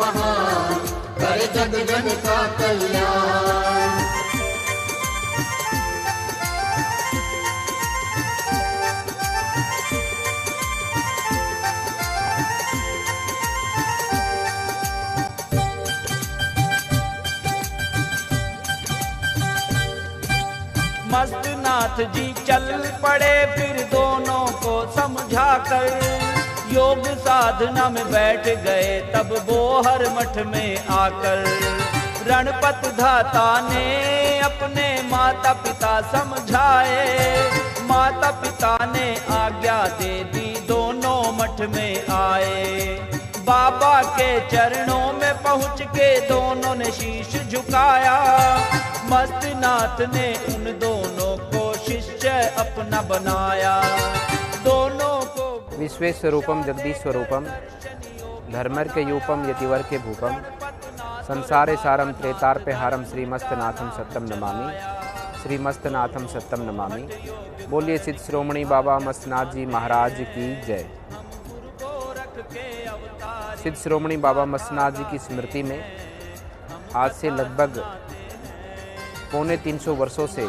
महान, करे जग जन का कल्याण। मस्त नाथ जी चल पड़े फिर दोनों को समझा कर, योग साधना में बैठ गए तब वो हर मठ में आकर। रणपत धाता ने अपने माता पिता समझाए, माता पिता ने आज्ञा दे दी दोनों मठ में आए। बाबा के चरणों में पहुँच के दोनों ने शीश झुकाया, मस्त नाथ ने उन दोनों को शिष्य अपना बनाया। दोनों को विश्वेश्वरूपम जगदीश्वरूपम धर्मर्कयूपम यतिवर्के भूपम संसारे सारम त्रेतार्पेहारम श्रीमस्तनाथम सत्यम नमामि, श्रीमस्तनाथम सत्यम नमामि। बोलिए सिद्ध श्रोमणी बाबा मस्तनाथ जी महाराज की जय। सिद्ध श्रोमणी बाबा मस्तनाथ जी की स्मृति में आज से लगभग 350 वर्षों से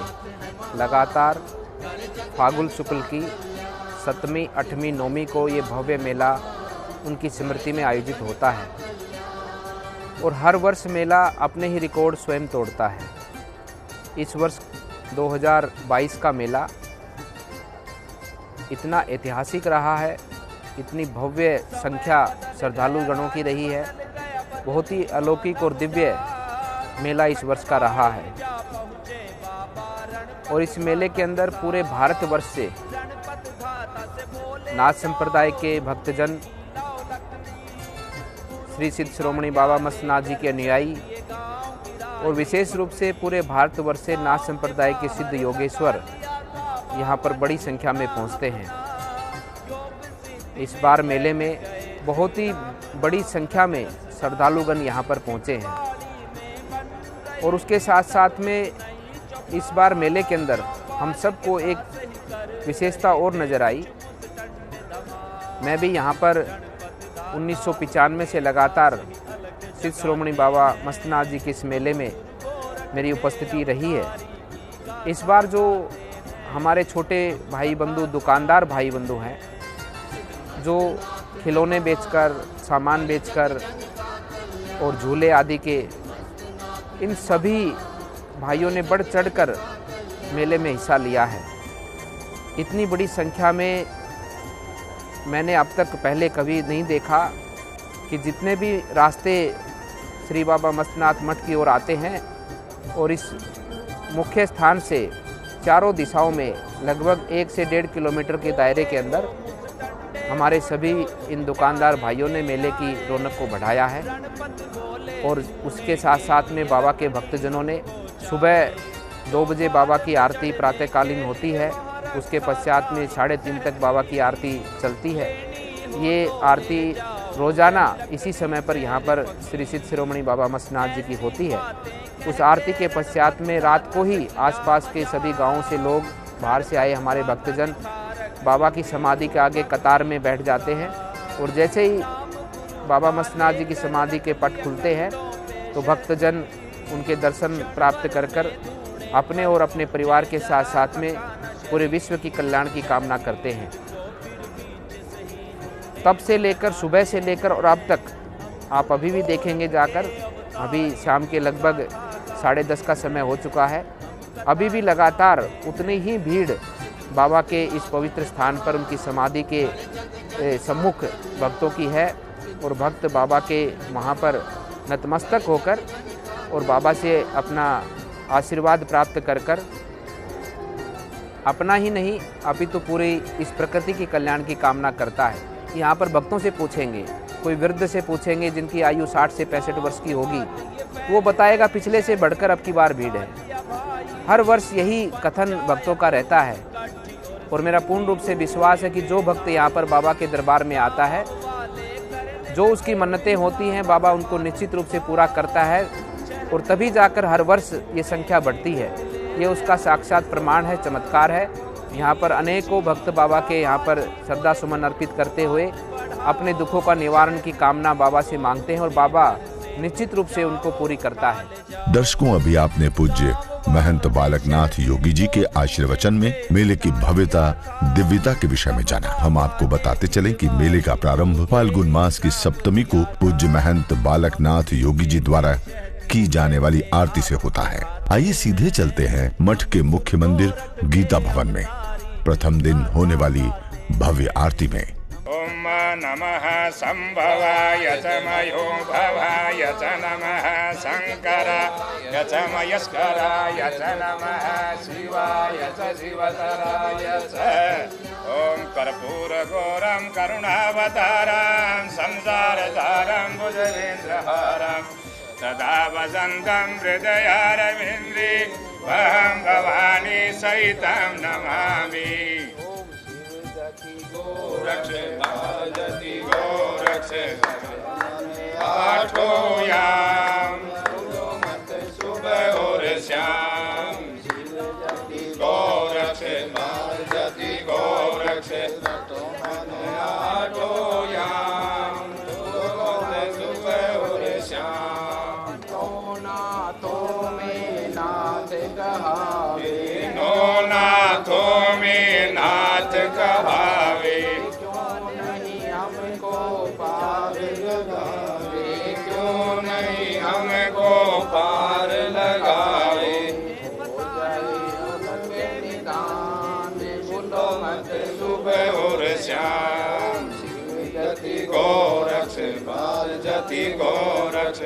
लगातार फागुन शुक्ल की 7वीं, 8वीं, 9वीं को ये भव्य मेला उनकी स्मृति में आयोजित होता है और हर वर्ष मेला अपने ही रिकॉर्ड स्वयं तोड़ता है। इस वर्ष 2022 का मेला इतना ऐतिहासिक रहा है, इतनी भव्य संख्या श्रद्धालुगणों की रही है, बहुत ही अलौकिक और दिव्य मेला इस वर्ष का रहा है। और इस मेले के अंदर पूरे भारतवर्ष से नाथ संप्रदाय के भक्तजन, श्री सिद्ध श्रोमणी बाबा मस्तनाथ जी के अनुयायी और विशेष रूप से पूरे भारतवर्ष से नाथ संप्रदाय के सिद्ध योगेश्वर यहाँ पर बड़ी संख्या में पहुँचते हैं। इस बार मेले में बहुत ही बड़ी संख्या में श्रद्धालुगण यहाँ पर पहुँचे हैं और उसके साथ साथ में इस बार मेले के अंदर हम सबको एक विशेषता और नज़र आई। मैं भी यहाँ पर 1995 से लगातार सिद्ध श्रोमणी बाबा मस्तनाथ जी के इस मेले में मेरी उपस्थिति रही है। इस बार जो हमारे छोटे भाई बंधु, दुकानदार भाई बंधु हैं, जो खिलौने बेचकर, सामान बेचकर और झूले आदि के, इन सभी भाइयों ने बढ़ चढ़कर मेले में हिस्सा लिया है। इतनी बड़ी संख्या में मैंने अब तक पहले कभी नहीं देखा कि जितने भी रास्ते श्री बाबा मस्तनाथ मठ की ओर आते हैं और इस मुख्य स्थान से चारों दिशाओं में लगभग 1 से 1.5 किलोमीटर के दायरे के अंदर हमारे सभी इन दुकानदार भाइयों ने मेले की रौनक को बढ़ाया है। और उसके साथ साथ में बाबा के भक्तजनों ने सुबह 2 बजे बाबा की आरती प्रातःकालीन होती है, उसके पश्चात में 3:30 तक बाबा की आरती चलती है। ये आरती रोज़ाना इसी समय पर यहाँ पर श्री सिद्ध शिरोमणि बाबा मस्तनाथ जी की होती है। उस आरती के पश्चात में रात को ही आसपास के सभी गांवों से लोग, बाहर से आए हमारे भक्तजन बाबा की समाधि के आगे कतार में बैठ जाते हैं और जैसे ही बाबा मस्तनाथ जी की समाधि के पट खुलते हैं तो भक्तजन उनके दर्शन प्राप्त कर अपने और अपने परिवार के साथ साथ में पूरे विश्व की कल्याण की कामना करते हैं। तब से लेकर, सुबह से लेकर और अब तक आप अभी भी देखेंगे जाकर, अभी शाम के लगभग 10:30 का समय हो चुका है, अभी भी लगातार उतनी ही भीड़ बाबा के इस पवित्र स्थान पर उनकी समाधि के सम्मुख भक्तों की है और भक्त बाबा के वहाँ पर नतमस्तक होकर और बाबा से अपना आशीर्वाद प्राप्त कर अपना ही नहीं अपितु पूरी इस प्रकृति की कल्याण की कामना करता है। यहाँ पर भक्तों से पूछेंगे, कोई वृद्ध से पूछेंगे जिनकी आयु 60 से 65 वर्ष की होगी, वो बताएगा पिछले से बढ़कर अब की बार भीड़ है। हर वर्ष यही कथन भक्तों का रहता है और मेरा पूर्ण रूप से विश्वास है कि जो भक्त यहाँ पर बाबा के दरबार में आता है, जो उसकी मन्नतें होती हैं, बाबा उनको निश्चित रूप से पूरा करता है और तभी जाकर हर वर्ष ये संख्या बढ़ती है। ये उसका साक्षात प्रमाण है, चमत्कार है। यहाँ पर अनेकों भक्त बाबा के यहाँ पर श्रद्धा सुमन अर्पित करते हुए अपने दुखों का निवारण की कामना बाबा से मांगते हैं और बाबा निश्चित रूप से उनको पूरी करता है। दर्शकों, अभी आपने पूज्य महंत बालकनाथ योगी जी के आशीर्वचन में मेले की भव्यता, दिव्यता के विषय में जाना। हम आपको बताते चलें कि मेले का प्रारंभ फाल्गुन मास की सप्तमी को पूज्य महंत बालकनाथ योगी जी द्वारा की जाने वाली आरती से होता है। आइए सीधे चलते हैं मठ के मुख्य मंदिर गीता भवन में प्रथम दिन होने वाली भव्य आरती में। ओम नमः संभवाय च मयो भवाय च नमः शंकराय च मयस्कराय च नमः शिवाय च शिवतराय च। ओम कर्पूर घोरं करुणावतारं संसारसारं भुजगेन्द्रहारं सदा वसन्तं हृदयारविन्द्रे वहं भवानी सहितं नमामि। गोरक्ष भारती गोरक्ष आठों याम मत सुबह और श्याम। गोरक्ष भारती गोरक्ष आठों याम मत सुबह और श्याम। नो नाथों में नाथ कहावे, नो नाथों में नाथ कहावे। पार लगावे बोलो मत सुबह और श्याम। जति गोरक्ष बाल जति गोरक्ष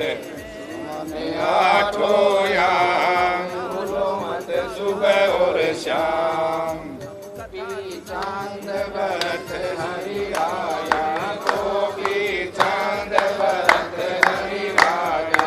आठों याम बोलो मत सुबह और श्याम। चांद बरत हरि आया गोपी चांद बरत हरि आया।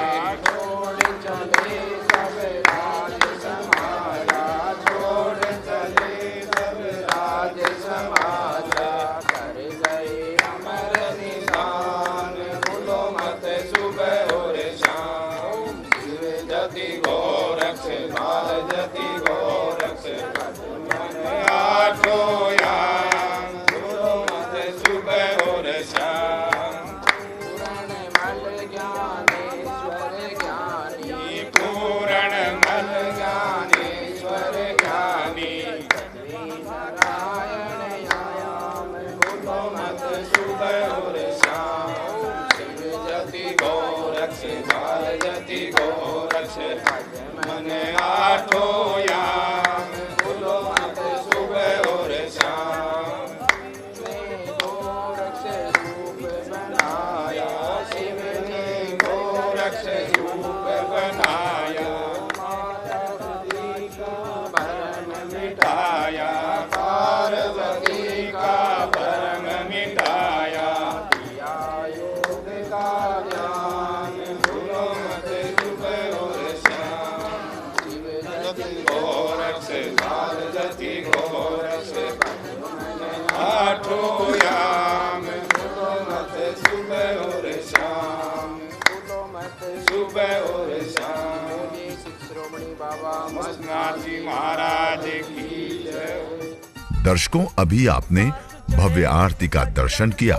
महाराज की जय। दर्शकों, अभी आपने भव्य आरती का दर्शन किया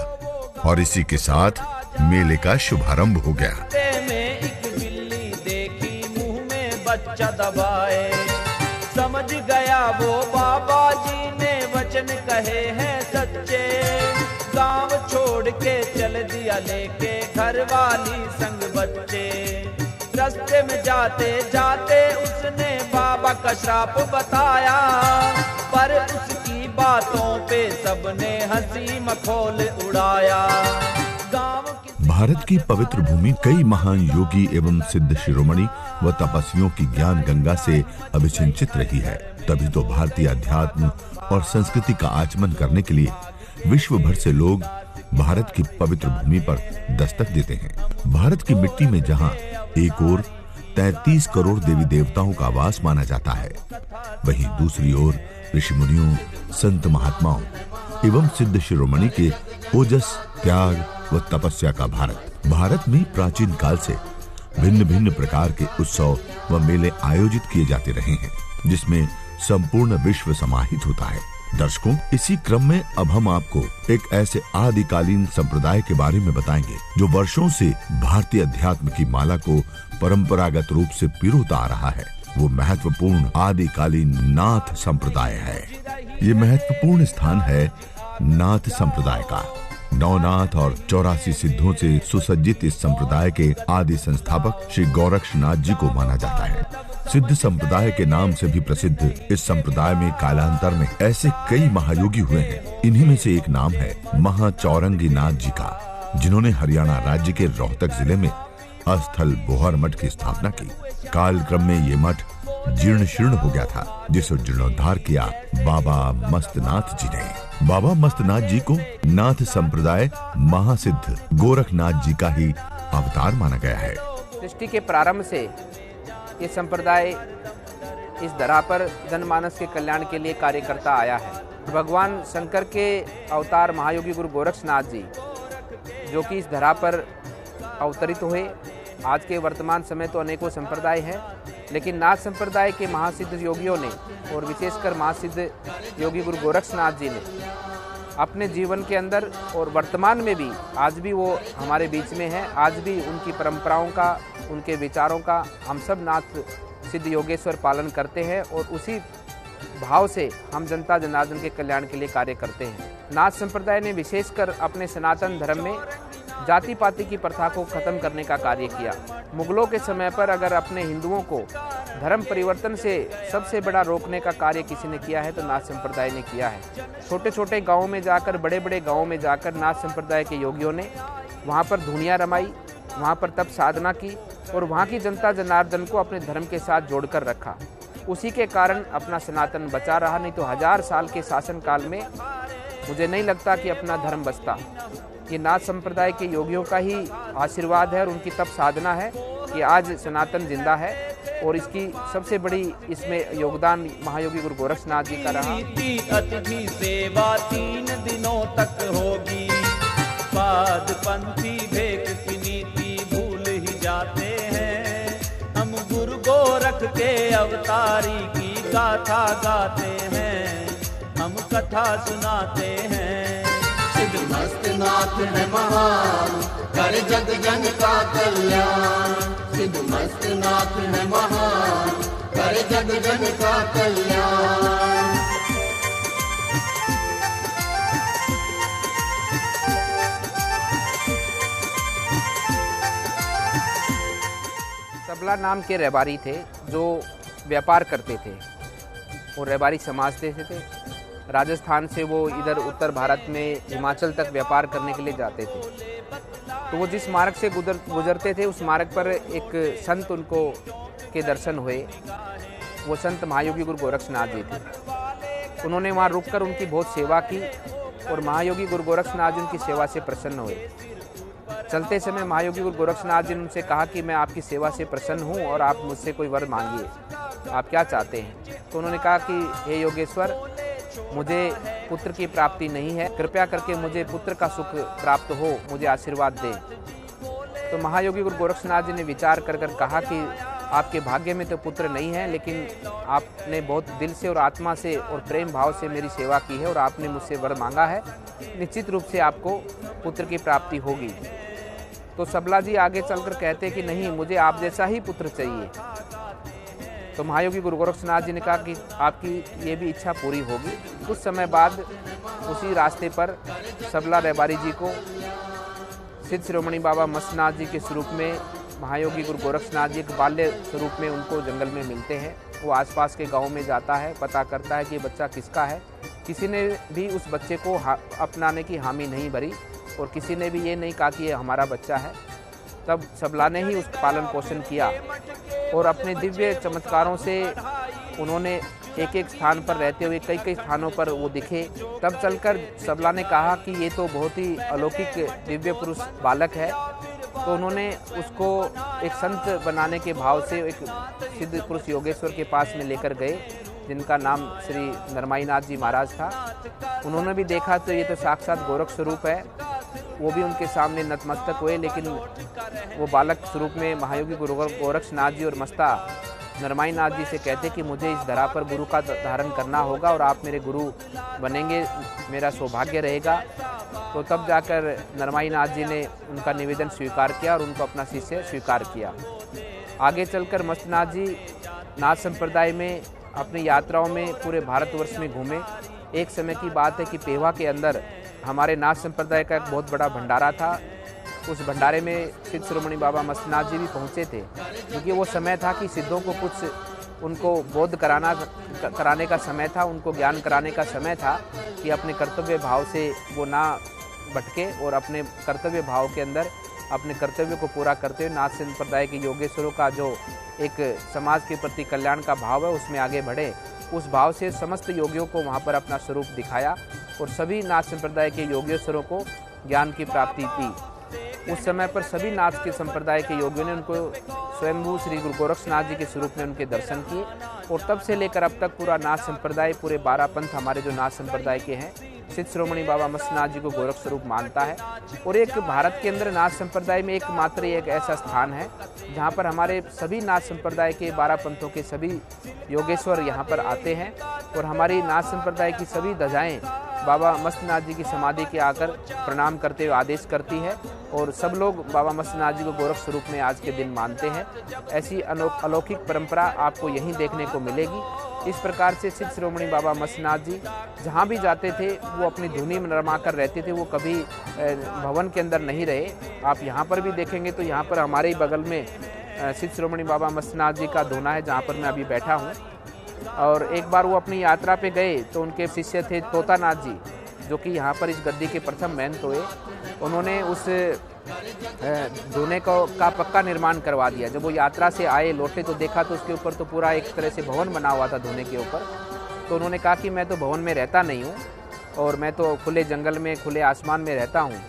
और इसी के साथ मेले का शुभारंभ हो गया। में एक बिल्ली देखी मुंह में बच्चा दबाए, समझ गया वो बाबा जी ने वचन कहे हैं सच्चे। गांव छोड़ के चल दिया लेके घर वाली संग बच्चे। रास्ते में जाते जाते उसने बाबा का श्राप बताया, पर उसकी बातों पे सबने हंसी मखौल उड़ाया। गांव की भारत की पवित्र भूमि कई महान योगी एवं सिद्ध शिरोमणि व तपस्वियों की ज्ञान गंगा से अभिसिंचित रही है। तभी तो भारतीय अध्यात्म और संस्कृति का आचमन करने के लिए विश्व भर से लोग भारत की पवित्र भूमि पर दस्तक देते हैं। भारत की मिट्टी में जहां एक ओर 33 करोड़ देवी देवताओं का वास माना जाता है, वहीं दूसरी ओर ऋषि मुनियों, संत महात्माओं एवं सिद्ध शिरोमणि के ओजस, त्याग व तपस्या का भारत में प्राचीन काल से भिन्न भिन्न प्रकार के उत्सव व मेले आयोजित किए जाते रहे हैं, जिसमें संपूर्ण विश्व समाहित होता है। दर्शकों, इसी क्रम में अब हम आपको एक ऐसे आदिकालीन संप्रदाय के बारे में बताएंगे जो वर्षों से भारतीय अध्यात्म की माला को परंपरागत रूप से पिरोता आ रहा है। वो महत्वपूर्ण आदिकालीन नाथ संप्रदाय है। ये महत्वपूर्ण स्थान है नाथ संप्रदाय का। नवनाथ और 84 सिद्धों से सुसज्जित इस संप्रदाय के आदि संस्थापक श्री गोरक्षनाथ जी को माना जाता है। सिद्ध संप्रदाय के नाम से भी प्रसिद्ध इस संप्रदाय में कालांतर में ऐसे कई महायोगी हुए हैं। इन्हीं में से एक नाम है महाचौरंगी नाथ जी का, जिन्होंने हरियाणा राज्य के रोहतक जिले में अस्थल बोहर मठ की स्थापना की। कालक्रम में ये मठ जीर्ण शीर्ण हो गया था, जिसे जीर्णोद्धार किया बाबा मस्तनाथ जी ने। बाबा मस्तनाथ जी को नाथ संप्रदाय महासिद्ध गोरखनाथ जी का ही अवतार माना गया है। सृष्टि के प्रारंभ से ये संप्रदाय इस धरा पर जनमानस के कल्याण के लिए कार्य करता आया है। भगवान शंकर के अवतार महायोगी गुरु गोरक्षनाथ जी, जो कि इस धरा पर अवतरित हुए। आज के वर्तमान समय तो अनेकों संप्रदाय हैं, लेकिन नाथ संप्रदाय के महासिद्ध योगियों ने, और विशेषकर महासिद्ध योगी गुरु गोरक्षनाथ जी ने अपने जीवन के अंदर और वर्तमान में भी, आज भी वो हमारे बीच में है। आज भी उनकी परंपराओं का, उनके विचारों का हम सब नाथ सिद्ध योगेश्वर पालन करते हैं, और उसी भाव से हम जनता जनार्दन के कल्याण के लिए कार्य करते हैं। नाथ संप्रदाय ने विशेषकर अपने सनातन धर्म में जाति पाति की प्रथा को खत्म करने का कार्य किया। मुगलों के समय पर अगर अपने हिंदुओं को धर्म परिवर्तन से सबसे बड़ा रोकने का कार्य किसी ने किया है तो नाथ संप्रदाय ने किया है। छोटे छोटे गाँवों में जाकर, बड़े बड़े गाँवों में जाकर नाथ संप्रदाय के योगियों ने वहाँ पर धुनियाँ रमाई, वहाँ पर तप साधना की, और वहाँ की जनता जनार्दन को अपने धर्म के साथ जोड़कर रखा। उसी के कारण अपना सनातन बचा रहा, नहीं तो 1000 साल के शासन काल में मुझे नहीं लगता कि अपना धर्म बचता। ये नाथ संप्रदाय के योगियों का ही आशीर्वाद है और उनकी तप साधना है कि आज सनातन जिंदा है, और इसकी सबसे बड़ी इसमें योगदान महायोगी गुरु गोरक्षनाथ जी का रहा। अतिथि सेवा 3 दिनों तक होगी, पाद पंथी भेक की नीति भूल ही जाते हैं। हम गुरु गोरख के अवतारी की गाथा गाते हैं, हम कथा सुनाते हैं। सिद्ध मस्तनाथ है महान, कर जग जन का कल्याण। सिद्ध मस्तनाथ है महान, कर जग जन का कल्याण। सबला नाम के रैबारी थे जो व्यापार करते थे, और रैबारी समाज से थे। राजस्थान से वो इधर उत्तर भारत में हिमाचल तक व्यापार करने के लिए जाते थे। तो वो जिस मार्ग से गुजरते थे उस मार्ग पर एक संत उनको के दर्शन हुए। वो संत महायोगी गुरु गोरक्षनाथ जी थे। उन्होंने वहाँ रुककर उनकी बहुत सेवा की, और महायोगी गुरु गोरक्षनाथ जी उनकी सेवा से प्रसन्न हुए। चलते समय महायोगी गुरु गोरक्षनाथ जी ने उनसे कहा कि मैं आपकी सेवा से प्रसन्न हूँ और आप मुझसे कोई वर मांगिए, आप क्या चाहते हैं। तो उन्होंने कहा कि हे योगेश्वर, मुझे पुत्र की प्राप्ति नहीं है, कृपया करके मुझे पुत्र का सुख प्राप्त हो, मुझे आशीर्वाद दें। तो महायोगी गुरु गोरक्षनाथ जी ने विचार कर कहा कि आपके भाग्य में तो पुत्र नहीं है, लेकिन आपने बहुत दिल से और आत्मा से और प्रेम भाव से मेरी सेवा की है और आपने मुझसे वर मांगा है, निश्चित रूप से आपको पुत्र की प्राप्ति होगी। तो सबला जी आगे चलकर कहते कि नहीं, मुझे आप जैसा ही पुत्र चाहिए। तो महायोगी गुरु गोरक्षनाथ जी ने कहा कि आपकी ये भी इच्छा पूरी होगी। कुछ समय बाद उसी रास्ते पर सबला रैबारी जी को सिद्ध शिरोमणि बाबा मस्तनाथ जी के स्वरूप में महायोगी गुरु गोरक्षनाथ जी एक बाल्य स्वरूप में उनको जंगल में मिलते हैं। वो आसपास के गांव में जाता है, पता करता है कि बच्चा किसका है। किसी ने भी उस बच्चे को अपनाने की हामी नहीं भरी, और किसी ने भी ये नहीं कहा कि ये हमारा बच्चा है। तब सबला ने ही उसका पालन पोषण किया, और अपने दिव्य चमत्कारों से उन्होंने एक एक स्थान पर रहते हुए कई कई स्थानों पर वो दिखे। तब चलकर सबला ने कहा कि ये तो बहुत ही अलौकिक दिव्य पुरुष बालक है। तो उन्होंने उसको एक संत बनाने के भाव से एक सिद्ध पुरुष योगेश्वर के पास में लेकर गए, जिनका नाम श्री नरमाईनाथ जी महाराज था। उन्होंने भी देखा तो ये तो साक्षात गोरख स्वरूप है। वो भी उनके सामने नतमस्तक हुए, लेकिन वो बालक स्वरूप में महायोगी गुरु गोरक्षनाथ जी और मस्ता नरमाई नाथ जी से कहते कि मुझे इस धरा पर गुरु का धारण करना होगा और आप मेरे गुरु बनेंगे, मेरा सौभाग्य रहेगा। तो तब जाकर नरमाई नाथ जी ने उनका निवेदन स्वीकार किया और उनको अपना शिष्य स्वीकार किया। आगे चलकर मस्तनाथ जी नाथ संप्रदाय में अपनी यात्राओं में पूरे भारतवर्ष में घूमे। एक समय की बात है कि पेवा के अंदर हमारे नाथ संप्रदाय का एक बहुत बड़ा भंडारा था। उस भंडारे में सिद्ध शिरोमणि बाबा मस्तनाथ जी भी पहुँचे थे, क्योंकि वो समय था कि सिद्धों को कुछ उनको बोध कराने का समय था, उनको ज्ञान कराने का समय था कि अपने कर्तव्य भाव से वो ना भटके और अपने कर्तव्य भाव के अंदर अपने कर्तव्य को पूरा करते हुए नाथ संप्रदाय के योगेश्वरों का जो एक समाज के प्रति कल्याण का भाव है उसमें आगे बढ़े। उस भाव से समस्त योगियों को वहाँ पर अपना स्वरूप दिखाया और सभी नाथ संप्रदाय के योगेश्वरों को ज्ञान की प्राप्ति थी। उस समय पर सभी नाथ के संप्रदाय के योगियों ने उनको स्वयंभू श्री गुरु गोरक्षनाथ जी के स्वरूप में उनके दर्शन किए और तब से लेकर अब तक पूरा नाथ संप्रदाय, पूरे 12 पंथ हमारे जो नाथ संप्रदाय के हैं, सिद्ध शिरोमणि बाबा मस्तनाथ जी को गोरख स्वरूप मानता है। और एक भारत के अंदर नाथ संप्रदाय में एकमात्र एक ऐसा स्थान है जहाँ पर हमारे सभी नाथ संप्रदाय के 12 पंथों के सभी योगेश्वर यहाँ पर आते हैं और हमारी नाथ संप्रदाय की सभी ध्वजाएँ बाबा मस्तनाथ जी की समाधि के आकर प्रणाम करते हुए आदेश करती है और सब लोग बाबा मस्तनाथ जी को गोरख स्वरूप में आज के दिन मानते हैं। ऐसी अलौकिक परंपरा आपको यहीं देखने को मिलेगी। इस प्रकार से सिद्ध शिरोमणि बाबा मस्तनाथ जी जहाँ भी जाते थे वो अपनी धुनी में रमा कर रहते थे, वो कभी भवन के अंदर नहीं रहे। आप यहाँ पर भी देखेंगे तो यहाँ पर हमारे ही बगल में सिद्ध शिरोमणि बाबा मस्तनाथ जी का धुना है, जहाँ पर मैं अभी बैठा हूँ। और एक बार वो अपनी यात्रा पे गए तो उनके शिष्य थे तोतानाथ जी, जो कि यहाँ पर इस गद्दी के प्रथम महंत हुए। उन्होंने उस धुने का पक्का निर्माण करवा दिया। जब वो यात्रा से आए लौटे तो देखा तो उसके ऊपर तो पूरा एक तरह से भवन बना हुआ था धुने के ऊपर। तो उन्होंने कहा कि मैं तो भवन में रहता नहीं हूँ और मैं तो खुले जंगल में, खुले आसमान में रहता हूँ।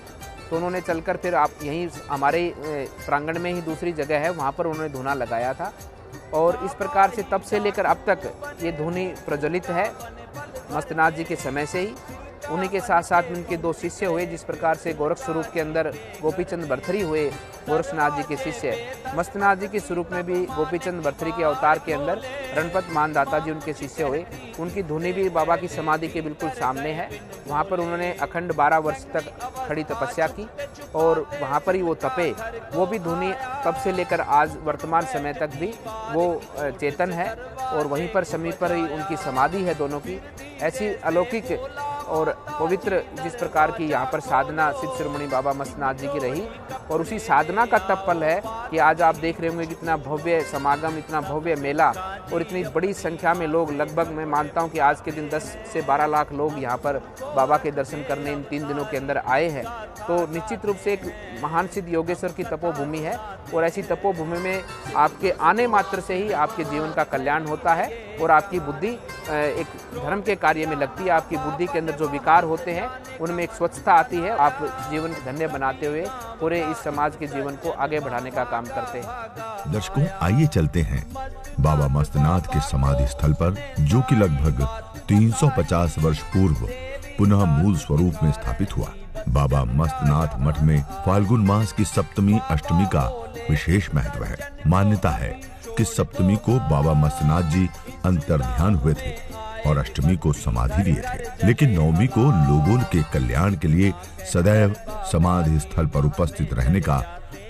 तो उन्होंने चलकर फिर आप यहीं हमारे प्रांगण में ही दूसरी जगह है, वहाँ पर उन्होंने धुना लगाया था। और इस प्रकार से तब से लेकर अब तक ये धुनी प्रज्वलित है मस्तनाथ जी के समय से ही। उन्हीं के साथ साथ उनके 2 शिष्य हुए, जिस प्रकार से गोरख स्वरूप के अंदर गोपीचंद भरथरी हुए गोरक्षनाथ जी के शिष्य, मस्तनाथ जी के स्वरूप में भी गोपीचंद भरथरी के अवतार के अंदर रणपत मानदाता जी उनके शिष्य हुए। उनकी धुनी भी बाबा की समाधि के बिल्कुल सामने है। वहाँ पर उन्होंने अखंड 12 वर्ष तक खड़ी तपस्या की और वहाँ पर ही वो तपे। वो भी धुनी तब से लेकर आज वर्तमान समय तक भी वो चेतन है और वहीं पर समीप पर ही उनकी समाधि है दोनों की। ऐसी अलौकिक और पवित्र जिस प्रकार की यहाँ पर साधना सिद्ध शिरोमणि बाबा मस्तनाथ जी की रही और उसी साधना का तब फल है कि आज आप देख रहे होंगे कितना भव्य समागम, इतना भव्य मेला और इतनी बड़ी संख्या में लोग, लगभग मैं मानता हूँ कि आज के दिन 10 से 12 लाख लोग यहाँ पर बाबा के दर्शन करने इन 3 दिनों के अंदर आए हैं। तो निश्चित रूप से एक महान सिद्ध योगेश्वर की तपोभूमि है और ऐसी तपोभूमि में आपके आने मात्र से ही आपके जीवन का कल्याण होता है और आपकी बुद्धि एक धर्म के कार्य में लगती है। आपकी बुद्धि के अंदर जो विकार होते हैं उनमें एक स्वच्छता आती है। आप जीवन धन्य बनाते हुए पूरे इस समाज के जीवन को आगे बढ़ाने का काम करते हैं। दर्शकों, आइए चलते हैं बाबा मस्तनाथ के समाधि स्थल पर, जो कि लगभग 350 वर्ष पूर्व पुनः मूल स्वरूप में स्थापित हुआ। बाबा मस्तनाथ मठ में फाल्गुन मास की सप्तमी अष्टमी का विशेष महत्व है। मान्यता है कि सप्तमी को बाबा मस्तनाथ जी अंतर्ध्यान हुए थे और अष्टमी को समाधि लिए थे, लेकिन नवमी को लोगों के कल्याण के लिए सदैव समाधि स्थल पर उपस्थित रहने का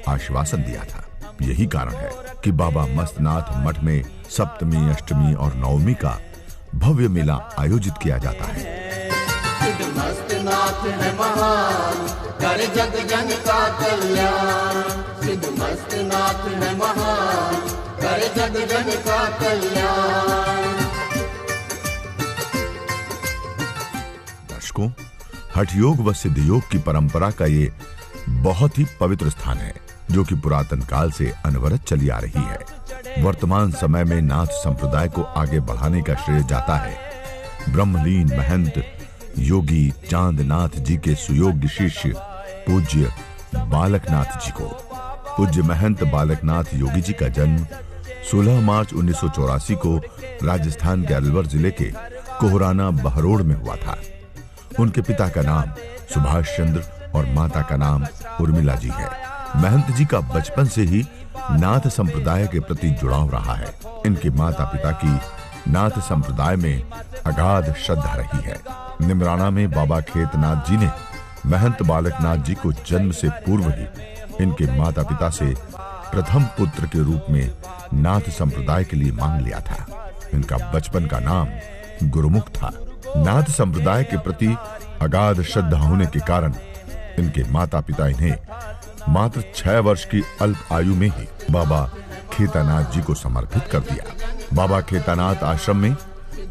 आश्वासन दिया था। यही कारण है कि बाबा मस्तनाथ मठ में सप्तमी, अष्टमी और नवमी का भव्य मेला आयोजित किया जाता है। सिद्ध मस्तनाथ है महान, करे जग जन का कल्याण। सिद्ध मस्तनाथ है महान, करे जग जन का कल्याण। दर्शकों, हठ योग व सिद्ध योग की परंपरा का ये बहुत ही पवित्र स्थान है, जो कि पुरातन काल से अनवरत चली आ रही है। वर्तमान समय में नाथ संप्रदाय को आगे बढ़ाने का श्रेय जाता है ब्रह्मलीन महंत योगी चांदनाथ जी के सुयोग्य शिष्य पूज्य बालकनाथ जी को। पूज्य महंत बालकनाथ योगी जी का जन्म 16 मार्च 1984 को राजस्थान के अलवर जिले के कोहराना बहरोड़ में हुआ था। उनके पिता का नाम सुभाष चंद्र और माता का नाम उर्मिला जी है। महंत जी का बचपन से ही नाथ संप्रदाय के प्रति जुड़ाव रहा है। इनके माता पिता की नाथ संप्रदाय में अगाध श्रद्धा रही है। निमराना में बाबा खेतनाथ जी ने महंत बालकनाथ जी को जन्म से पूर्व ही इनके माता पिता से प्रथम पुत्र के रूप में नाथ संप्रदाय के लिए मांग लिया था। इनका बचपन का नाम गुरुमुख था। नाथ संप्रदाय के प्रति अगाध श्रद्धा होने के कारण इनके माता पिता इन्हें मात्र 6 वर्ष की अल्प आयु में ही बाबा खेतानाथ जी को समर्पित कर दिया। बाबा खेतानाथ आश्रम में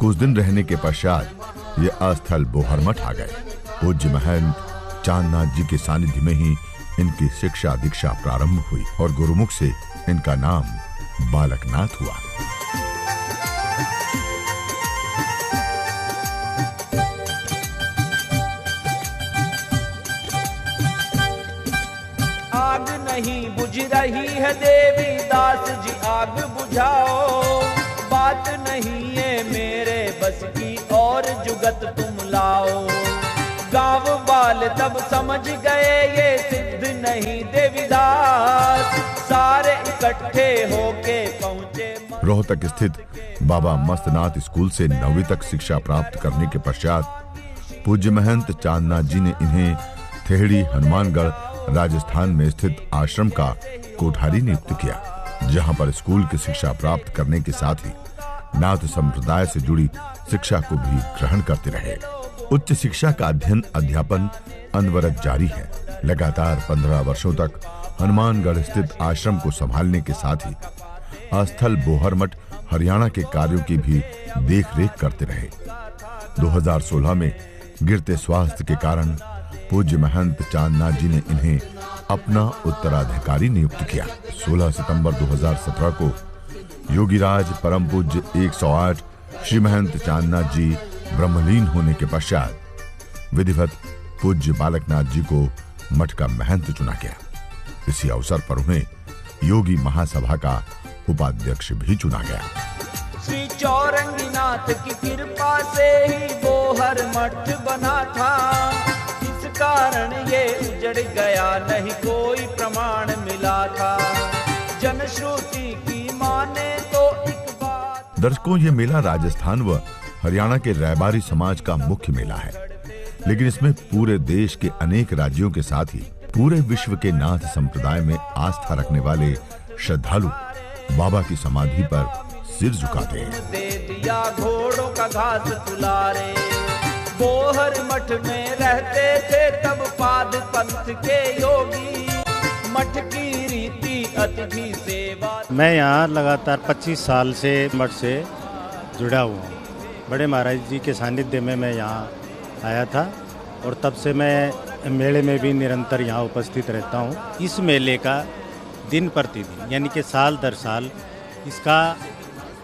कुछ दिन रहने के पश्चात ये अस्थल बोहर मठ आ गए। पूज्य महंत चांदनाथ जी के सानिध्य में ही इनकी शिक्षा दीक्षा प्रारंभ हुई और गुरुमुख से इनका नाम बालकनाथ हुआ। आग नहीं बुझ रही है देवी दास जी, आग बुझाओ। बात नहीं है मेरे बस की और जुगत तुम लाओ। गांव वाले तब समझ गए ये सिद्ध नहीं देवीदास, सारे इकट्ठे होके पहुंचे। रोहतक स्थित बाबा मस्तनाथ स्कूल से 9वीं तक शिक्षा प्राप्त करने के पश्चात पूज्य महंत चांदनाथ जी ने इन्हें थेहड़ी हनुमानगढ़ राजस्थान में स्थित आश्रम का कोठारी नियुक्त किया, जहां पर स्कूल की शिक्षा प्राप्त करने के साथ ही नाथ संप्रदाय से जुड़ी शिक्षा को भी ग्रहण करते रहे। उच्च शिक्षा का अध्ययन अध्यापन अनवरत जारी है। लगातार 15 वर्षों तक हनुमानगढ़ स्थित आश्रम को संभालने के साथ ही अस्थल बोहर मठ हरियाणा के कार्यों की भी देखरेख करते रहे। 2016 में गिरते स्वास्थ्य के कारण पूज्य महंत चांदनाथ जी ने इन्हें अपना उत्तराधिकारी नियुक्त किया। 16 सितंबर 2017 को योगीराज परम पूज्य 108 श्री महंत चांदनाथ जी ब्रह्मलीन होने के पश्चात विधिवत पूज्य बालकनाथ जी को मठ का महंत चुना गया। इसी अवसर पर उन्हें योगी महासभा का उपाध्यक्ष भी चुना गया। श्री चौरंगीनाथ की कृपा से ही बोहर मठ बना था, इस कारण ये उजड़ गया, नहीं कोई प्रमाण मिला था। जनश्रुति की माने तो एक बात। दर्शकों, ये मेला राजस्थान व हरियाणा के रैबारी समाज का मुख्य मेला है, लेकिन इसमें पूरे देश के अनेक राज्यों के साथ ही पूरे विश्व के नाथ संप्रदाय में आस्था रखने वाले श्रद्धालु बाबा की समाधि पर सिर झुकाते हैं। दे दिया घोड़ों का घास तुलारे, बोहर मठ में रहते थे तब पाद पंथ के योगी, मठ की रीति अतिथि सेवा। मैं यहाँ लगातार 25 साल से मठ से जुड़ा हुआ हूँ। बड़े महाराज जी के सानिध्य में मैं यहाँ आया था और तब से मैं मेले में भी निरंतर यहाँ उपस्थित रहता हूँ। इस मेले का दिन प्रतिदिन यानी कि साल दर साल इसका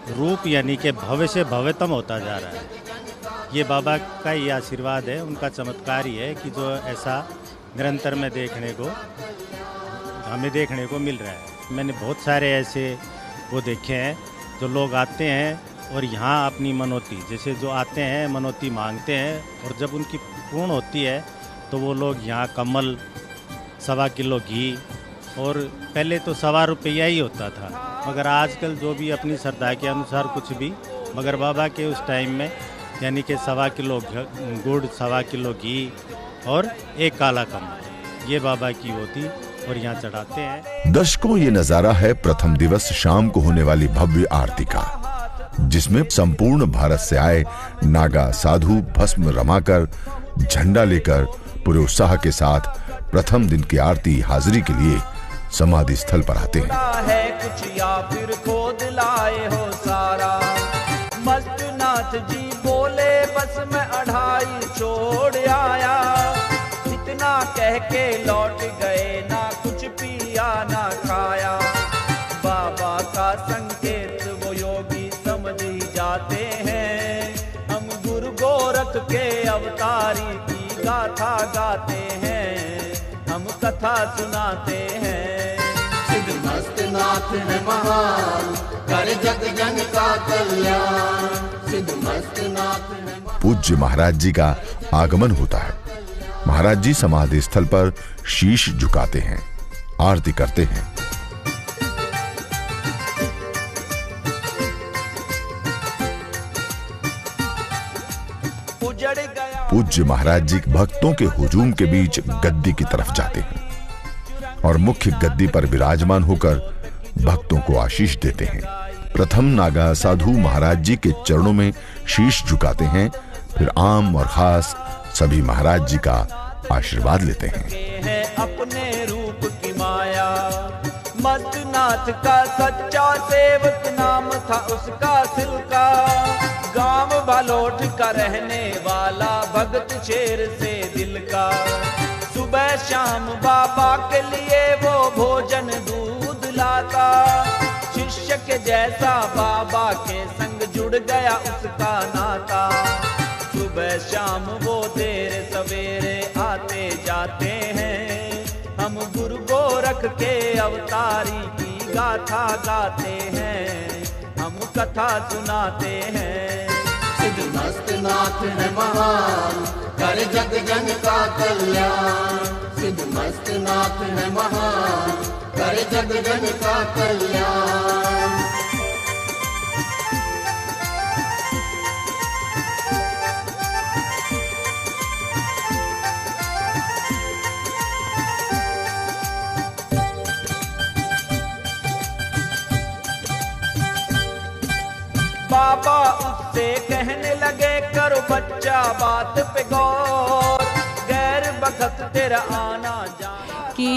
रूप यानी कि भव्य से भव्यतम होता जा रहा है। ये बाबा का ही आशीर्वाद है, उनका चमत्कार ही है कि जो ऐसा निरंतर में हमें देखने को मिल रहा है। मैंने बहुत सारे ऐसे वो देखे हैं जो लोग आते हैं और यहाँ अपनी मनोती, जैसे जो आते हैं मनोती मांगते हैं और जब उनकी पूर्ण होती है तो वो लोग यहाँ कमल, 1.25 किलो घी, और पहले तो 1.25 रुपया ही होता था, मगर आजकल जो भी अपनी श्रद्धा के अनुसार कुछ भी, मगर बाबा के उस टाइम में यानी कि 1.25 किलो गुड़, 1.25 किलो घी और 1 काला कमल, ये बाबा की होती और यहाँ चढ़ाते हैं। दर्शकों, ये नजारा है प्रथम दिवस शाम को होने वाली भव्य आरती का, जिसमें संपूर्ण भारत से आए नागा साधु भस्म रमाकर झंडा लेकर पूरे उत्साह के साथ प्रथम दिन की आरती हाजिरी के लिए समाधि स्थल पर आते हैं। कुछ या फिर खोद लाए हो सारा, मस्तनाथ जी बोले बस मैं 2.5 छोड़ आया, इतना कह के लौट गए, ना कुछ पिया ना खाया। बाबा का संकेत वो योगी समझ ही जाते हैं, हम गुरु गोरख के अवतारी की गाथा गाते हैं, हम कथा सुनाते हैं। सिद्ध मस्तनाथ है महान, कर जग जन का कल्याण। सिद्ध मस्तनाथ है। पूज्य महाराज जी का आगमन होता है। महाराज जी समाधि स्थल पर शीश झुकाते हैं। आरती करते हैं। पूज्य महाराज जी भक्तों के हुजूम के बीच गद्दी की तरफ जाते हैं और मुख्य गद्दी पर विराजमान होकर भक्तों को आशीष देते हैं। प्रथम नागा साधु महाराज जी के चरणों में शीश झुकाते हैं, फिर आम और खास सभी महाराज जी का आशीर्वाद लेते हैं। अपने रूप की माया मस्तनाथ का सच्चा सेवक नाम था उसका सिलका, गांव बालोट का रहने वाला भगत शेर से दिल का। सुबह शाम बाबा के लिए वो भोजन दूध लाता, शिष्य के जैसा बाबा के संग जुड़ गया उसका नाता। सुबह शाम वो देर सवेरे आते जाते हैं, हम गुरु गोरख के अवतारी की गाथा गाते हैं, हम कथा सुनाते हैं। सिद्ध मस्तनाथ है महान, करे जग जन का कल्याण। सिद्ध मस्तनाथ है महान, करे जग जन का कल्याण। बाबा उससे कहने लगे करो बच्चा बात पे गौर, गैर बखत तेरा आना जाना। कि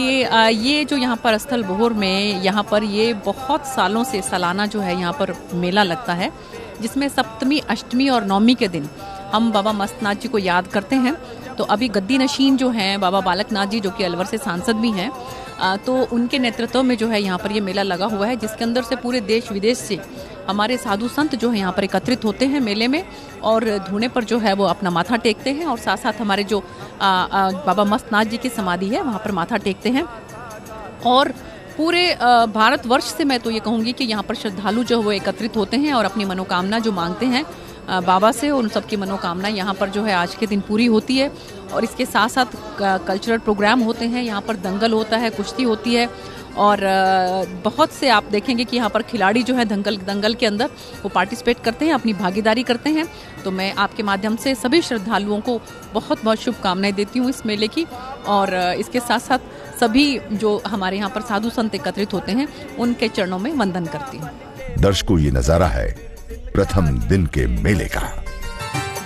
ये जो यहाँ पर स्थल बोहर में यहाँ पर ये बहुत सालों से सालाना जो है यहाँ पर मेला लगता है, जिसमें सप्तमी अष्टमी और नवमी के दिन हम बाबा मस्तनाथ जी को याद करते हैं। तो अभी गद्दी नशीन जो हैं बाबा बालकनाथ जी, जो कि अलवर से सांसद भी हैं, तो उनके नेतृत्व में जो है यहाँ पर ये मेला लगा हुआ है, जिसके अंदर से पूरे देश विदेश से हमारे साधु संत जो है यहाँ पर एकत्रित होते हैं मेले में, और धूने पर जो है वो अपना माथा टेकते हैं, और साथ साथ हमारे जो बाबा मस्तनाथ जी की समाधि है वहाँ पर माथा टेकते हैं। और पूरे भारतवर्ष से मैं तो ये कहूँगी कि यहाँ पर श्रद्धालु जो है वो एकत्रित होते हैं और अपनी मनोकामना जो मांगते हैं बाबा से, उन सबकी मनोकामना यहाँ पर जो है आज के दिन पूरी होती है। और इसके साथ साथ कल्चरल प्रोग्राम होते हैं, यहाँ पर दंगल होता है, कुश्ती होती है, और बहुत से आप देखेंगे कि यहाँ पर खिलाड़ी जो है दंगल के अंदर वो पार्टिसिपेट करते हैं, अपनी भागीदारी करते हैं। तो मैं आपके माध्यम से सभी श्रद्धालुओं को बहुत बहुत शुभकामनाएं देती हूँ इस मेले की, और इसके साथ साथ सभी जो हमारे यहाँ पर साधु संत एकत्रित होते हैं उनके चरणों में वंदन करती हूँ। दर्शकों, ये नजारा है प्रथम दिन के मेले का।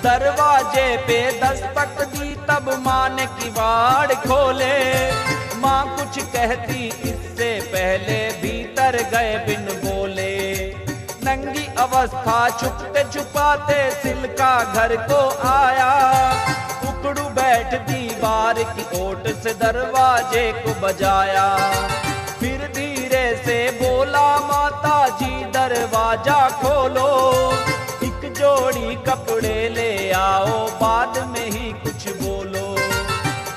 दरवाजे पे दस्तक दी तब माँ ने किवाड़ खोले, माँ कुछ कहती इससे पहले भीतर गए बिन बोले। नंगी अवस्था छुपते छुपाते सिलका घर को आया, उकड़ू बैठ दीवार की ओट से दरवाजे को बजाया। फिर धीरे से बोला माता जी दरवाजा खोलो, एक जोड़ी कपड़े ले आओ बाद में ही कुछ बोलो।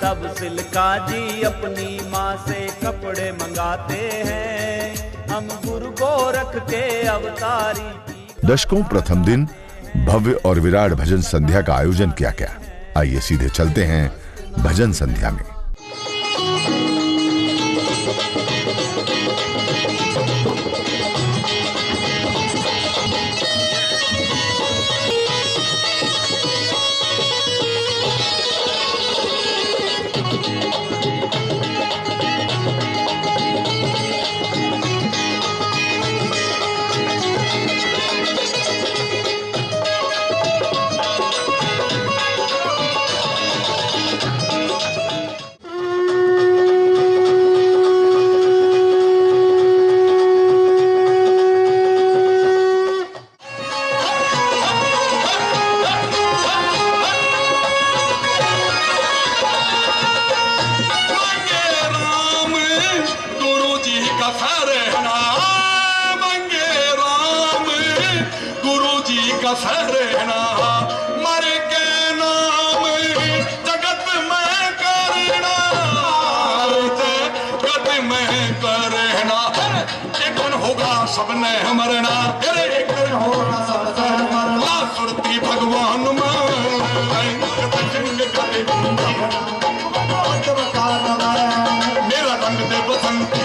तब सिलका जी अपनी माँ से कपड़े मंगाते हैं, हम गुरु गोरख के अवतारी। दर्शकों, प्रथम दिन भव्य और विराट भजन संध्या का आयोजन किया गया। आइए सीधे चलते हैं भजन संध्या में। सबने मरना सुरती भगवान मेरा रंग दे बसंत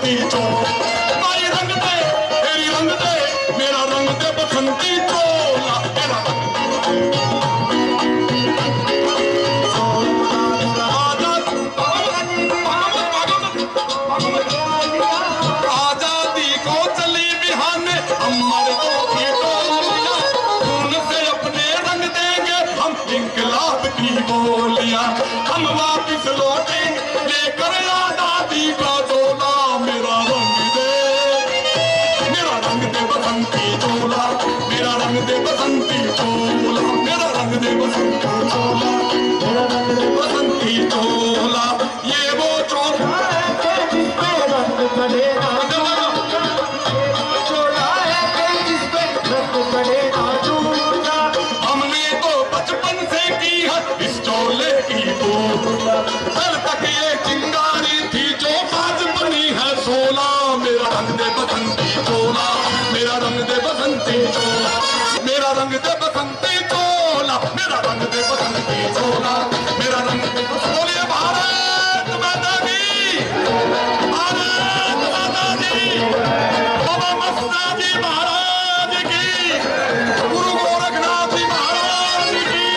बसंती चोला भाई रंग दे तेरी रंग दे मेरा रंग दे बसंती चोला मेरा आजादी को चली बिहाने हम मर्दों की टोलियां खून से अपने रंग देंगे हम इंकलाब की बोलियां हम वापिस लौटेंगे लेकर आजादी का डोला मेरा रंग दे बसंती चोला मेरा रंग दे बसंती चोला मेरा रंग दे बसंती चोला मेरा रंग दे बसंती चोला ये वो चोला हमने तो बचपन से की है इस चोले की पूजा कल तक ये चिंगारी थी जो आज बनी है सोला मेरा रंग दे बसंती चोला मेरा रंग दे बसंती चोला मेरा रंग दे बसंती चोला मेरा रंग दे बसंती चोला मेरा रंग दे बोलिए भारत माता की भारत माता की बाबा मस्तान जी महाराज की गुरु गोरखनाथ जी महाराज की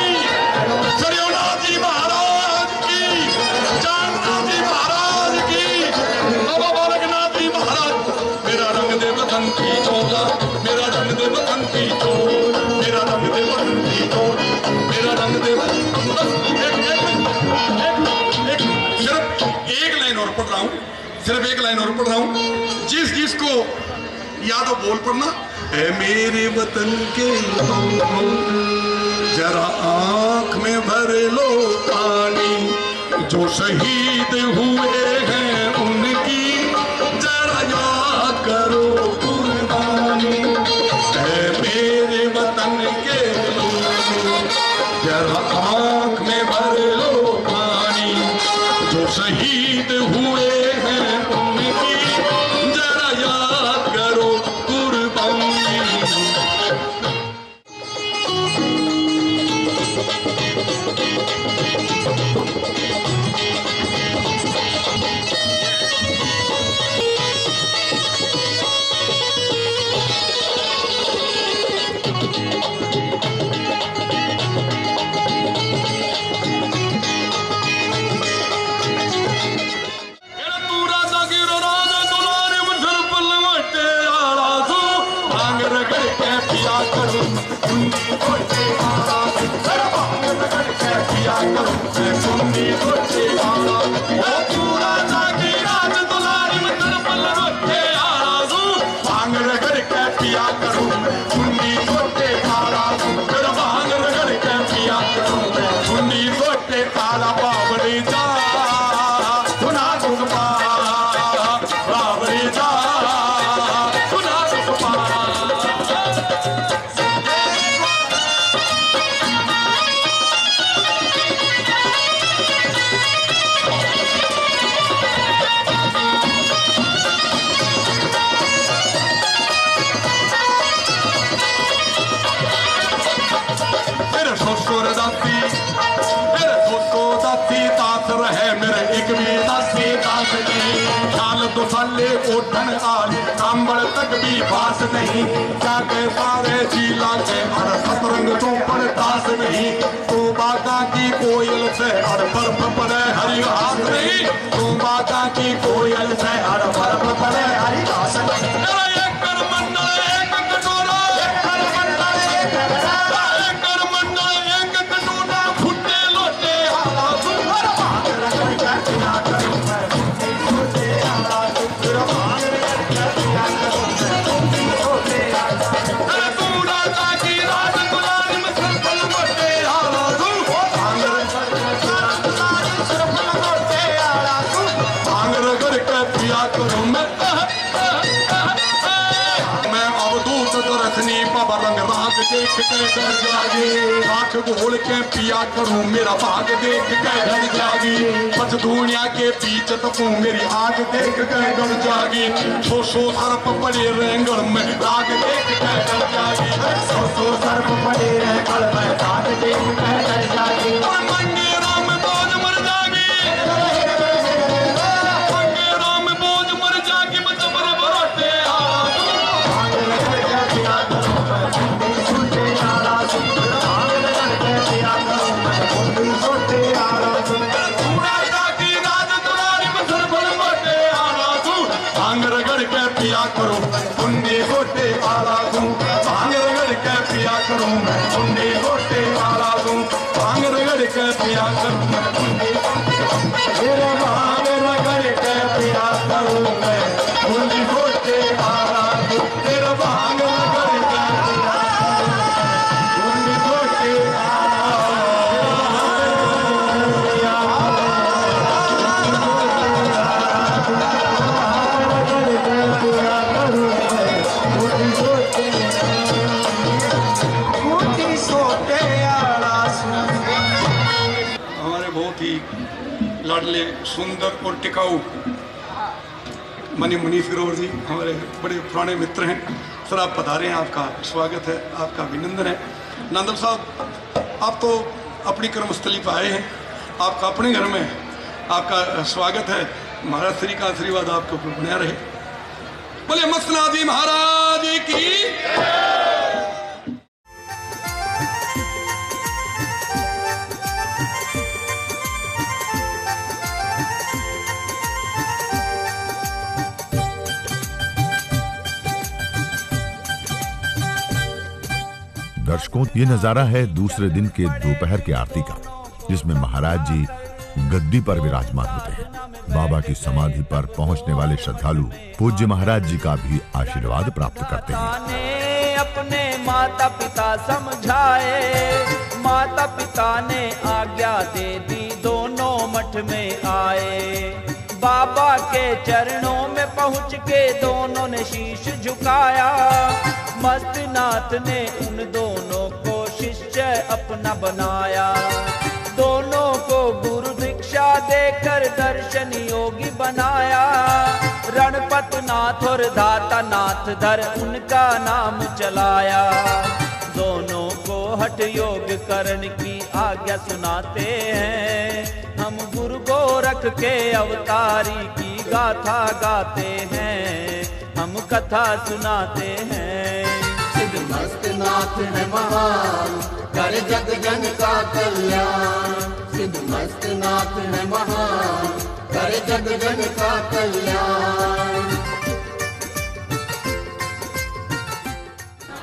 सरयोनाथ जी महाराज की चांदनाथ जी महाराज की बाबा बालकनाथ जी महाराज मेरा रंग दे बसंती चोला मेरा रंग दे बसंती चोला मेरा रंग दे बसंती चोला मेरा रंग दे सिर्फ एक लाइन और पढ़ रहा हूँ सिर्फ एक लाइन और पढ़ रहा हूँ जिसको याद हो बोल पढ़ना है मेरे वतन के लोगों जरा आंख में भर लो पानी जो शहीद हुए हैं उनकी जरा याद करो कुर्बानी है मेरे वतन के लोगों जरा आंख में भर लो पानी जो शहीद हुए हैं उनकी जरा याद करो कुर्बानी ओठन आल कांबड़ तक भी बास नहीं जाके सारे जिला के हर सतरंग चौपड़ दास नहीं तो बागा की कोयल से हर बर्फ पड़े हरि हाथ नहीं तो बागा की कोयल से हर बर्फ पड़े हरि हाथ नहीं एक कर मंडल एक कटोरा एक कर मंडल एक कटोरा फुटे लोटे हाला सुहर भागर कर किया करूं मैं फुटे हाला देख के डर जागी आँख घोल के पिया करूं मेरा भाग देख के डर जागी बस दुनिया के पीछे तकूं मेरी आग देख के डर जागी सो सर्प पड़े रेंगड़ में आग देख के डर जागी सो सर्प पड़े रेंगड़ में आग देख के डर जागी मंगेरा में बोझ मर जागी मंगेरा में बोझ मर जागी करो, कुंडी गोटे आला दूं, भांग रगड़ के पिया करूं मैं, कुंडी गोटे आला दूं, भांग रगड़ के पिया करूं मैं, कुंडी मेरे भांग रगड़ के पिया करूं मैं, कुंडी गोटे आला दूं, तेरा भांग रगड़ के पिया करूं, कुंडी गोटे लाडले सुंदर और टिकाऊ मनी मुनीफ ग्रोवर जी हमारे बड़े पुराने मित्र हैं। सर आप पधारे हैं, आपका स्वागत है, आपका अभिनंदन है। नंदल साहब आप तो अपनी कर्मस्थली पर आए हैं, आपका अपने घर में आपका स्वागत है। महाराज श्री का आशीर्वाद आपके ऊपर बना रहे। बोले मस्तनाथ जी महाराज की। दर्शकों, ये नजारा है दूसरे दिन के दोपहर की आरती का, जिसमें महाराज जी गद्दी पर विराजमान होते हैं। बाबा की समाधि पर पहुंचने वाले श्रद्धालु पूज्य महाराज जी का भी आशीर्वाद प्राप्त करते हैं। अपने माता पिता समझाए, माता पिता ने आज्ञा दे दी, दोनों मठ में आए। बाबा के चरणों में पहुंच के दोनों ने शीश झुकाया। मस्तनाथ ने उन दोनों को शिष्य अपना बनाया। दोनों को गुरु दीक्षा देकर दर्शन योगी बनाया। रणपतनाथ और धातानाथ धर उनका नाम चलाया। दोनों को हठ योग करने की आज्ञा सुनाते हैं। हम गुरु गोरख के अवतारी की गाथा गाते हैं, हम कथा सुनाते हैं। सिद्ध मस्तनाथ है महान, करे जग जन का कल्याण। सिद्ध मस्तनाथ है महान, करे जग जन का कल्याण।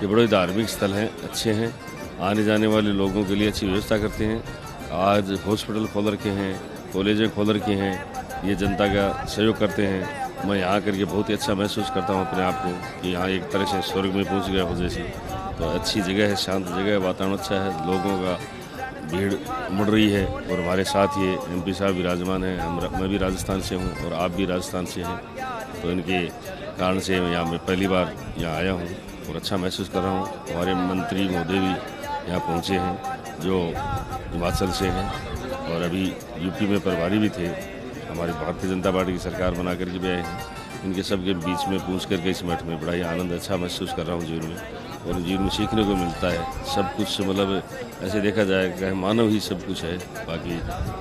ये बड़े धार्मिक स्थल हैं, अच्छे हैं, आने जाने वाले लोगों के लिए अच्छी व्यवस्था करते हैं। आज हॉस्पिटल खोल रखे हैं, कॉलेजें खोल रखे हैं, ये जनता का सहयोग करते हैं। मैं यहाँ करके बहुत ही अच्छा महसूस करता हूँ अपने आप को कि यहाँ एक तरह से स्वर्ग में पहुँच गया हो जैसे। तो अच्छी जगह है, शांत जगह है, वातावरण अच्छा है, लोगों का भीड़ मुड़ रही है। और हमारे साथ ये MP साहब विराजमान हैं। मैं भी राजस्थान से हूँ और आप भी राजस्थान से हैं, तो इनके कारण से मैं पहली बार यहाँ आया हूँ और अच्छा महसूस कर रहा हूँ। हमारे मंत्री महोदय भी यहाँ पहुँचे हैं जो हिमाचल से हैं और अभी UP में प्रभारी भी थे। हमारी भारतीय जनता पार्टी की सरकार बना करके भी आए हैं। इनके सबके बीच में पूछ करके इस मठ में बड़ा ही आनंद अच्छा महसूस कर रहा हूँ जीवन में। और जीवन में सीखने को मिलता है सब कुछ, मतलब ऐसे देखा जाए कि मानव ही सब कुछ है। बाकी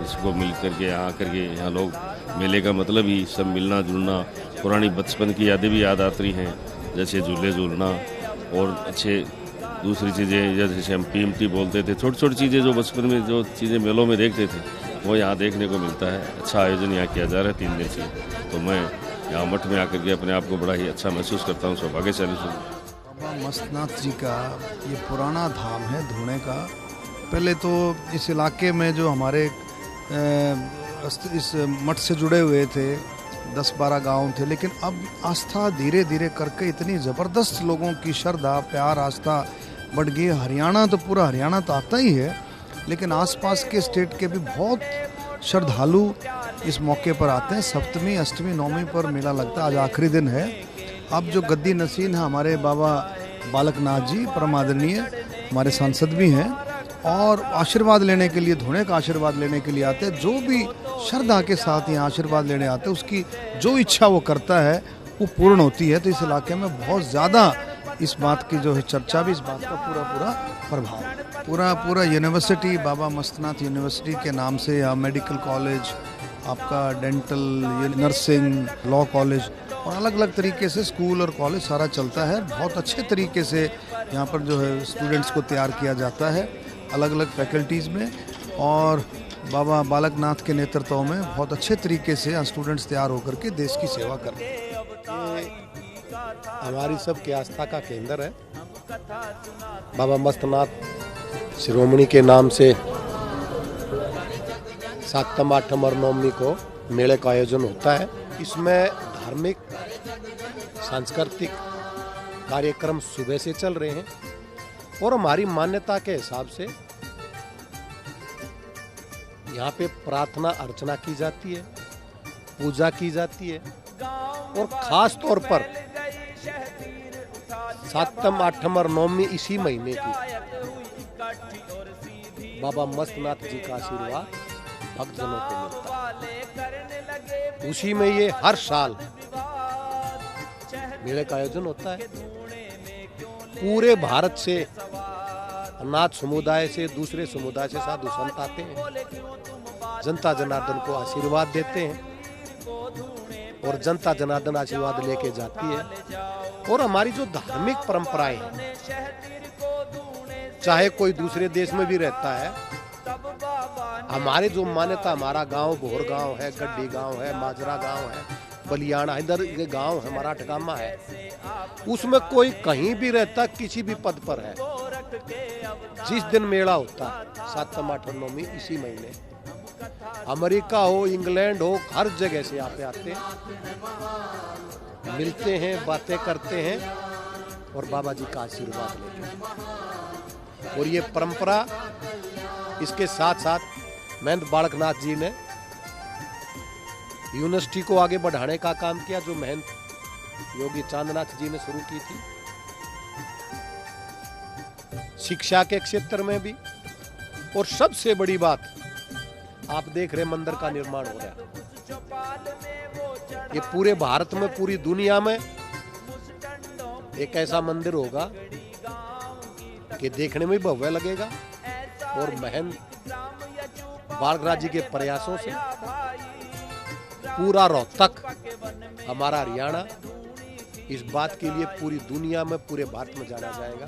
इसको मिल करके यहाँ करके यहाँ लोग मेले का मतलब ही सब मिलना जुलना, पुरानी बचपन की यादें भी याद आती हैं, जैसे झूले झूलना और अच्छे दूसरी चीज़ें जैसे हम PMT बोलते थे, छोटी छोटी चीज़ें जो बचपन में जो चीज़ें मेलों में देखते थे वो यहाँ देखने को मिलता है। अच्छा आयोजन यहाँ किया जा रहा है 3 दिन से, तो मैं यहाँ मठ में आकर के अपने आप को बड़ा ही अच्छा महसूस करता हूँ, सौभाग्यशाली हूँ। बाबा मस्तनाथ जी का ये पुराना धाम है धुणे का। पहले तो इस इलाके में जो हमारे इस मठ से जुड़े हुए थे 10-12 गांव थे, लेकिन अब आस्था धीरे धीरे करके इतनी ज़बरदस्त लोगों की श्रद्धा प्यार आस्था बढ़ गई। हरियाणा तो पूरा हरियाणा तो आता ही है, लेकिन आसपास के स्टेट के भी बहुत श्रद्धालु इस मौके पर आते हैं। सप्तमी अष्टमी नवमी पर मेला लगता है, आज आखिरी दिन है। अब जो गद्दी नसीन है हमारे बाबा बालकनाथ जी परम आदरणीय हमारे सांसद भी हैं और आशीर्वाद लेने के लिए, धुणे का आशीर्वाद लेने के लिए आते हैं। जो भी श्रद्धा के साथ यहाँ आशीर्वाद लेने आते हैं उसकी जो इच्छा वो करता है वो पूर्ण होती है। तो इस इलाके में बहुत ज़्यादा इस बात की जो है चर्चा भी, इस बात का पूरा प्रभाव पूरा यूनिवर्सिटी बाबा मस्तनाथ यूनिवर्सिटी के नाम से यहाँ मेडिकल कॉलेज, आपका डेंटल, नर्सिंग, लॉ कॉलेज और अलग अलग तरीके से स्कूल और कॉलेज सारा चलता है। बहुत अच्छे तरीके से यहाँ पर जो है स्टूडेंट्स को तैयार किया जाता है अलग अलग फैकल्टीज़ में, और बाबा बालकनाथ के नेतृत्व में बहुत अच्छे तरीके से यहाँ स्टूडेंट्स तैयार होकर के देश की सेवा कर रहे हैं। हमारी सबकी आस्था का केंद्र है। बाबा मस्तनाथ शिरोमणि के नाम से 7म, 8म और 9वीं को मेले का आयोजन होता है। इसमें धार्मिक सांस्कृतिक कार्यक्रम सुबह से चल रहे हैं और हमारी मान्यता के हिसाब से यहाँ पे प्रार्थना अर्चना की जाती है, पूजा की जाती है और खास तौर पर 7म, 8म और 9वीं इसी महीने की बाबा मस्तनाथ जी का आशीर्वाद भक्तजनों को मिलता है। उसी में ये हर साल मेले का आयोजन होता है। पूरे भारत से अनाथ समुदाय से, दूसरे समुदाय से साधु संत आते हैं, जनता जनार्दन को आशीर्वाद देते हैं और जनता जनार्दन आशीर्वाद लेके जाती है। और हमारी जो धार्मिक परंपराएं हैं, चाहे कोई दूसरे देश में भी रहता है, हमारे जो मान्यता, हमारा गांव भोर गांव है, गड्डी गांव है, माजरा गांव है, बलियाना, इधर ये गांव है हमारा ठगामा है, उसमें कोई कहीं भी रहता, किसी भी पद पर है, जिस दिन मेला होता है 7म, 8म, 9वीं इसी महीने, अमेरिका हो, इंग्लैंड हो, हर जगह से यहाँ पे आते हैं, मिलते हैं, बातें करते हैं और बाबा जी का आशीर्वाद लेते हैं। और ये परंपरा, इसके साथ साथ महंत बालकनाथ जी ने यूनिवर्सिटी को आगे बढ़ाने का काम किया, जो महंत योगी चांदनाथ जी ने शुरू की थी। शिक्षा के क्षेत्र में भी, और सबसे बड़ी बात, आप देख रहे मंदिर का निर्माण हो रहा है। ये पूरे भारत में, पूरी दुनिया में एक ऐसा मंदिर होगा कि देखने में भव्य लगेगा। और महंत बालकनाथ जी के प्रयासों से पूरा रोहतक, हमारा हरियाणा, इस बात के लिए पूरी दुनिया में, पूरे भारत में जाना जाएगा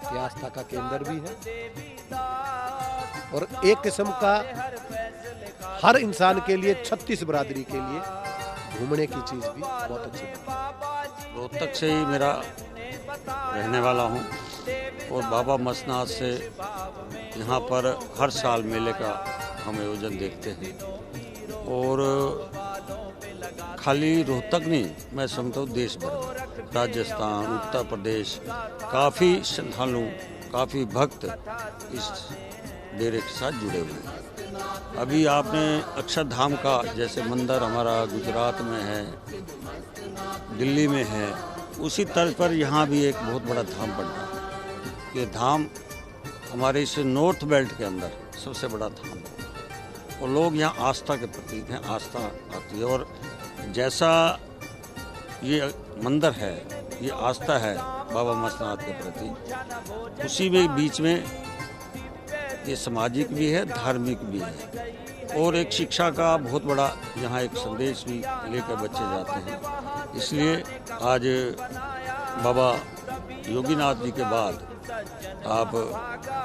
कि आस्था का केंद्र भी है। और एक किस्म का हर इंसान के लिए, 36 बिरादरी के लिए घूमने की चीज भी बहुत अच्छी है। रोहतक से ही मेरा रहने वाला हूँ और बाबा मस्तनाथ से यहाँ पर हर साल मेले का हम आयोजन देखते हैं। और खाली रोहतक नहीं, मैं समझता हूँ देश भर में, राजस्थान, उत्तर प्रदेश, काफ़ी श्रद्धालु, काफ़ी भक्त इस डेरे के साथ जुड़े हुए हैं। अभी आपने अक्षरधाम का, जैसे मंदिर हमारा गुजरात में है, दिल्ली में है, उसी तर्ज पर यहाँ भी एक बहुत बड़ा धाम बन रहा है। ये धाम हमारे इस नॉर्थ बेल्ट के अंदर सबसे बड़ा धाम है और लोग यहाँ आस्था के प्रतीक हैं, आस्था आती है। और जैसा ये मंदिर है, ये आस्था है बाबा मस्तनाथ के प्रति, उसी में बीच में ये सामाजिक भी है, धार्मिक भी है और एक शिक्षा का बहुत बड़ा यहाँ एक संदेश भी लेकर बच्चे जाते हैं। इसलिए आज बाबा योगीनाथ जी के बाद, आप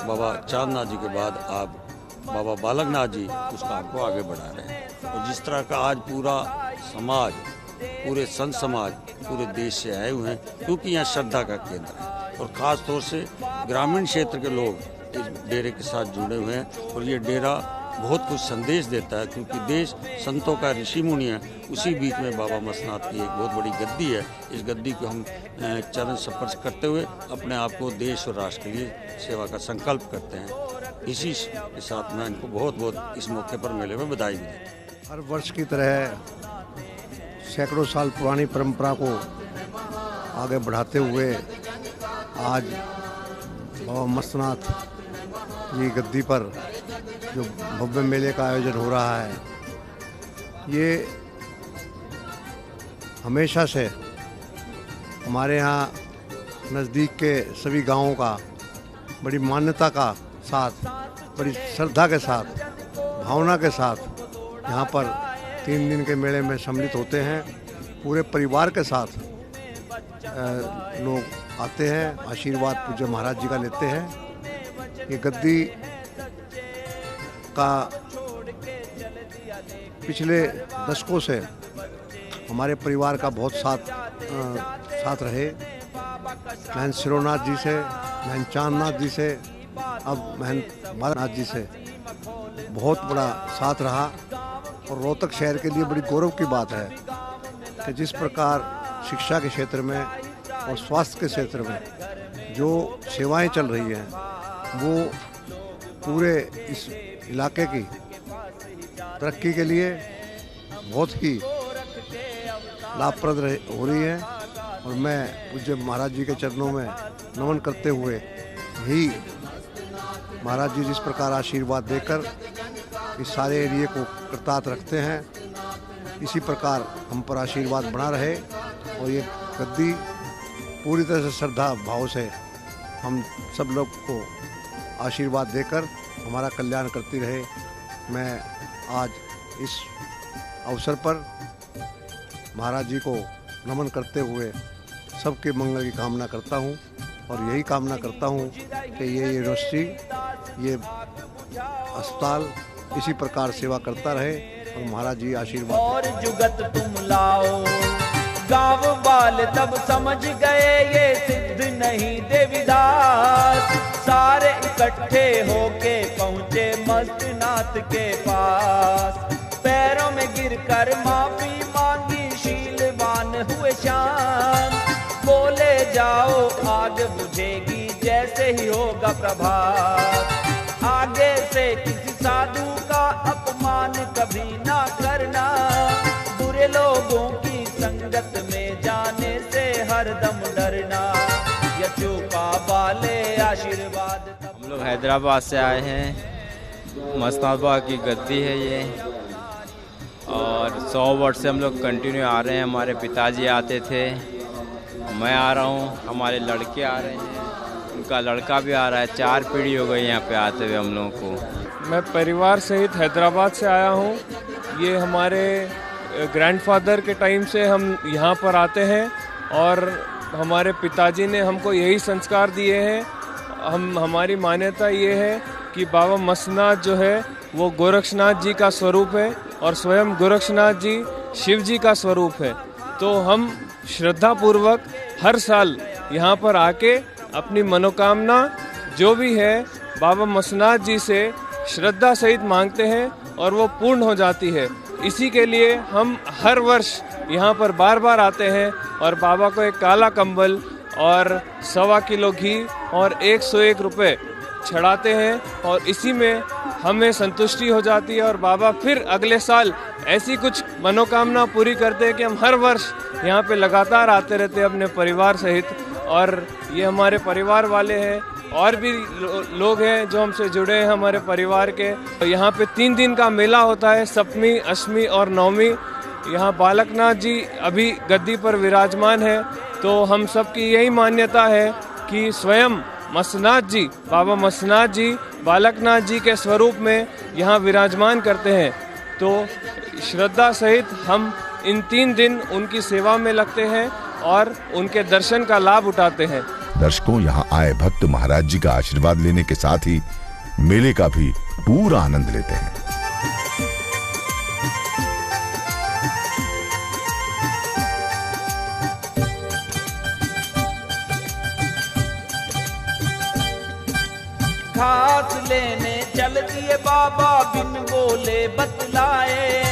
बाबा चांदनाथ जी के बाद, आप बाबा बालकनाथ जी उस काम को आगे बढ़ा रहे हैं। और जिस तरह का आज पूरा समाज, पूरे संत समाज पूरे देश से आए हुए हैं, क्योंकि यहाँ श्रद्धा का केंद्र है और ख़ास तौर से ग्रामीण क्षेत्र के लोग इस डेरे के साथ जुड़े हुए हैं। और ये डेरा बहुत कुछ संदेश देता है, क्योंकि देश संतों का ऋषि मुनि है, उसी बीच में बाबा मस्तनाथ की एक बहुत बड़ी गद्दी है। इस गद्दी को हम चरण स्पर्श करते हुए अपने आप को देश और राष्ट्र के लिए सेवा का संकल्प करते हैं। इसी के साथ मैं इनको बहुत बहुत इस मौके पर मेले में बधाई भी देता हूँ। हर वर्ष की तरह सैकड़ों साल पुरानी परंपरा को आगे बढ़ाते हुए आज बाबा मस्तनाथ जी गद्दी पर जो भव्य मेले का आयोजन हो रहा है, ये हमेशा से हमारे यहाँ नज़दीक के सभी गांवों का बड़ी मान्यता का साथ, बड़ी श्रद्धा के साथ, भावना के साथ यहाँ पर 3 दिन के मेले में सम्मिलित होते हैं। पूरे परिवार के साथ लोग आते हैं, आशीर्वाद पूज्य महाराज जी का लेते हैं। ये गद्दी का पिछले दशकों से हमारे परिवार का बहुत साथ रहे। महन सिरोनाथ जी से, महन चांदनाथ जी से, अब महन बालानाथ जी से बहुत बड़ा साथ रहा। और रोहतक शहर के लिए बड़ी गौरव की बात है कि जिस प्रकार शिक्षा के क्षेत्र में और स्वास्थ्य के क्षेत्र में जो सेवाएं चल रही हैं वो पूरे इस इलाके की तरक्की के लिए बहुत ही लाभप्रद हो रही है। और मैं पूज्य महाराज जी के चरणों में नमन करते हुए यही महाराज जी जिस प्रकार आशीर्वाद देकर इस सारे एरिए को कृतार्थ रखते हैं, इसी प्रकार हम पर आशीर्वाद बना रहे और ये गद्दी पूरी तरह से श्रद्धा भाव से हम सब लोग को आशीर्वाद देकर हमारा कल्याण करती रहे। मैं आज इस अवसर पर महाराज जी को नमन करते हुए सबके मंगल की कामना करता हूँ और यही कामना करता हूँ कि ये यूनिवर्सिटी, ये अस्पताल इसी प्रकार सेवा करता रहे और महाराज जी आशीर्वाद और जुगत तुम लाओ। गाँव वाले तब समझ गए ये सिद्ध नहीं देवीदास, सारे इकट्ठे होके पहुँचे मस्तनाथ के पास। पैरों में गिरकर माफी मांगी, शीलवान हुए शांत, बोले जाओ आग बुझेगी जैसे ही होगा प्रभात। आगे से किसी साधु का अपमान कभी ना करना, बुरे लोगों की संगत में जाने से हरदम डरना। यचूका वाले आशीर्वाद। हम लोग हैदराबाद से आए हैं, मस्तनाथ बाबा की गद्दी है ये, और 100 वर्ष से हम लोग कंटिन्यू आ रहे हैं। हमारे पिताजी आते थे, मैं आ रहा हूँ, हमारे लड़के आ रहे हैं, उनका लड़का भी आ रहा है। 4 पीढ़ी हो गई यहाँ पे आते हुए हम लोगों को। मैं परिवार सहित हैदराबाद से आया हूँ। ये हमारे ग्रैंडफादर के टाइम से हम यहाँ पर आते हैं और हमारे पिताजी ने हमको यही संस्कार दिए हैं। हमारी मान्यता ये है कि बाबा मस्तनाथ जो है वो गोरक्षनाथ जी का स्वरूप है और स्वयं गोरक्षनाथ जी शिव जी का स्वरूप है। तो हम श्रद्धापूर्वक हर साल यहाँ पर आके अपनी मनोकामना जो भी है बाबा मस्तनाथ जी से श्रद्धा सहित मांगते हैं और वो पूर्ण हो जाती है। इसी के लिए हम हर वर्ष यहाँ पर बार बार आते हैं और बाबा को एक काला कंबल और 1.25 किलो घी और 101 रुपये चढ़ाते हैं और इसी में हमें संतुष्टि हो जाती है। और बाबा फिर अगले साल ऐसी कुछ मनोकामना पूरी करते हैं कि हम हर वर्ष यहाँ पे लगातार आते रहते हैं अपने परिवार सहित। और ये हमारे परिवार वाले हैं, और भी लोग हैं जो हमसे जुड़े हैं हमारे परिवार के। तो यहाँ पे 3 दिन का मेला होता है, सप्तमी, अष्टमी और नवमी। यहाँ बालकनाथ जी अभी गद्दी पर विराजमान है। तो हम सबकी यही मान्यता है कि स्वयं मस्तनाथ जी, बाबा मस्तनाथ जी बालकनाथ जी के स्वरूप में यहाँ विराजमान करते हैं। तो श्रद्धा सहित हम इन 3 दिन उनकी सेवा में लगते हैं और उनके दर्शन का लाभ उठाते हैं। दर्शकों, यहाँ आए भक्त महाराज जी का आशीर्वाद लेने के साथ ही मेले का भी पूरा आनंद लेते हैं। घास लेने चल दिए बाबा बिन बोले बतलाए,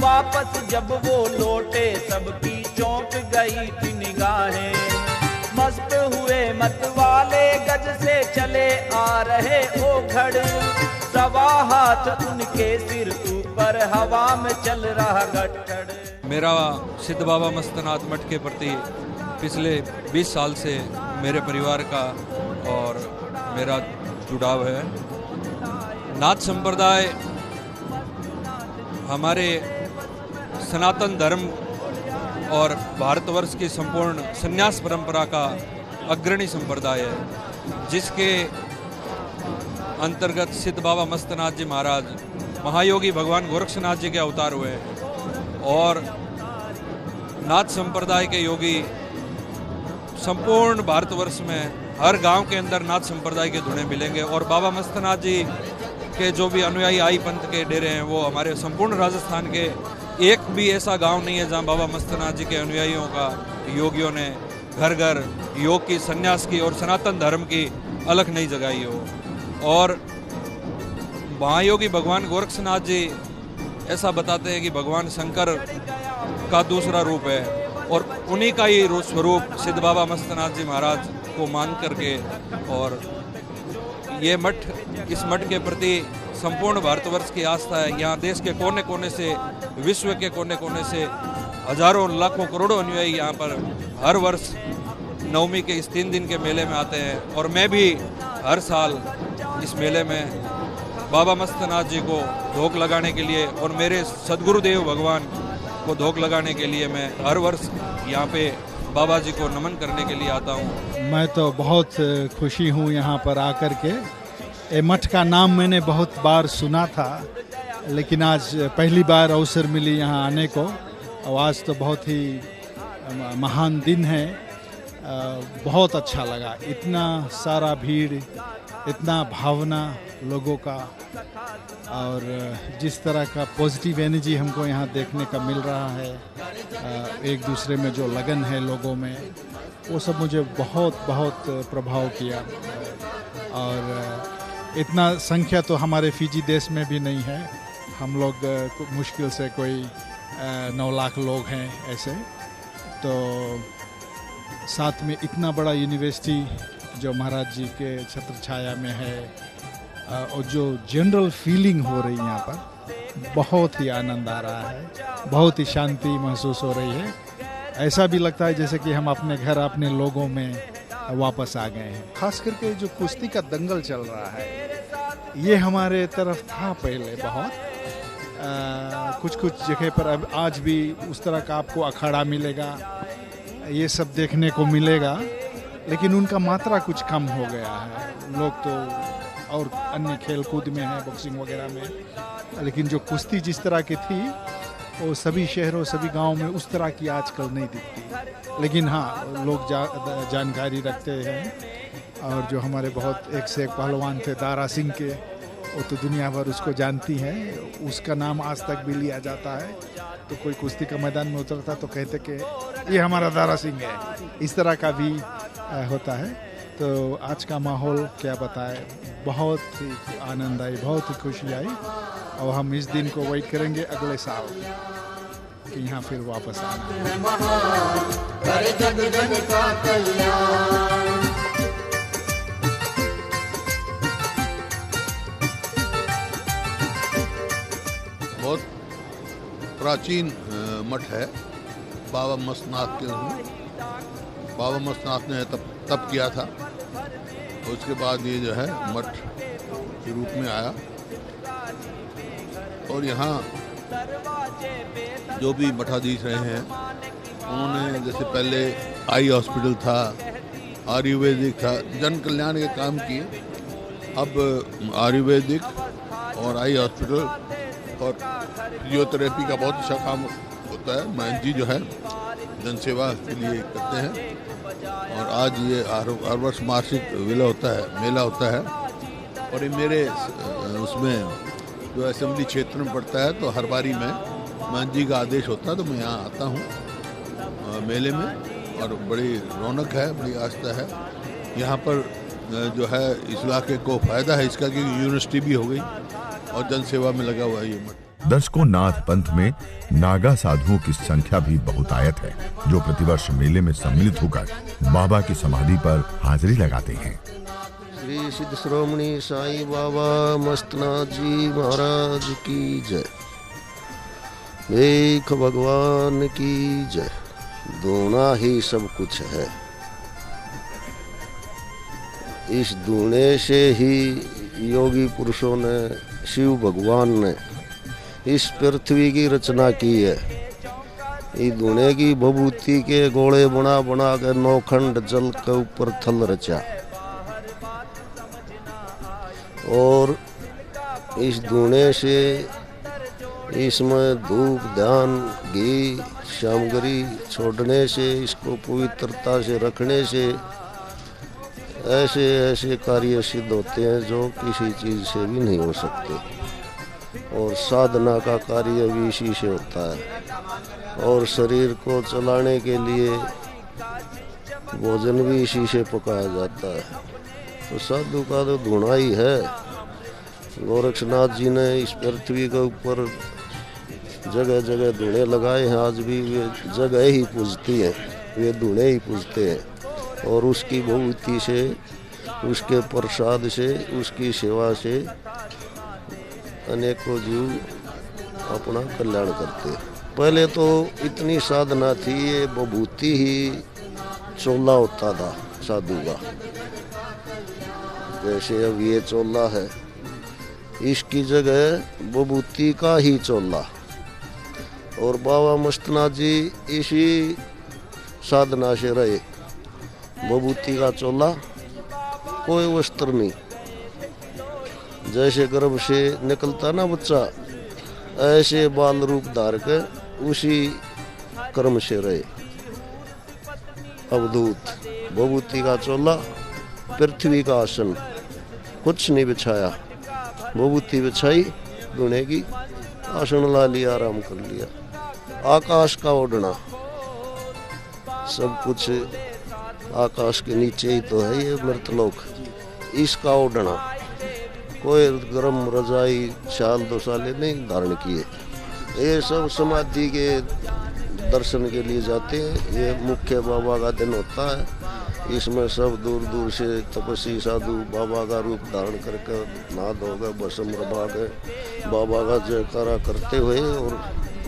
वापस जब वो लौटे सबकी चौंक गई थी निगाहें। मस्त हुए मत वाले गज से चले आ रहे ओघड़, सवा हाथ उनके सिर ऊपर हवा में चल रहा गट्ठड़। मेरा सिद्ध बाबा मस्तनाथ मठ के प्रति पिछले 20 साल से मेरे परिवार का और मेरा जुड़ाव है। नाथ संप्रदाय हमारे सनातन धर्म और भारतवर्ष की संपूर्ण संन्यास परंपरा का अग्रणी संप्रदाय है, जिसके अंतर्गत सिद्ध बाबा मस्तनाथ जी महाराज महायोगी भगवान गोरक्षनाथ जी के अवतार हुए और नाथ संप्रदाय के योगी संपूर्ण भारतवर्ष में हर गांव के अंदर नाथ संप्रदाय के धुने मिलेंगे। और बाबा मस्तनाथ जी के जो भी अनुयायी आई पंथ के डेरे हैं वो हमारे संपूर्ण राजस्थान के एक भी ऐसा गांव नहीं है जहां बाबा मस्तनाथ जी के अनुयायियों का योगियों ने घर घर योग की, संन्यास की और सनातन धर्म की अलख नहीं जगाई हो। और महायोगी भगवान गोरक्षनाथ जी ऐसा बताते हैं कि भगवान शंकर का दूसरा रूप है और उन्हीं का ही स्वरूप सिद्ध बाबा मस्तनाथ जी महाराज को मान करके, और ये मठ, इस मठ के प्रति संपूर्ण भारतवर्ष की आस्था है। यहाँ देश के कोने कोने से, विश्व के कोने कोने से हजारों लाखों करोड़ों अनुयायी यहाँ पर हर वर्ष नवमी के इस 3 दिन के मेले में आते हैं। और मैं भी हर साल इस मेले में बाबा मस्तनाथ जी को धोख लगाने के लिए और मेरे सदगुरुदेव भगवान को धोख लगाने के लिए मैं हर वर्ष यहाँ पे बाबा जी को नमन करने के लिए आता हूँ। मैं तो बहुत खुशी हूँ यहाँ पर आकर के। ये मठ का नाम मैंने बहुत बार सुना था, लेकिन आज पहली बार अवसर मिली यहाँ आने को। और आज तो बहुत ही महान दिन है, बहुत अच्छा लगा। इतना सारा भीड़, इतना भावना लोगों का, और जिस तरह का पॉजिटिव एनर्जी हमको यहाँ देखने का मिल रहा है, एक दूसरे में जो लगन है लोगों में, वो सब मुझे बहुत बहुत प्रभाव किया। और इतना संख्या तो हमारे फिजी देश में भी नहीं है। हम लोग मुश्किल से कोई 9 लाख लोग हैं ऐसे। तो साथ में इतना बड़ा यूनिवर्सिटी जो महाराज जी के छत्र छाया में है, और जो जनरल फीलिंग हो रही है यहाँ पर, बहुत ही आनंद आ रहा है, बहुत ही शांति महसूस हो रही है। ऐसा भी लगता है जैसे कि हम अपने घर, अपने लोगों में वापस आ गए हैं। खास करके जो कुश्ती का दंगल चल रहा है, ये हमारे तरफ था पहले बहुत। कुछ कुछ जगह पर अब आज भी उस तरह का आपको अखाड़ा मिलेगा, ये सब देखने को मिलेगा, लेकिन उनका मात्रा कुछ कम हो गया है। लोग तो और अन्य खेल कूद में है, बॉक्सिंग वगैरह में, लेकिन जो कुश्ती जिस तरह की थी वो सभी शहरों, सभी गांवों में उस तरह की आजकल नहीं दिखती। लेकिन हाँ, लोग जानकारी रखते हैं। और जो हमारे बहुत एक से एक पहलवान थे दारा सिंह के, वो तो दुनिया भर उसको जानती है, उसका नाम आज तक भी लिया जाता है। तो कोई कुश्ती का मैदान में उतरता तो कहते कि ये हमारा दारा सिंह है। इस तरह का भी होता है। तो आज का माहौल क्या बताए, बहुत ही आनंद आई, बहुत ही खुशी आई। और हम इस दिन को वेट करेंगे अगले साल कि यहाँ फिर वापस आना। बहुत प्राचीन मठ है बाबा मस्तनाथ के। बाबा मस्तनाथ ने तप किया था, और उसके बाद ये जो है मठ के रूप में आया। और यहाँ जो भी मठाधीश रहे हैं, उन्होंने जैसे पहले आई हॉस्पिटल था, आयुर्वेदिक था, जन कल्याण के काम किए। अब आयुर्वेदिक और आई हॉस्पिटल और फिजियोथेरेपी का बहुत अच्छा काम होता है। महंत जी जो है जनसेवा के लिए करते हैं। और आज ये हर वर्ष मासिक मेला होता है। और ये मेरे उसमें जो असेंबली क्षेत्र में पड़ता है, तो हर बारी में महंत जी का आदेश होता है तो मैं यहाँ आता हूँ मेले में। और बड़ी रौनक है, बड़ी आस्था है यहाँ पर। जो है इस इलाके को फायदा है इसका कि यूनिवर्सिटी भी हो गई और जनसेवा में लगा हुआ है ये मठ। दर्शकों, नाथ पंथ में नागा साधुओं की संख्या भी बहुतायत है, जो प्रतिवर्ष मेले में सम्मिलित होकर बाबा की समाधि पर हाजिरी लगाते हैं। श्री सिद्ध श्रोमणी साईं बाबा मस्तनाथ जी महाराज की जय। देख भगवान की जय। दूना ही सब कुछ है। इस दूने से ही योगी पुरुषों ने, शिव भगवान ने इस पृथ्वी की रचना की है। इस दूने की भभूति के गोले बना बना कर 9 खंड जल के ऊपर थल रचा। और इस दूने से इसमें धूप, ध्यान, घी, सामग्री छोड़ने से, इसको पवित्रता से रखने से ऐसे ऐसे कार्य सिद्ध होते हैं जो किसी चीज से भी नहीं हो सकते। और साधना का कार्य भी इसी से होता है, और शरीर को चलाने के लिए भोजन भी इसी से पकाया जाता है। तो साधु का तो धुना ही है। गोरक्षनाथ जी ने इस पृथ्वी के ऊपर जगह जगह धुने लगाए हैं, आज भी वे जगह ही पूजती हैं, वे धुने ही पूजते हैं, और उसकी भगवती से, उसके प्रसाद से, उसकी सेवा से अनेकों जीव अपना कल्याण करते। पहले तो इतनी साधना थी, ये विभूति ही चोला होता था साधु का, जैसे अब ये चोला है, इसकी जगह विभूति का ही चोला। और बाबा मस्तनाथ जी इसी साधना से रहे, विभूति का चोला, कोई वस्त्र नहीं। जैसे गर्भ से निकलता ना बच्चा, ऐसे बाल रूप धार के उसी कर्म से रहे। अवधूत विभूति का चोला, पृथ्वी का आसन, कुछ नहीं बिछाया, विभूति बिछाई, धुने की, आसन ला लिया, आराम कर लिया। आकाश का ओढ़ना, सब कुछ आकाश के नीचे ही तो है ये मृतलोक, इसका ओढ़ना, कोई गर्म रजाई शाल दो साले नहीं धारण किए। ये सब समाधि के दर्शन के लिए जाते हैं। ये मुख्य बाबा का दिन होता है, इसमें सब दूर दूर से तपस्वी साधु बाबा का रूप धारण करके नहा धोकर भस्म रबा के बाबा का जयकारा करते हुए और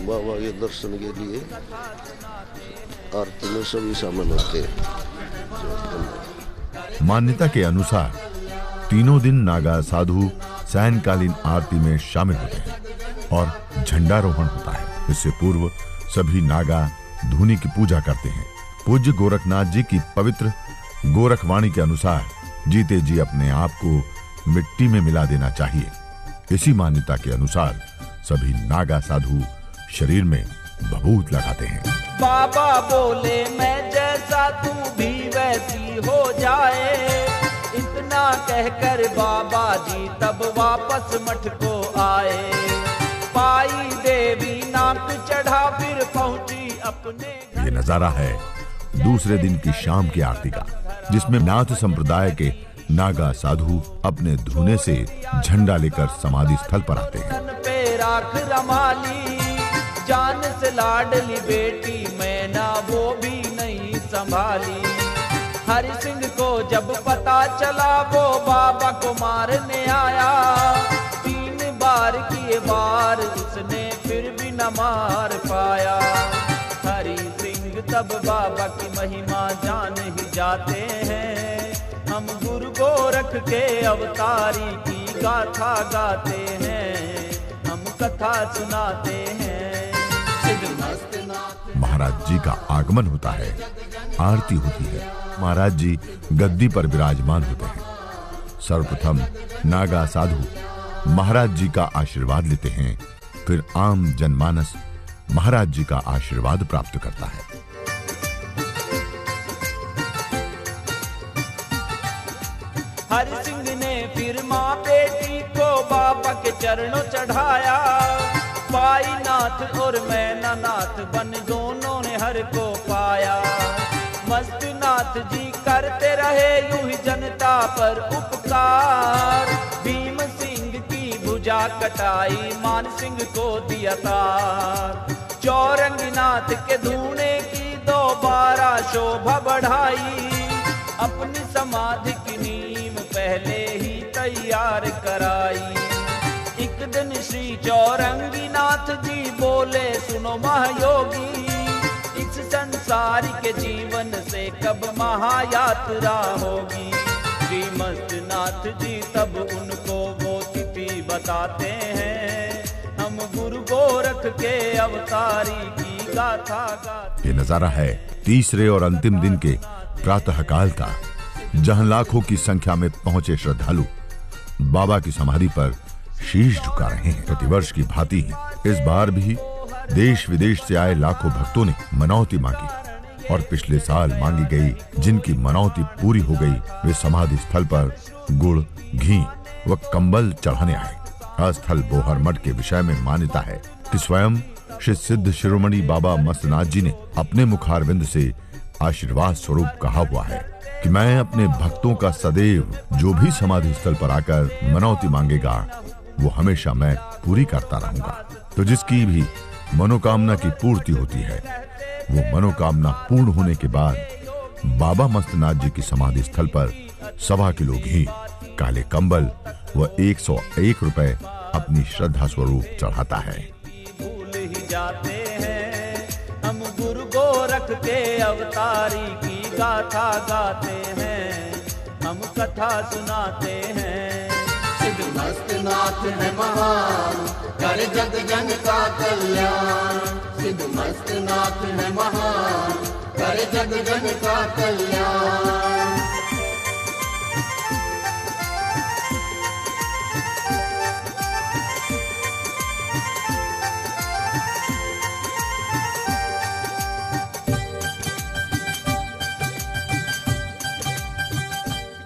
बाबा के दर्शन के लिए आरती में सभी शामिल होते हैं। मान्यता के अनुसार तीनों दिन नागा साधु सायंकालीन आरती में शामिल होते हैं और झंडारोहण होता है। इससे पूर्व सभी नागा धूनी की पूजा करते हैं। पूज्य गोरखनाथ जी की पवित्र गोरखवाणी के अनुसार जीते जी अपने आप को मिट्टी में मिला देना चाहिए। इसी मान्यता के अनुसार सभी नागा साधु शरीर में भभूत लगाते हैं। बाबा बोले मैं जैसा तू भी वैसी हो जाए, इतना कहकर बाबा जी तब वापस मठ को आए। पाई देवी नाक चढ़ा फिर पहुंची अपने। ये नजारा है दूसरे दिन की शाम की आरती का, जिसमें नाथ संप्रदाय के नागा साधु अपने धूने से झंडा लेकर समाधि स्थल पर आते हैं। पे राख रमाली, जान से लाडली बेटी मैना वो भी नहीं संभाली। हरि सिंह को जब पता चला वो बाबा को मारने आया, 3 बार किए वार उसने फिर भी न मार पाया। हरि सिंह तब बाबा की महिमा जान ही जाते हैं, हम गुरु गोरख के अवतारी की गाथा गाते हैं, हम कथा सुनाते हैं। महाराज जी का आगमन होता है, आरती होती है, महाराज जी गद्दी पर विराजमान होते हैं। सर्वप्रथम नागा साधु महाराज जी का आशीर्वाद लेते हैं, फिर आम जनमानस महाराज जी का आशीर्वाद प्राप्त करता है। हरि सिंह ने फिर माँ बेटी को बाबा के चरणों चढ़ाया। पाई नाथ और मैना नाथ बन दोनों ने हर को पाया। मस्त नाथ जी करते रहे यूं ही जनता पर उपकार। भीम सिंह की भुजा कटाई, मान सिंह को दिया तार। चौरंगी नाथ के धूने की दोबारा शोभा बढ़ाई। अपनी समाधि की नींव पहले ही तैयार कराई। एक दिन श्री चौरंगी नाथ जी बोले सुनो महायोगी, इस संसार के जीवन से कब महायात्रा होगी। श्री मस्तनाथ जी तब उनको वो तिथि बताते हैं, हम गुरु गोरख के अवतारी की गाथा गाते। ये नजारा है तीसरे और अंतिम दिन के प्रातः काल का, जहां लाखों की संख्या में पहुंचे श्रद्धालु बाबा की समाधि पर शीश झुका रहे हैं। प्रतिवर्ष की भांति इस बार भी देश विदेश से आए लाखों भक्तों ने मनौती मांगी और पिछले साल मांगी गई जिनकी मनौती पूरी हो गई, वे समाधि स्थल पर गुड़, घी व कंबल चढ़ाने आए। स्थल बोहर मठ के विषय में मान्यता है कि स्वयं श्री सिद्ध शिरोमणि बाबा मस्तनाथ जी ने अपने मुखारविंद से आशीर्वाद स्वरूप कहा हुआ है कि मैं अपने भक्तों का सदैव जो भी समाधि स्थल पर आकर मनौती मांगेगा वो हमेशा मैं पूरी करता रहूंगा। तो जिसकी भी मनोकामना की पूर्ति होती है वो मनोकामना पूर्ण होने के बाद बाबा मस्तनाथ जी की समाधि स्थल पर 1.25 किलो घी, काले कंबल व 101 रुपए अपनी श्रद्धा स्वरूप चढ़ाता है। भूल ही जाते हैं हम गुरु गोरख के अवतारी की गाथा गाते हैं, हम कथा सुनाते हैं। सिद्ध मस्तनाथ है महान, करे जग जन का कल्याण। सिद्ध मस्तनाथ है महान, करे जग जन का कल्याण।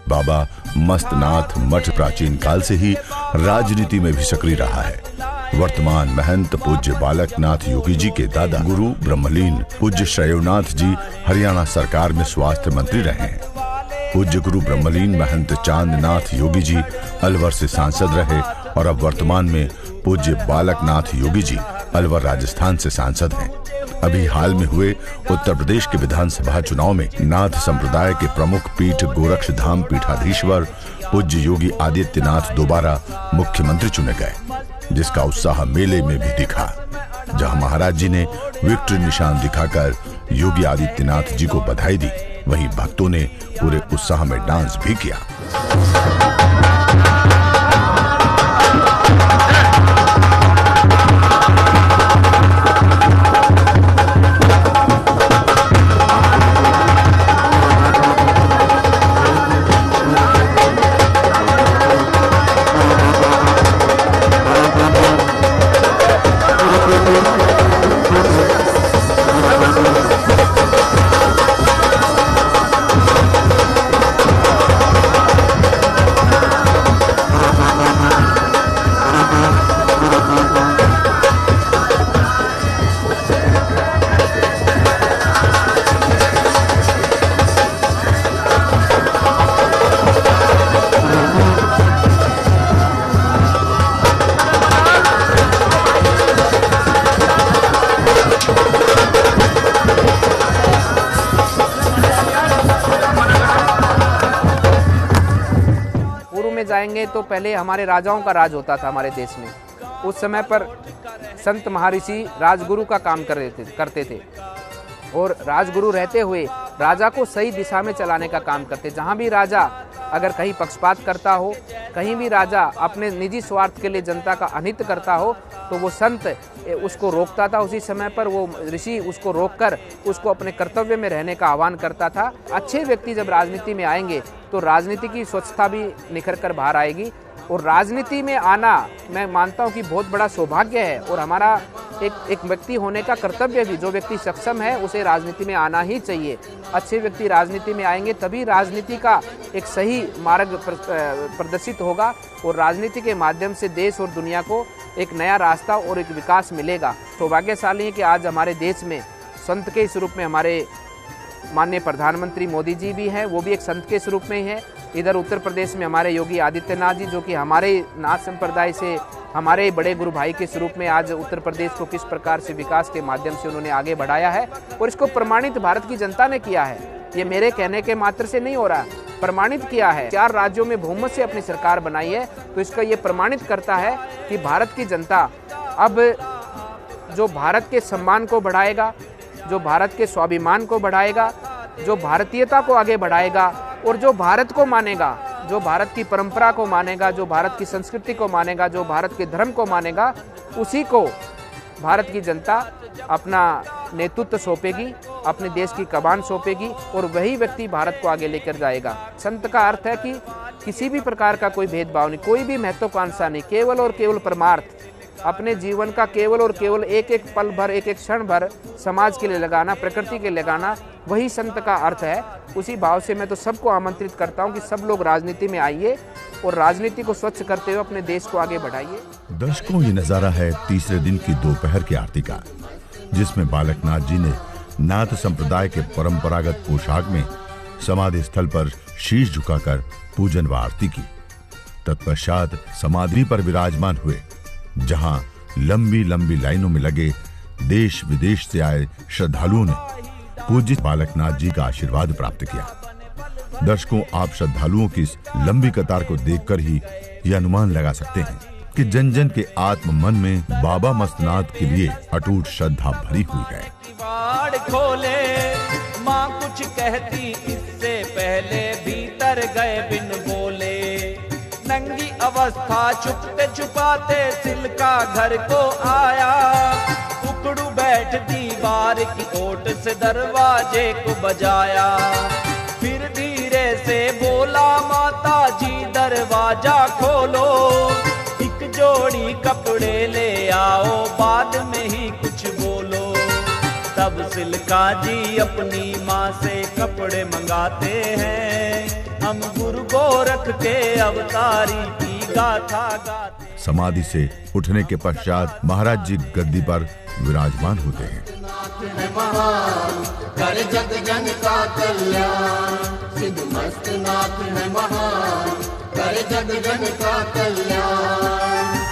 बाबा मस्तनाथ मठ प्राचीन काल से ही राजनीति में भी सक्रिय रहा है। वर्तमान महंत पूज्य बालकनाथ योगी जी के दादा गुरु ब्रह्मलीन पूज्य श्रेयोनाथ जी हरियाणा सरकार में स्वास्थ्य मंत्री रहे हैं। पूज्य गुरु ब्रह्मलीन महंत चांदनाथ योगी जी अलवर से सांसद रहे और अब वर्तमान में पूज्य बालकनाथ योगी जी अलवर राजस्थान से सांसद हैं। अभी हाल में हुए उत्तर प्रदेश के विधानसभा चुनाव में नाथ संप्रदाय के प्रमुख पीठ गोरक्षधाम पीठाधीश्वर पूज्य योगी आदित्यनाथ दोबारा मुख्यमंत्री चुने गए, जिसका उत्साह मेले में भी दिखा। जहां महाराज जी ने विक्ट्री निशान दिखाकर योगी आदित्यनाथ जी को बधाई दी, वहीं भक्तों ने पूरे उत्साह में डांस भी किया। जाएंगे तो पहले हमारे राजाओं का राज होता था हमारे देश में। उस समय पर संत महर्षि राजगुरु का काम करते थे और राजगुरु रहते हुए राजा को सही दिशा में चलाने का काम करते। जहाँ भी राजा अगर कहीं पक्षपात करता हो, कहीं भी राजा अपने निजी स्वार्थ के लिए जनता का अनित करता हो, तो वो संत उसको रोकता था। उसी समय पर वो ऋषि उसको रोककर उसको अपने कर्तव्य में रहने का आह्वान करता था। अच्छे व्यक्ति जब राजनीति में आएंगे तो राजनीति की स्वच्छता भी निखर कर बाहर आएगी। और राजनीति में आना मैं मानता हूँ कि बहुत बड़ा सौभाग्य है और हमारा एक व्यक्ति होने का कर्तव्य भी। जो व्यक्ति सक्षम है उसे राजनीति में आना ही चाहिए। अच्छे व्यक्ति राजनीति में आएंगे तभी राजनीति का एक सही मार्ग प्रदर्शित होगा और राजनीति के माध्यम से देश और दुनिया को एक नया रास्ता और एक विकास मिलेगा। सौभाग्यशाली है कि आज हमारे देश में संत के स्वरूप में हमारे माननीय प्रधानमंत्री मोदी जी भी हैं, वो भी एक संत के स्वरूप में ही है। इधर उत्तर प्रदेश में हमारे योगी आदित्यनाथ जी, जो कि हमारे नाथ संप्रदाय से हमारे बड़े गुरु भाई के स्वरूप में आज उत्तर प्रदेश को किस प्रकार से विकास के माध्यम से उन्होंने आगे बढ़ाया है और इसको प्रमाणित भारत की जनता ने किया है। ये मेरे कहने के मात्र से नहीं हो रहा, प्रमाणित किया है। 4 राज्यों में बहुमत से अपनी सरकार बनाई है, तो इसका ये प्रमाणित करता है कि भारत की जनता अब जो भारत के सम्मान को बढ़ाएगा, जो भारत के स्वाभिमान को बढ़ाएगा, जो भारतीयता को आगे बढ़ाएगा और जो भारत को मानेगा, जो भारत की परंपरा को मानेगा, जो भारत की संस्कृति को मानेगा, जो भारत के धर्म को मानेगा, उसी को भारत की जनता अपना नेतृत्व सौंपेगी, अपने देश की कमान सौंपेगी और वही व्यक्ति भारत को आगे लेकर जाएगा। संत का अर्थ है कि किसी भी प्रकार का कोई भेदभाव नहीं, कोई भी महत्वाकांक्षा नहीं, केवल और केवल परमार्थ। अपने जीवन का केवल और केवल एक एक पल भर, एक एक क्षण भर समाज के लिए लगाना, प्रकृति के लिए लगाना, वही संत का अर्थ है। उसी भाव से मैं तो सबको आमंत्रित करता हूं कि सब लोग राजनीति में आइए और राजनीति को स्वच्छ करते हुए अपने देश को आगे बढ़ाइए। दर्शकों, ये नजारा है तीसरे दिन की दोपहर की आरती का, जिसमें बालकनाथ जी ने नाथ संप्रदाय के परंपरागत पोशाक में समाधि स्थल पर शीश झुकाकर पूजन व आरती की। तत्पश्चात समाधि पर विराजमान हुए, जहां लंबी लंबी लाइनों में लगे देश विदेश से आए श्रद्धालुओं ने पूज्य बालकनाथ जी का आशीर्वाद प्राप्त किया। दर्शकों, आप श्रद्धालुओं की इस लंबी कतार को देखकर ही यह अनुमान लगा सकते हैं कि जन जन के आत्म मन में बाबा मस्तनाथ के लिए अटूट श्रद्धा भरी हुई है। किवाड़ खोले माँ कुछ कहती इससे पहले भीतर गए बिन बोले। नंगी अवस्था छुपते छुपाते सिल्का घर को आया। उकड़ू बैठ दीवार की ओट से दरवाजे को बजाया। फिर धीरे से बोला माता जी दरवाजा खोलो। एक जोड़ी कपड़े ले आओ बाद में ही कुछ बोलो। तब सिल्का जी अपनी माँ से कपड़े मंगाते हैं। हम गुरु गोरख के अवतारी की गाथा गाते। समाधि से उठने के पश्चात महाराज जी गद्दी पर विराजमान होते हैं। करे जग जन का कल्याण, सिद्ध मस्त नाथ है महान, करे जग जन का कल्याण।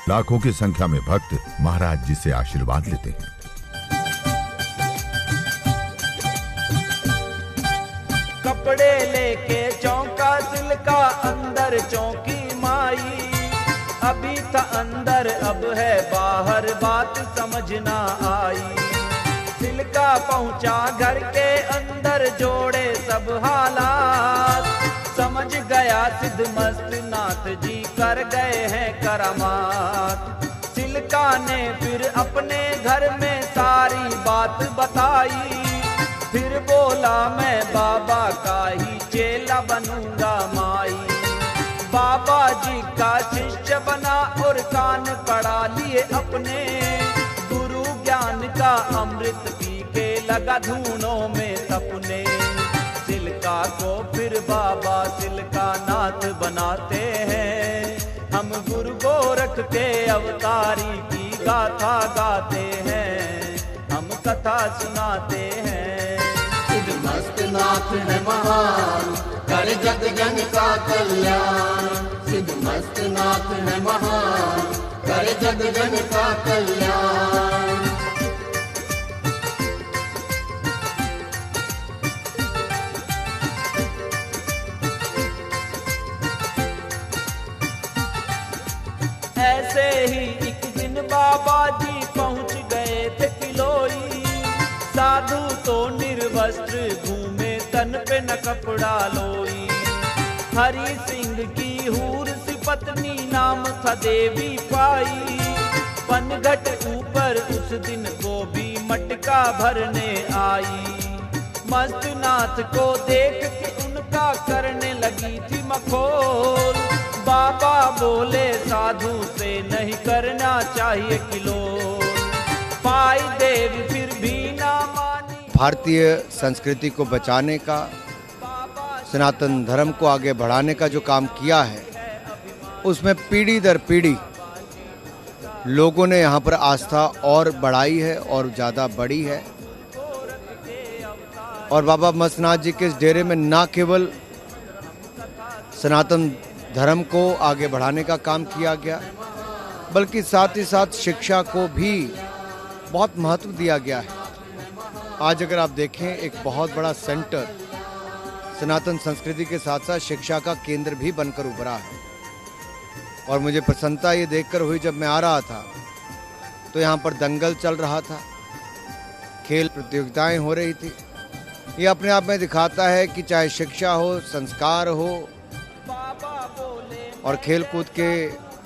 लाखों की संख्या में भक्त महाराज जी से आशीर्वाद लेते हैं। कपड़े लेके चौका सिल्का अंदर चौकी माई। अभी था अंदर अब है बाहर बात समझ ना आई। सिल्का पहुंचा घर के अंदर जोड़े सब हालात। समझ गया सिद्ध मस्त नाथ जी कर गए हैं करामात। सिल्का ने फिर अपने घर में सारी बात बताई। फिर बोला मैं बाबा का ही चेला बनूंगा माई। बाबा जी का शिष्य बना और कान पढ़ा लिए अपने। गुरु ज्ञान का अमृत पी के लगा धूनों में सपने। सिल्का को फिर बाबा सिल्का नाथ बनाते हैं। हम गुरु गोरख के अवतारी की गाथा गाते हैं। हम कथा सुनाते हैं। सिद्ध मस्त नाथ है महान, करे जग जन का कल्याण। सिद्ध मस्त नाथ है महान, करे जग जन का कल्याण। ऐसे ही एक दिन बाबा जी पहुंच गए थे किलोई। साधु तो निर्वस्त्र घूमे तन पे न कपड़ा लोई। हरि सिंह की हूर सी पत्नी नाम था देवी पाई। पनघट ऊपर उस दिन गोभी मटका भरने आई। मस्त नाथ को देख के उनका करने लगी थी मखोल। बाबा बोले साधु से नहीं करना चाहिए किलो। पाई देवी फिर भी ना मानी। भारतीय संस्कृति को बचाने का, सनातन धर्म को आगे बढ़ाने का जो काम किया है, उसमें पीढ़ी दर पीढ़ी लोगों ने यहाँ पर आस्था और बढ़ाई है और ज़्यादा बढ़ी है। और बाबा मस्तनाथ जी के इस डेरे में ना केवल सनातन धर्म को आगे बढ़ाने का काम किया गया, बल्कि साथ ही साथ शिक्षा को भी बहुत महत्व दिया गया है। आज अगर आप देखें, एक बहुत बड़ा सेंटर सनातन संस्कृति के साथ साथ शिक्षा का केंद्र भी बनकर उभरा है। और मुझे प्रसन्नता ये देखकर हुई, जब मैं आ रहा था तो यहाँ पर दंगल चल रहा था, खेल प्रतियोगिताएं हो रही थी। ये अपने आप में दिखाता है कि चाहे शिक्षा हो, संस्कार हो और खेल कूद के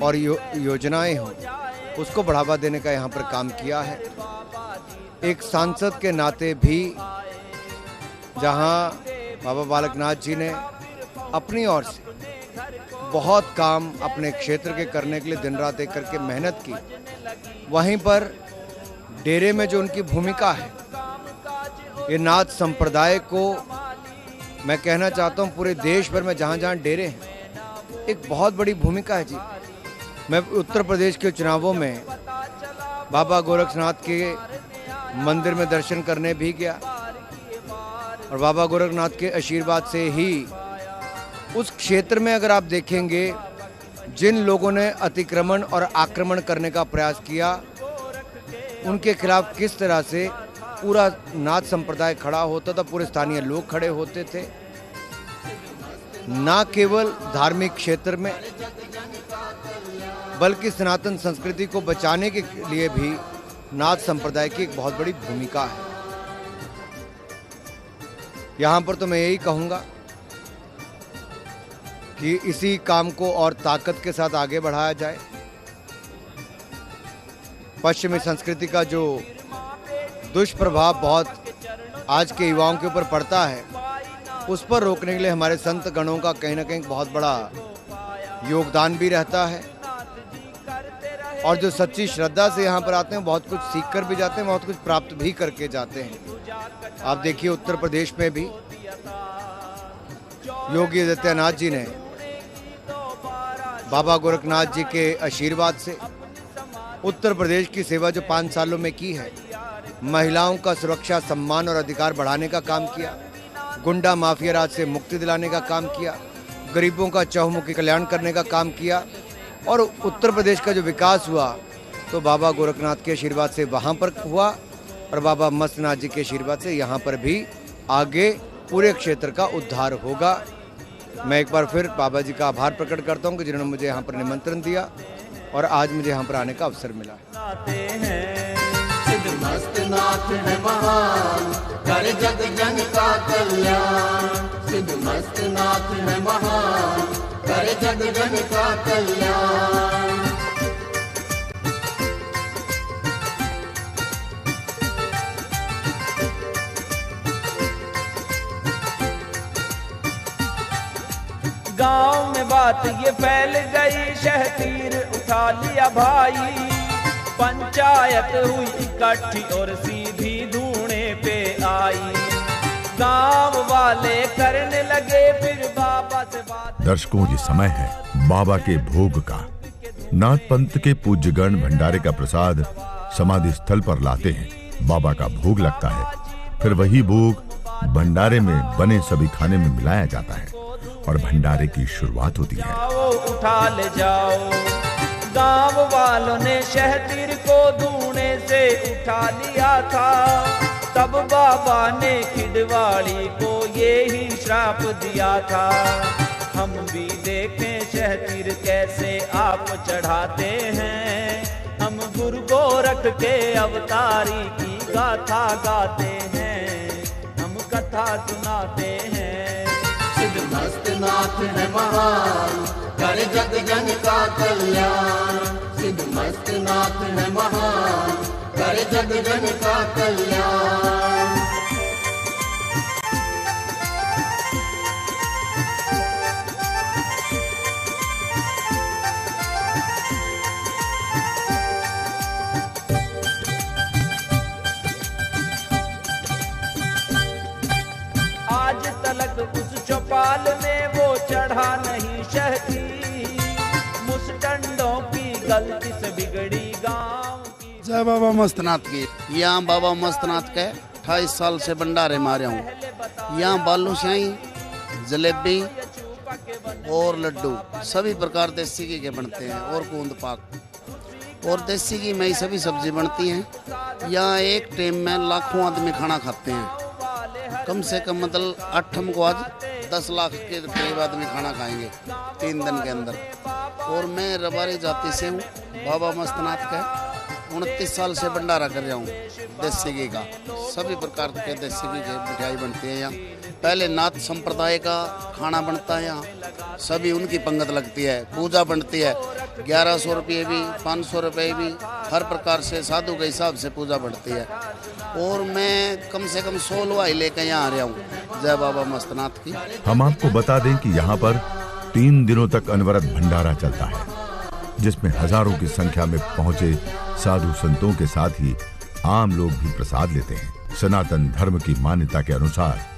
और योजनाएं हो, उसको बढ़ावा देने का यहाँ पर काम किया है। एक सांसद के नाते भी जहाँ बाबा बालकनाथ जी ने अपनी ओर से बहुत काम अपने क्षेत्र के करने के लिए दिन रात एक करके मेहनत की, वहीं पर डेरे में जो उनकी भूमिका है, ये नाथ संप्रदाय को मैं कहना चाहता हूँ पूरे देश भर में जहाँ जहाँ डेरे हैं एक बहुत बड़ी भूमिका है जी। मैं उत्तर प्रदेश के चुनावों में बाबा गोरखनाथ के मंदिर में दर्शन करने भी गया और बाबा गोरखनाथ के आशीर्वाद से ही उस क्षेत्र में अगर आप देखेंगे जिन लोगों ने अतिक्रमण और आक्रमण करने का प्रयास किया उनके खिलाफ किस तरह से पूरा नाथ संप्रदाय खड़ा होता था, पूरे स्थानीय लोग खड़े होते थे। ना केवल धार्मिक क्षेत्र में बल्कि सनातन संस्कृति को बचाने के लिए भी नाथ संप्रदाय की एक बहुत बड़ी भूमिका है। यहाँ पर तो मैं यही कहूँगा कि इसी काम को और ताकत के साथ आगे बढ़ाया जाए। पश्चिमी संस्कृति का जो दुष्प्रभाव बहुत आज के युवाओं के ऊपर पड़ता है, उस पर रोकने के लिए हमारे संत गणों का कहीं ना कहीं बहुत बड़ा योगदान भी रहता है। और जो सच्ची श्रद्धा से यहाँ पर आते हैं बहुत कुछ सीख कर भी जाते हैं, बहुत कुछ प्राप्त भी करके जाते हैं। आप देखिए उत्तर प्रदेश में भी योगी आदित्यनाथ जी ने बाबा गोरखनाथ जी के आशीर्वाद से उत्तर प्रदेश की सेवा जो 5 सालों में की है, महिलाओं का सुरक्षा, सम्मान और अधिकार बढ़ाने का काम किया, गुंडा माफिया राज से मुक्ति दिलाने का काम किया, गरीबों का चहुमुखी कल्याण करने का काम किया और उत्तर प्रदेश का जो विकास हुआ तो बाबा गोरखनाथ के आशीर्वाद से वहाँ पर हुआ और बाबा मस्तनाथ जी के आशीर्वाद से यहाँ पर भी आगे पूरे क्षेत्र का उद्धार होगा। मैं एक बार फिर बाबा जी का आभार प्रकट करता हूँ कि जिन्होंने मुझे यहाँ पर निमंत्रण दिया और आज मुझे यहाँ पर आने का अवसर मिला। सिद्ध मस्तनाथ है महान, करे जग जन का कल्याण। सिद्ध मस्तनाथ है महान, करे जग जन का कल्याण। गांव में बात ये फैल गई, शहतीर उठा लिया भाई, पंचायत हुई इकट्ठी और सीधी धूणे पे आई। गांव वाले करने लगे फिर बाबा से बात। दर्शकों, ये समय है बाबा के भोग का। नाथ पंथ के पूज्यगण भंडारे का प्रसाद समाधि स्थल पर लाते हैं, बाबा का भोग लगता है, फिर वही भोग भंडारे में बने सभी खाने में मिलाया जाता है और भंडारे की शुरुआत होती है। उठा ले जाओ, गांव वालों ने शहतीर को धूणे से उठा लिया था, तब बाबा ने खिड़वाड़ी को ये ही श्राप दिया था। हम भी देखें शहतीर कैसे आप चढ़ाते हैं, हम गुरु गोरख के अवतारी की गाथा गाते हैं, हम कथा सुनाते हैं। सिद्ध मस्तनाथ है महान, करे जग जन का कल्याण। सिद्ध मस्तनाथ है महान, करे जग जन का कल्याण। आज तलक उस चौपाल में वो चढ़ा नहीं शहतीर, मुसडंडों की गलती से बिगड़ी गांव की। जय बाबा मस्तनाथ की। यहाँ बाबा मस्तनाथ के 28 साल से भंडारे मारे हूँ। यहाँ बालूशाही, जलेबी और लड्डू सभी प्रकार देसी घी के बनते हैं और कूंद पाक और देसी घी में ही सभी सब्जी बनती हैं। यहाँ एक टाइम में लाखों आदमी खाना खाते हैं, कम से कम मतलब 8 हमको आज 10 लाख के करीब आदमी खाना खाएंगे 3 दिन के अंदर। और मैं रबारी जाति से हूँ, बाबा मस्तनाथ का 29 साल से भंडारा कर रहा हूँ देसी घी का। सभी प्रकार के देसी घी की मिठाई बनती है यहाँ, पहले नाथ संप्रदाय का खाना बनता है यहाँ, सभी उनकी पंगत लगती है, पूजा बनती है। 1100 रुपये भी, 500 रुपये भी, हर प्रकार से साधु के हिसाब से पूजा बढ़ती है। और मैं कम से कम 100 लोहाई लेकर यहाँ आ रहा हूँ जय बाबा मस्तनाथ की। हम आपको बता दें कि यहाँ पर 3 दिनों तक अनवरत भंडारा चलता है, जिसमें हजारों की संख्या में पहुंचे साधु संतों के साथ ही आम लोग भी प्रसाद लेते हैं। सनातन धर्म की मान्यता के अनुसार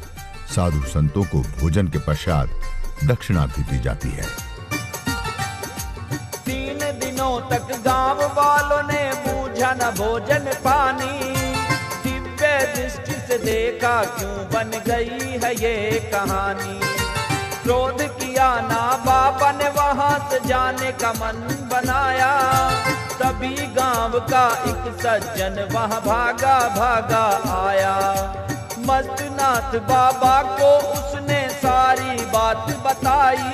साधु संतों को भोजन के पश्चात दक्षिणा भी दी जाती है। 3 दिनों तक गांव वालों ने बूझा न भोजन पानी, दिव्य दृष्टि से देखा क्यों बन गई है ये कहानी। क्रोध किया ना बाबा ने वहां से जाने का मन बनाया, तभी गांव का एक सज्जन वहां भागा भागा आया। मस्तनाथ बाबा को उसने सारी बात बताई,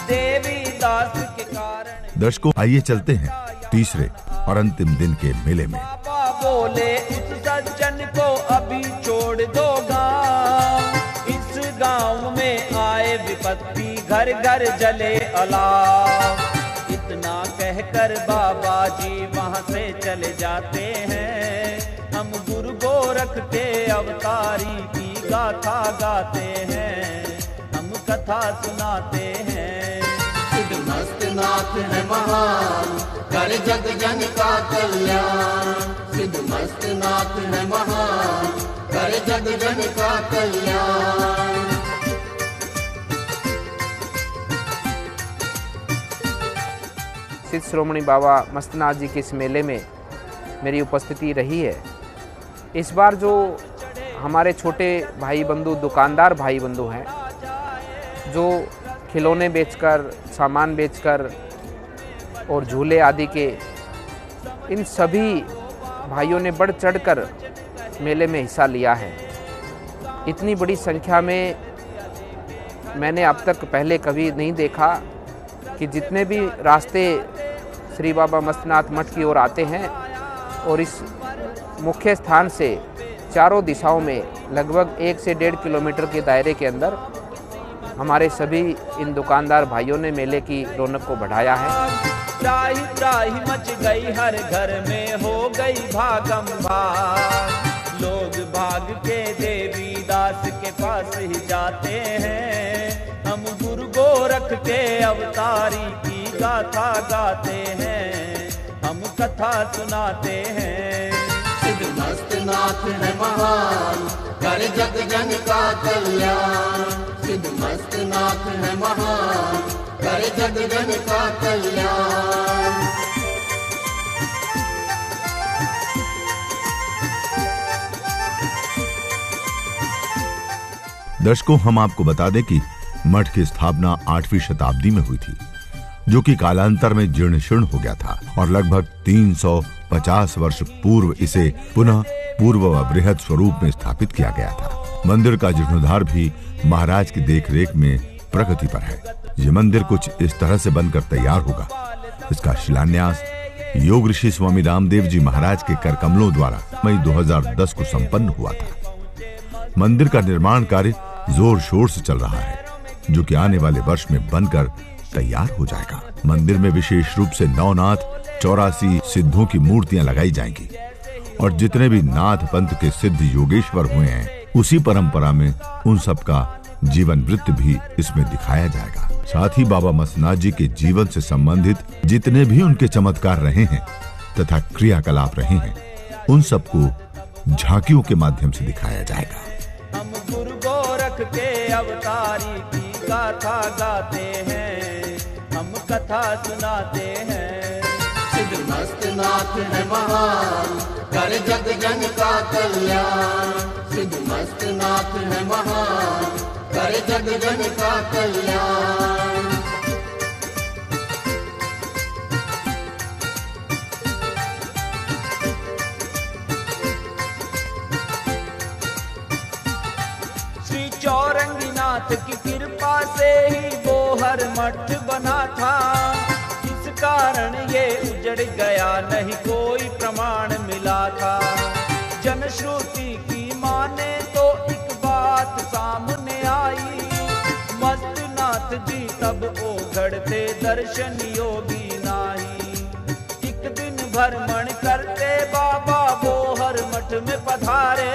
देवी दास के कारण। दर्शकों, आइए चलते हैं तीसरे और अंतिम दिन के मेले में। बाबा बोले उस सज्जन को अभी छोड़ दो गाँव, इस गांव में आए विपत्ति घर घर जले अलाव। इतना कहकर बाबा जी वहां से चले जाते हैं। हम गुरु गोरख के अवतारी की गाथा गाते हैं, हम कथा सुनाते हैं। सिद्ध मस्तनाथ है महान, कर जग जन का कल्याण। सिद्ध मस्तनाथ है महान, कर जग जन का कल्याण। सिद्ध श्रोमणी बाबा मस्तनाथ जी के इस मेले में मेरी उपस्थिति रही है। इस बार जो हमारे छोटे भाई बंधु, दुकानदार भाई बंधु हैं, जो खिलौने बेचकर, सामान बेचकर और झूले आदि के, इन सभी भाइयों ने बढ़ चढ़कर मेले में हिस्सा लिया है। इतनी बड़ी संख्या में मैंने अब तक पहले कभी नहीं देखा कि जितने भी रास्ते श्री बाबा मस्तनाथ मठ की ओर आते हैं और इस मुख्य स्थान से चारों दिशाओं में लगभग 1 से 1.5 किलोमीटर के दायरे के अंदर हमारे सभी इन दुकानदार भाइयों ने मेले की रौनक को बढ़ाया है। त्राही त्राही मच गई हर घर में, हो गई भागम भाग। लोग भाग के देवी दास के पास ही जाते हैं। हम गुरु गोरख के अवतारी की गाथा गाते हैं, हम कथा सुनाते हैं। सिद्ध मस्तनाथ है महान, कर जग जन का कल्याण। सिद्ध मस्तनाथ है महान, कर जग जन का कल्याण। दर्शकों, हम आपको बता दें कि मठ की स्थापना 8वीं शताब्दी में हुई थी, जो कि कालांतर में जीर्ण शीर्ण हो गया था और लगभग 350 वर्ष पूर्व इसे पुनः पूर्व बृहद स्वरूप में स्थापित किया गया था। मंदिर का जीर्णोद्धार भी महाराज की देखरेख में प्रगति पर है। ये मंदिर कुछ इस तरह से बनकर तैयार होगा। इसका शिलान्यास योग ऋषि स्वामी रामदेव जी महाराज के कर कमलों द्वारा मई 2010 को संपन्न हुआ था। मंदिर का निर्माण कार्य जोर शोर से चल रहा है, जो कि आने वाले वर्ष में बनकर तैयार हो जाएगा। मंदिर में विशेष रूप से 9 नाथ, 84 सिद्धों की मूर्तियां लगाई जाएंगी और जितने भी नाथ पंथ के सिद्ध योगेश्वर हुए हैं, उसी परंपरा में उन सब का जीवन वृत्त भी इसमें दिखाया जाएगा। साथ ही बाबा मस्तनाथ जी के जीवन से संबंधित जितने भी उनके चमत्कार रहे हैं तथा क्रियाकलाप रहे हैं, उन सबको झांकियों के माध्यम से दिखाया जाएगा। हम गुरु गोरख के अवतारी की गाथा गाते हैं, हम कथा सुनाते हैं। सिद्ध मस्तनाथ है महान, कर जग जन का कल्याण। सिद्ध मस्तनाथ है महान, कर जग जन का कल्याण। श्री चौरंगीनाथ की कृपा से ही बोहर मठ बना था, इस कारण ये उजड़ गया, नहीं कोई प्रमाण मिला था। जनश्रुति की माने तो एक बार बात सामने आई। मस्तनाथ जी तब ओघड़ थे दर्शन योगी नाही। एक दिन भ्रमण करते बाबा बोहर मठ में पधारे।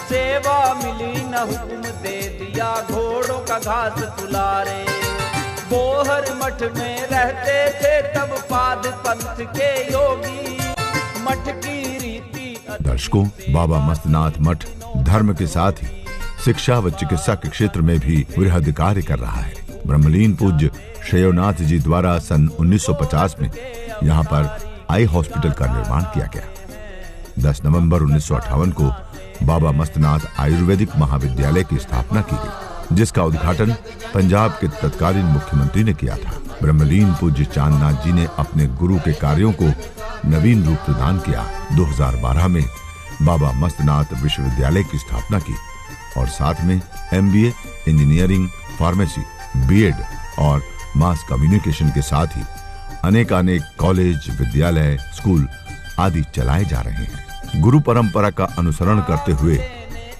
सेवा मिली न हुक्म दे दिया घोड़ों का घास तुलारे। बोहर मठ में रहते थे तब पाद पंथ के योगी। मठ की रीति दर्शकों, बाबा मस्तनाथ मठ धर्म के साथ ही शिक्षा व चिकित्सा के क्षेत्र में भी वृहद कार्य कर रहा है। ब्रह्मलीन पूज्य श्रेयोनाथ जी द्वारा सन 1950 में यहाँ पर आई हॉस्पिटल का निर्माण किया गया। 10 नवंबर 1958 को बाबा मस्तनाथ आयुर्वेदिक महाविद्यालय की स्थापना की गई, जिसका उद्घाटन पंजाब के तत्कालीन मुख्यमंत्री ने किया था। ब्रह्मलीन पूज्य चांदनाथ जी ने अपने गुरु के कार्यों को नवीन रूप प्रदान किया। 2012 में बाबा मस्तनाथ विश्वविद्यालय की स्थापना की और साथ में MBA, इंजीनियरिंग, फार्मेसी, BEd और मास कम्युनिकेशन के साथ ही अनेकानेक कॉलेज, विद्यालय, स्कूल आदि चलाए जा रहे हैं। गुरु परंपरा का अनुसरण करते हुए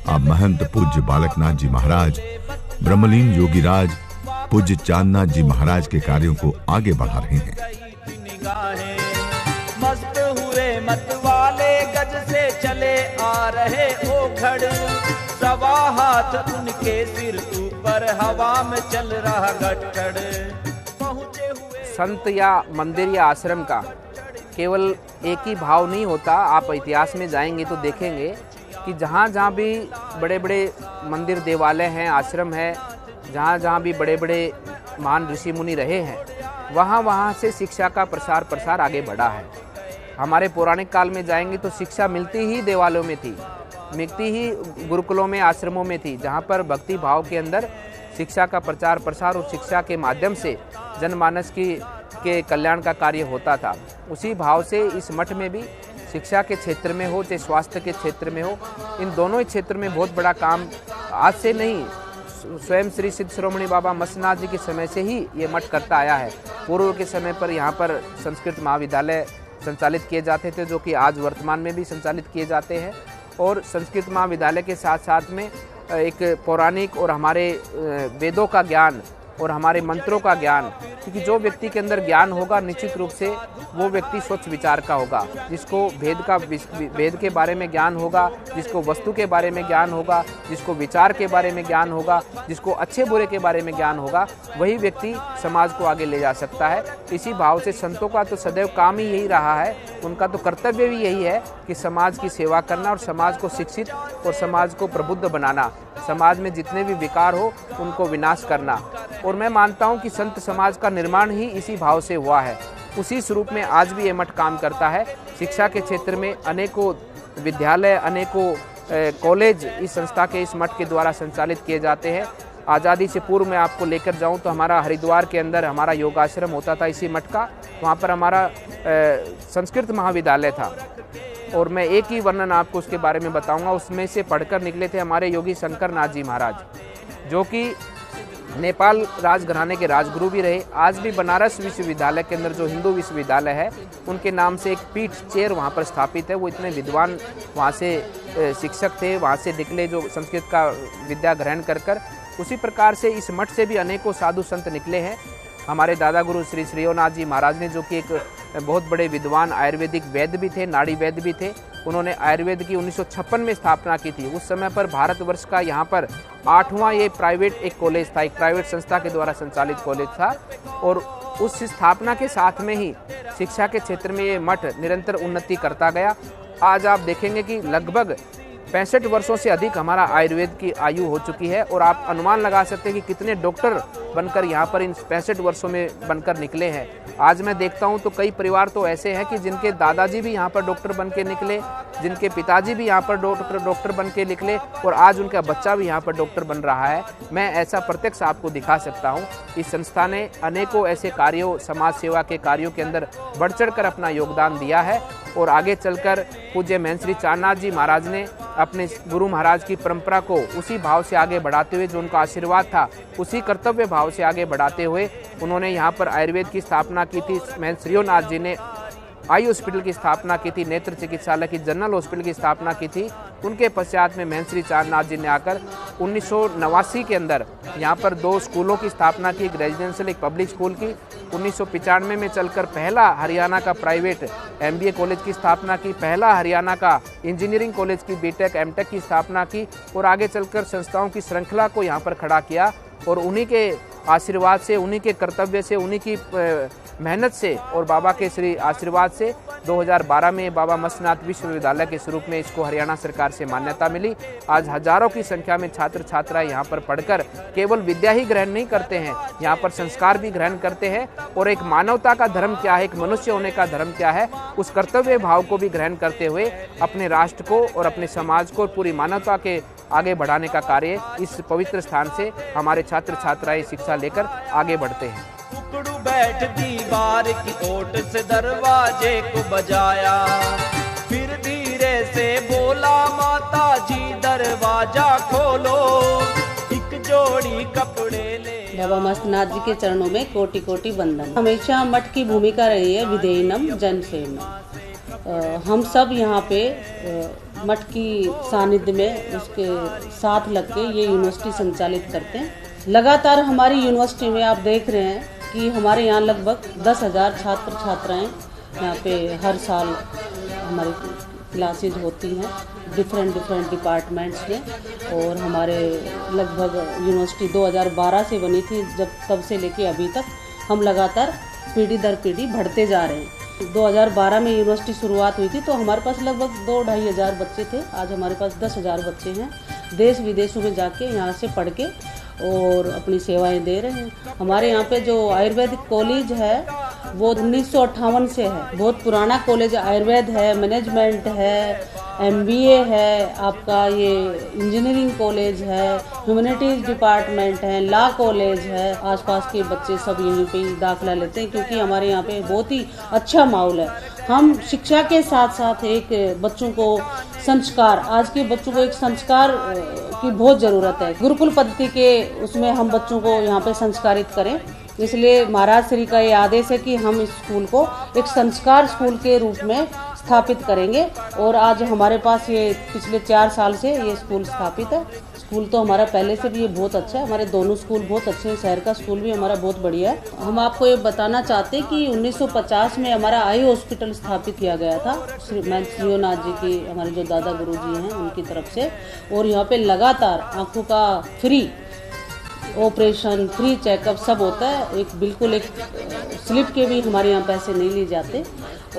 अब महंत पूज्य बालकनाथ जी महाराज, ब्रह्मलीन योगीराज पूज्य चांदनाथ जी महाराज के कार्यों को आगे बढ़ा रहे हैं। मस्त हुए मत वाले गज से चले आ रहे ओघड़। सवा हाथ उनके सिर ऊपर हवा में चल रहा गट्ठड़। पहुंचे हुए संत या मंदिर या आश्रम का केवल एक ही भाव नहीं होता। आप इतिहास में जाएंगे तो देखेंगे कि जहाँ जहाँ भी बड़े बड़े मंदिर, देवालय हैं, आश्रम है, जहाँ जहाँ भी बड़े बड़े महान ऋषि मुनि रहे हैं, वहाँ वहाँ से शिक्षा का प्रसार आगे बढ़ा है। हमारे पौराणिक काल में जाएंगे तो शिक्षा मिलती ही देवालयों में थी, मिलती ही गुरुकुलों में, आश्रमों में थी, जहाँ पर भक्ति भाव के अंदर शिक्षा का प्रचार प्रसार और शिक्षा के माध्यम से जनमानस के कल्याण का कार्य होता था। उसी भाव से इस मठ में भी शिक्षा के क्षेत्र में हो चाहे स्वास्थ्य के क्षेत्र में हो, इन दोनों ही क्षेत्र में बहुत बड़ा काम आज से नहीं, स्वयं श्री सिद्ध शिरोमणि बाबा मस्तनाथ जी के समय से ही ये मठ करता आया है। पूर्व के समय पर यहाँ पर संस्कृत महाविद्यालय संचालित किए जाते थे, जो कि आज वर्तमान में भी संचालित किए जाते हैं। और संस्कृत महाविद्यालय के साथ साथ में एक पौराणिक और हमारे वेदों का ज्ञान और हमारे मंत्रों का ज्ञान, क्योंकि जो व्यक्ति के अंदर ज्ञान होगा निश्चित रूप से वो व्यक्ति स्वच्छ विचार का होगा। जिसको भेद के बारे में ज्ञान होगा, जिसको वस्तु के बारे में ज्ञान होगा, जिसको विचार के बारे में ज्ञान होगा, जिसको अच्छे बुरे के बारे में ज्ञान होगा, वही व्यक्ति समाज को आगे ले जा सकता है। इसी भाव से संतों का तो सदैव काम ही यही रहा है, उनका तो कर्तव्य भी यही है कि समाज की सेवा करना और समाज को शिक्षित और समाज को प्रबुद्ध बनाना, समाज में जितने भी विकार हो उनको विनाश करना। और मैं मानता हूं कि संत समाज का निर्माण ही इसी भाव से हुआ है। उसी स्वरूप में आज भी ये मठ काम करता है। शिक्षा के क्षेत्र में अनेकों विद्यालय, अनेकों कॉलेज इस संस्था के, इस मठ के द्वारा संचालित किए जाते हैं। आज़ादी से पूर्व में आपको लेकर जाऊं तो हमारा हरिद्वार के अंदर हमारा योगाश्रम होता था इसी मठ का। वहाँ पर हमारा संस्कृत महाविद्यालय था और मैं एक ही वर्णन आपको उसके बारे में बताऊंगा। उसमें से पढ़कर निकले थे हमारे योगी शंकर नाथ जी महाराज, जो कि नेपाल राजघराने के राजगुरु भी रहे। आज भी बनारस विश्वविद्यालय के अंदर जो हिंदू विश्वविद्यालय है, उनके नाम से एक पीठ चेयर वहाँ पर स्थापित है। वो इतने विद्वान वहाँ से शिक्षक थे, वहाँ से निकले जो संस्कृत का विद्या ग्रहण कर। उसी प्रकार से इस मठ से भी अनेकों साधु संत निकले हैं। हमारे दादा गुरु श्री श्रेयोनाथ जी महाराज ने, जो कि एक बहुत बड़े विद्वान आयुर्वेदिक वैद्य भी थे, नाड़ी वैद्य भी थे, उन्होंने आयुर्वेद की 1956 में स्थापना की थी। उस समय पर भारतवर्ष का यहाँ पर 8वां ये प्राइवेट एक कॉलेज था, एक प्राइवेट संस्था के द्वारा संचालित कॉलेज था। और उस स्थापना के साथ में ही शिक्षा के क्षेत्र में ये मठ निरंतर उन्नति करता गया। आज आप देखेंगे कि लगभग 65 वर्षों से अधिक हमारा आयुर्वेद की आयु हो चुकी है। और आप अनुमान लगा सकते हैं कि कितने डॉक्टर बनकर यहाँ पर इन 65 वर्षों में बनकर निकले हैं। आज मैं देखता हूँ तो कई परिवार तो ऐसे हैं कि जिनके दादाजी भी यहाँ पर डॉक्टर बन के निकले, जिनके पिताजी भी यहाँ पर डॉक्टर बन के निकले, और आज उनका बच्चा भी यहाँ पर डॉक्टर बन रहा है। मैं ऐसा प्रत्यक्ष आपको दिखा सकता हूँ। इस संस्था ने अनेकों ऐसे कार्यों, समाज सेवा के कार्यों के अंदर बढ़ चढ़ कर अपना योगदान दिया है। और आगे चलकर पूज्य महंत श्री चांदनाथ जी महाराज ने अपने गुरु महाराज की परंपरा को उसी भाव से आगे बढ़ाते हुए, जो उनका आशीर्वाद था, उसी कर्तव्य भाव से आगे बढ़ाते हुए उन्होंने यहाँ पर आयुर्वेद की स्थापना की थी। महंत श्रेयोनाथ जी ने आई हॉस्पिटल की स्थापना की थी, नेत्र चिकित्सालय की, जनरल हॉस्पिटल की स्थापना की थी। उनके पश्चात में महंत श्री चांदनाथ जी ने आकर 1989 के अंदर यहाँ पर 2 स्कूलों की स्थापना की, एक रेजिडेंशियल एक पब्लिक स्कूल की। 1995 में चलकर पहला हरियाणा का प्राइवेट MBA कॉलेज की स्थापना की, पहला हरियाणा का इंजीनियरिंग कॉलेज की BTech MTech की स्थापना की और आगे चलकर संस्थाओं की श्रृंखला को यहाँ पर खड़ा किया। और उन्हीं के आशीर्वाद से, उन्हीं के कर्तव्य से, उन्हीं की मेहनत से और बाबा के श्री आशीर्वाद से 2012 में बाबा मस्तनाथ विश्वविद्यालय के स्वरूप में इसको हरियाणा सरकार से मान्यता मिली। आज हजारों की संख्या में छात्र छात्राएं यहाँ पर पढ़कर केवल विद्या ही ग्रहण नहीं करते हैं, यहाँ पर संस्कार भी ग्रहण करते हैं और एक मानवता का धर्म क्या है, एक मनुष्य होने का धर्म क्या है, उस कर्तव्य भाव को भी ग्रहण करते हुए अपने राष्ट्र को और अपने समाज को पूरी मानवता के आगे बढ़ाने का कार्य इस पवित्र स्थान से हमारे छात्र छात्राएं शिक्षा लेकर आगे बढ़ते हैं। टुकड़ू बैठ दीवार की ओट से दरवाजे को बजाया, फिर धीरे से बोला माता जी दरवाजा खोलो, एक जोड़ी कपड़े ले। बाबा मस्तनाथ जी के चरणों में कोटि कोटि वंदन। हमेशा मठ की भूमिका रही है विधेयनम जनसेवा। हम सब यहाँ पे मठ की सानिध्य में उसके साथ लग के ये यूनिवर्सिटी संचालित करते हैं। लगातार हमारी यूनिवर्सिटी में आप देख रहे हैं कि हमारे यहाँ लगभग 10,000 छात्र छात्राएं यहाँ पे हर साल हमारी क्लासेज होती हैं डिफरेंट डिपार्टमेंट्स में। और हमारे लगभग यूनिवर्सिटी 2012 से बनी थी, जब तब से लेके अभी तक हम लगातार पीढ़ी दर पीढ़ी बढ़ते जा रहे हैं। 2012 में यूनिवर्सिटी शुरुआत हुई थी तो हमारे पास लगभग 2-2.5 हज़ार बच्चे थे। आज हमारे पास 10,000 बच्चे हैं, देश विदेशों में जाके यहाँ से पढ़ के और अपनी सेवाएं दे रहे हैं। हमारे यहाँ पे जो आयुर्वेदिक कॉलेज है वो 1958 से है, बहुत पुराना कॉलेज। आयुर्वेद है, मैनेजमेंट है, MBA है, आपका ये इंजीनियरिंग कॉलेज है, ह्यूमैनिटीज़ डिपार्टमेंट है, लॉ कॉलेज है। आसपास के बच्चे सब यहीं पे दाखिला लेते हैं क्योंकि हमारे यहाँ पे बहुत ही अच्छा माहौल है। हम शिक्षा के साथ साथ एक बच्चों को संस्कार, आज के बच्चों को एक संस्कार की बहुत ज़रूरत है। गुरुकुल पद्धति के उसमें हम बच्चों को यहाँ पे संस्कारित करें, इसलिए महाराज श्री का ये आदेश है कि हम इस स्कूल को एक संस्कार स्कूल के रूप में स्थापित करेंगे। और आज हमारे पास ये पिछले 4 साल से ये स्कूल स्थापित है। स्कूल तो हमारा पहले से भी ये बहुत अच्छा है, हमारे दोनों स्कूल बहुत अच्छे हैं, शहर का स्कूल भी हमारा बहुत बढ़िया है। हम आपको ये बताना चाहते हैं कि 1950 में हमारा आई हॉस्पिटल स्थापित किया गया था महंत श्रीनाथ जी की, हमारे जो दादा गुरु जी हैं उनकी तरफ से। और यहाँ पे लगातार आँखों का फ्री ऑपरेशन, फ्री चेकअप सब होता है। एक बिल्कुल एक स्लिप के भी हमारे यहाँ पैसे नहीं लिए जाते।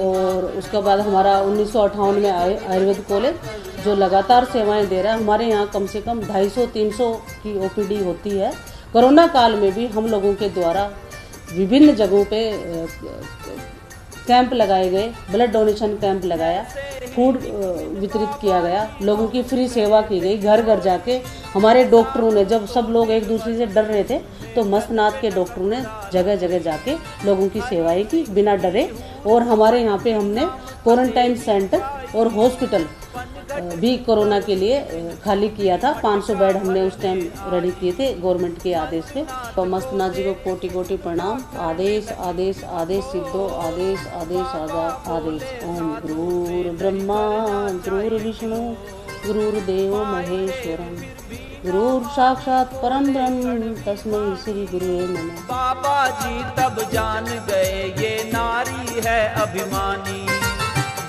और उसके बाद हमारा 1958 में आयुर्वेद कॉलेज जो लगातार सेवाएं दे रहा है। हमारे यहाँ कम से कम 250-300 की OPD होती है। कोरोना काल में भी हम लोगों के द्वारा विभिन्न जगहों पे कैंप लगाए गए, ब्लड डोनेशन कैंप लगाया, फूड वितरित किया गया, लोगों की फ्री सेवा की गई। घर घर जाके हमारे डॉक्टरों ने, जब सब लोग एक दूसरे से डर रहे थे तो मस्तनाथ के डॉक्टरों ने जगह जगह जाके लोगों की सेवाएं की बिना डरे। और हमारे यहाँ पे हमने क्वारंटाइन सेंटर और हॉस्पिटल भी कोरोना के लिए खाली किया था। 500 बेड हमने उस टाइम रेडी किए थे गवर्नमेंट के आदेश पे। तो मस्तनाथ जी को कोटि कोटि प्रणाम। आदेश आदेश आदेश सिद्धो, आदेश आदेश आदेश। ओम गुरुर् ब्रह्मा गुरुर्विष्णु गुरुर्देव महेश्वरम गुरुर साक्षात परम ब्रह्म तस्मै श्री गुरुवे नमः। बाबा जी तब जान गए ये नारी है अभिमानी,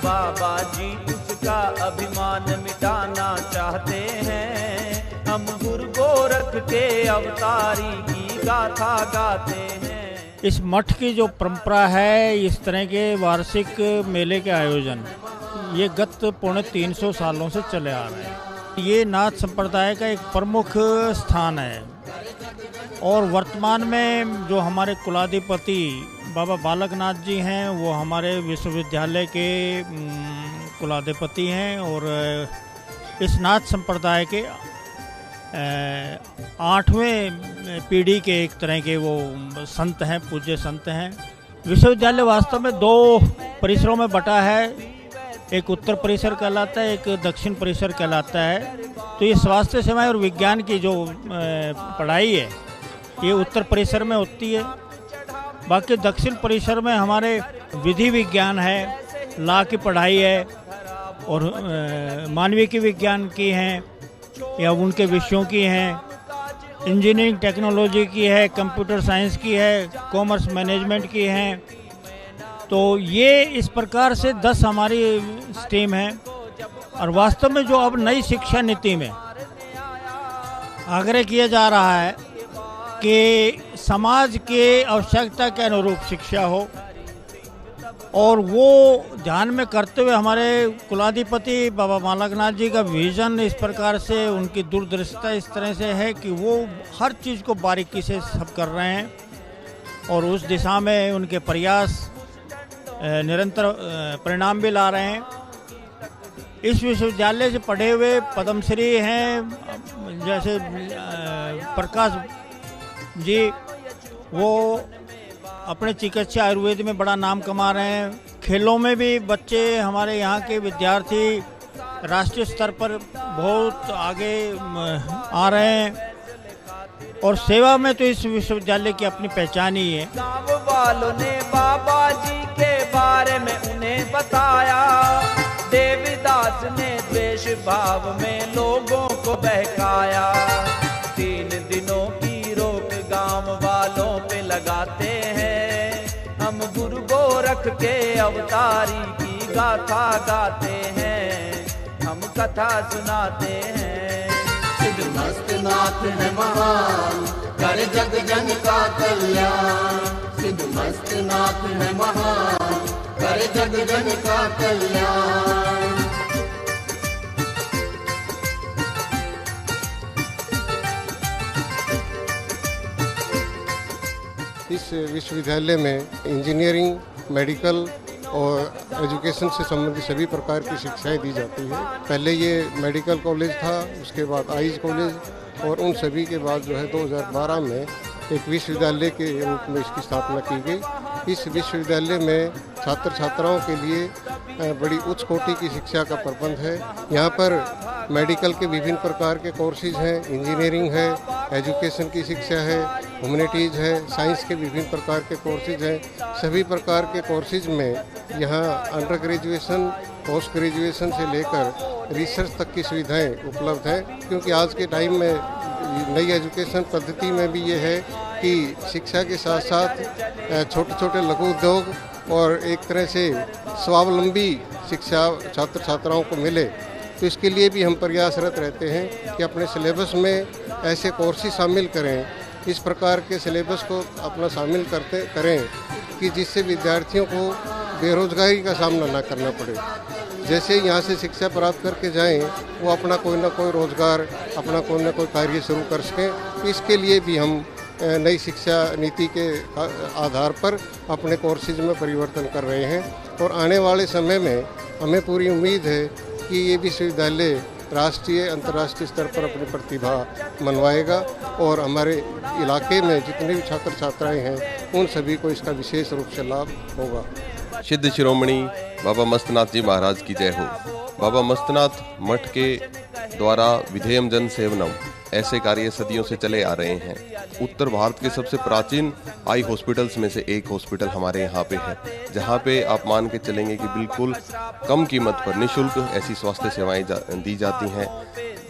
बाबा जी उसका अभिमान मिटाना चाहते हैं। हम गुरु गोरख के अवतारी की गाथा गाते हैं। इस मठ की जो परंपरा है, इस तरह के वार्षिक मेले के आयोजन, ये गत 350 सालों से चले आ रहे हैं। ये नाथ संप्रदाय का एक प्रमुख स्थान है। और वर्तमान में जो हमारे कुलाधिपति बाबा बालक नाथ जी हैं, वो हमारे विश्वविद्यालय के कुलाधिपति हैं। और इस नाथ संप्रदाय के 8वें पीढ़ी के एक तरह के वो संत हैं, पूज्य संत हैं। विश्वविद्यालय वास्तव में 2 परिसरों में बटा है, एक उत्तर परिसर कहलाता है, एक दक्षिण परिसर कहलाता है। तो ये स्वास्थ्य सेवाएं और विज्ञान की जो पढ़ाई है ये उत्तर परिसर में होती है। बाकी दक्षिण परिसर में हमारे विधि विज्ञान है, लॉ की पढ़ाई है, और मानविकी विज्ञान की हैं या उनके विषयों की हैं, इंजीनियरिंग टेक्नोलॉजी की है, कंप्यूटर साइंस की है, कॉमर्स मैनेजमेंट की हैं। तो ये इस प्रकार से 10 हमारी स्ट्रीम हैं। और वास्तव में जो अब नई शिक्षा नीति में आग्रह किया जा रहा है कि समाज के आवश्यकता के अनुरूप शिक्षा हो, और वो ध्यान में करते हुए हमारे कुलाधिपति बाबा बालकनाथ जी का विजन इस प्रकार से, उनकी दूरदर्शिता इस तरह से है कि वो हर चीज़ को बारीकी से सब कर रहे हैं और उस दिशा में उनके प्रयास निरंतर परिणाम भी ला रहे हैं। इस विश्वविद्यालय से पढ़े हुए पद्मश्री हैं, जैसे प्रकाश जी, वो अपने चिकित्सा आयुर्वेद में बड़ा नाम कमा रहे हैं। खेलों में भी बच्चे हमारे यहाँ के विद्यार्थी राष्ट्रीय स्तर पर बहुत आगे आ रहे हैं, और सेवा में तो इस विश्वविद्यालय की अपनी पहचान ही है। गाँव वालों ने बाबा जी के बारे में उन्हें बताया, देवीदास ने द्वेष भाव में लोगों को बहकाया। 3 दिनों की रोक गाँव वालों पे लगाते हैं, हम गुरु गोरख के अवतारी की गाथा गाते हैं, हम कथा सुनाते हैं। सिद्ध मस्त नाथ है महान, करे जग जन का कल्याण। सिद्ध मस्त नाथ है महान, करे जग जन का कल्याण। इस विश्वविद्यालय में इंजीनियरिंग, मेडिकल और एजुकेशन से संबंधित सभी प्रकार की शिक्षाएं दी जाती है। पहले ये मेडिकल कॉलेज था, उसके बाद आइज कॉलेज, और उन सभी के बाद जो है 2012 में एक विश्वविद्यालय के रूप में इसकी स्थापना की गई। इस विश्वविद्यालय में छात्र छात्राओं के लिए बड़ी उच्च कोटि की शिक्षा का प्रबंध है। यहाँ पर मेडिकल के विभिन्न प्रकार के कोर्सेज हैं, इंजीनियरिंग है, एजुकेशन की शिक्षा है, ह्यूमैनिटीज़ है, साइंस के विभिन्न प्रकार के कोर्सेज हैं। सभी प्रकार के कोर्सेज में यहाँ अंडर ग्रेजुएशन, पोस्ट ग्रेजुएशन से लेकर रिसर्च तक की सुविधाएं उपलब्ध हैं, क्योंकि आज के टाइम में नई एजुकेशन पद्धति में भी ये है कि शिक्षा के साथ साथ छोटे छोटे लघु उद्योग और एक तरह से स्वावलंबी शिक्षा छात्र छात्राओं को मिले। तो इसके लिए भी हम प्रयासरत रहते हैं कि अपने सिलेबस में ऐसे कोर्सेज शामिल करें, इस प्रकार के सिलेबस को अपना शामिल करें कि जिससे विद्यार्थियों को बेरोजगारी का सामना न करना पड़े। जैसे यहाँ से शिक्षा प्राप्त करके जाएं, वो अपना कोई ना कोई रोजगार, अपना कोई ना कोई कार्य शुरू कर सकें। इसके लिए भी हम नई शिक्षा नीति के आधार पर अपने कोर्सेज में परिवर्तन कर रहे हैं, और आने वाले समय में हमें पूरी उम्मीद है कि ये विश्वविद्यालय राष्ट्रीय अंतर्राष्ट्रीय स्तर पर अपनी प्रतिभा मनवाएगा, और हमारे इलाके में जितने भी छात्र छात्राएं हैं उन सभी को इसका विशेष रूप से लाभ होगा। सिद्ध शिरोमणि बाबा मस्तनाथ जी महाराज की जय हो। बाबा मस्तनाथ मठ के द्वारा विधेयम जन सेवनम ऐसे कार्य सदियों से चले आ रहे हैं। उत्तर भारत के सबसे प्राचीन आई हॉस्पिटल्स में से एक हॉस्पिटल हमारे यहाँ पे है, जहाँ पे आप मान के चलेंगे कि बिल्कुल कम कीमत पर निःशुल्क ऐसी स्वास्थ्य सेवाएं दी जाती हैं।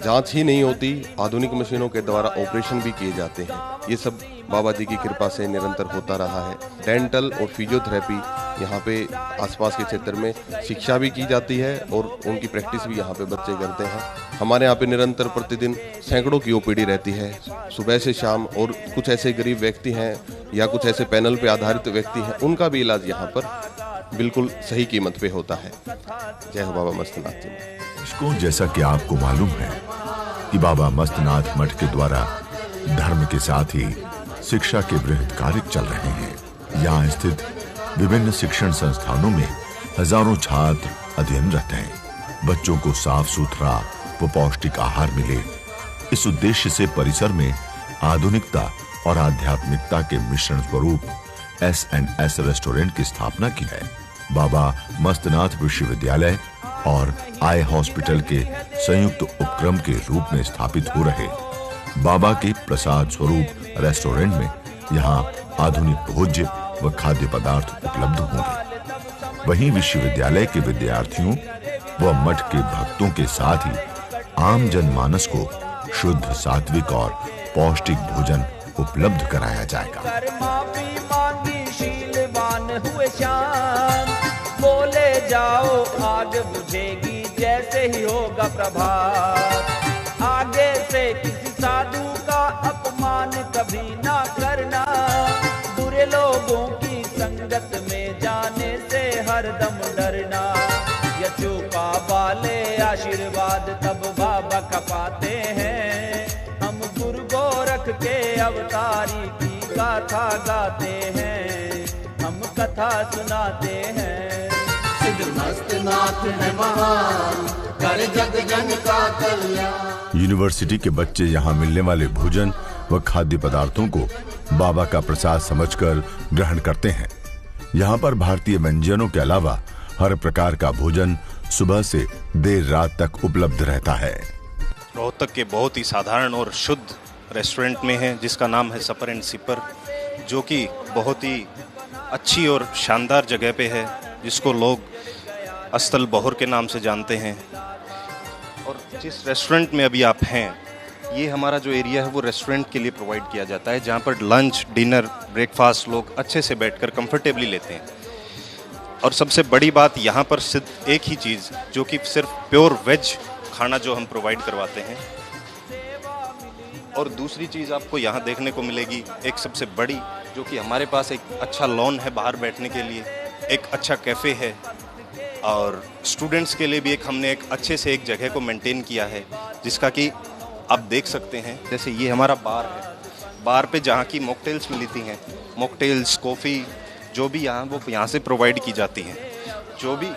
जांच ही नहीं होती, आधुनिक मशीनों के द्वारा ऑपरेशन भी किए जाते हैं। ये सब बाबा जी की कृपा से निरंतर होता रहा है। डेंटल और फिजियोथेरेपी यहाँ पे आसपास के क्षेत्र में शिक्षा भी की जाती है और उनकी प्रैक्टिस भी यहाँ पे बच्चे करते हैं। हमारे यहाँ पे निरंतर प्रतिदिन सैकड़ों की ओपीडी रहती है सुबह से शाम, और कुछ ऐसे गरीब व्यक्ति हैं या कुछ ऐसे पैनल पे आधारित व्यक्ति हैं, उनका भी इलाज यहाँ पर बिल्कुल सही कीमत पे होता है। जय हो बाबा मस्तनाथ जी को। जैसा कि आपको मालूम है कि बाबा मस्तनाथ मठ के द्वारा धर्म के साथ ही शिक्षा के बृहद कार्य चल रहे हैं। यहाँ स्थित विभिन्न शिक्षण संस्थानों में हजारों छात्र अध्ययनरत हैं। बच्चों को साफ सुथरा व पौष्टिक आहार मिले, इस उद्देश्य से परिसर में आधुनिकता और आध्यात्मिकता के मिश्रण स्वरूप S&S रेस्टोरेंट की स्थापना की है। बाबा मस्तनाथ विश्वविद्यालय और आई हॉस्पिटल के संयुक्त उपक्रम के रूप में स्थापित हो रहे बाबा के प्रसाद स्वरूप रेस्टोरेंट में यहाँ आधुनिक भोज्य व खाद्य पदार्थ उपलब्ध होंगे। वहीं विश्वविद्यालय के विद्यार्थियों व मठ के भक्तों के साथ ही आम जनमानस को शुद्ध, सात्विक और पौष्टिक भोजन उपलब्ध कराया जाएगा। कर माफी मांगी शीलवान हुए शान, बोले जाओ आग बुझेगी जैसे ही होगा प्रभात। आगे से किसी साधु का अपमान कभी ना करना, बुरे लोगों की संगत में जाने से हरदम डरना। यचूका वाले आशीर्वाद तब बाबा का पाते हैं, हम गुरु गोरख के अवतारी की गाथा गाते हैं, हम कथा सुनाते हैं। सिद्ध मस्त नाथ है महान, करे जग जन का कल्याण। यूनिवर्सिटी के बच्चे यहाँ मिलने वाले भोजन व खाद्य पदार्थों को बाबा का प्रसाद समझकर ग्रहण करते हैं। यहाँ पर भारतीय व्यंजनों के अलावा हर प्रकार का भोजन सुबह से देर रात तक उपलब्ध रहता है। रोहतक के बहुत ही साधारण और शुद्ध रेस्टोरेंट में है, जिसका नाम है सपर एंड सिपर, जो कि बहुत ही अच्छी और शानदार जगह पे है, जिसको लोग अस्तल बहोर के नाम से जानते हैं। और जिस रेस्टोरेंट में अभी आप हैं, ये हमारा जो एरिया है वो रेस्टोरेंट के लिए प्रोवाइड किया जाता है, जहाँ पर लंच, डिनर, ब्रेकफास्ट लोग अच्छे से बैठकर कंफर्टेबली लेते हैं। और सबसे बड़ी बात यहाँ पर सिर्फ एक ही चीज़, जो कि सिर्फ प्योर वेज खाना जो हम प्रोवाइड करवाते हैं। और दूसरी चीज़ आपको यहाँ देखने को मिलेगी, एक सबसे बड़ी, जो कि हमारे पास एक अच्छा लॉन है बाहर बैठने के लिए, एक अच्छा कैफ़े है, और स्टूडेंट्स के लिए भी हमने एक अच्छे से एक जगह को मेंटेन किया है, जिसका कि आप देख सकते हैं। जैसे ये हमारा बार है, बार पे जहाँ की मॉकटेल्स मिलती हैं, मॉकटेल्स, कॉफ़ी जो भी वो यहाँ से प्रोवाइड की जाती हैं। जो भी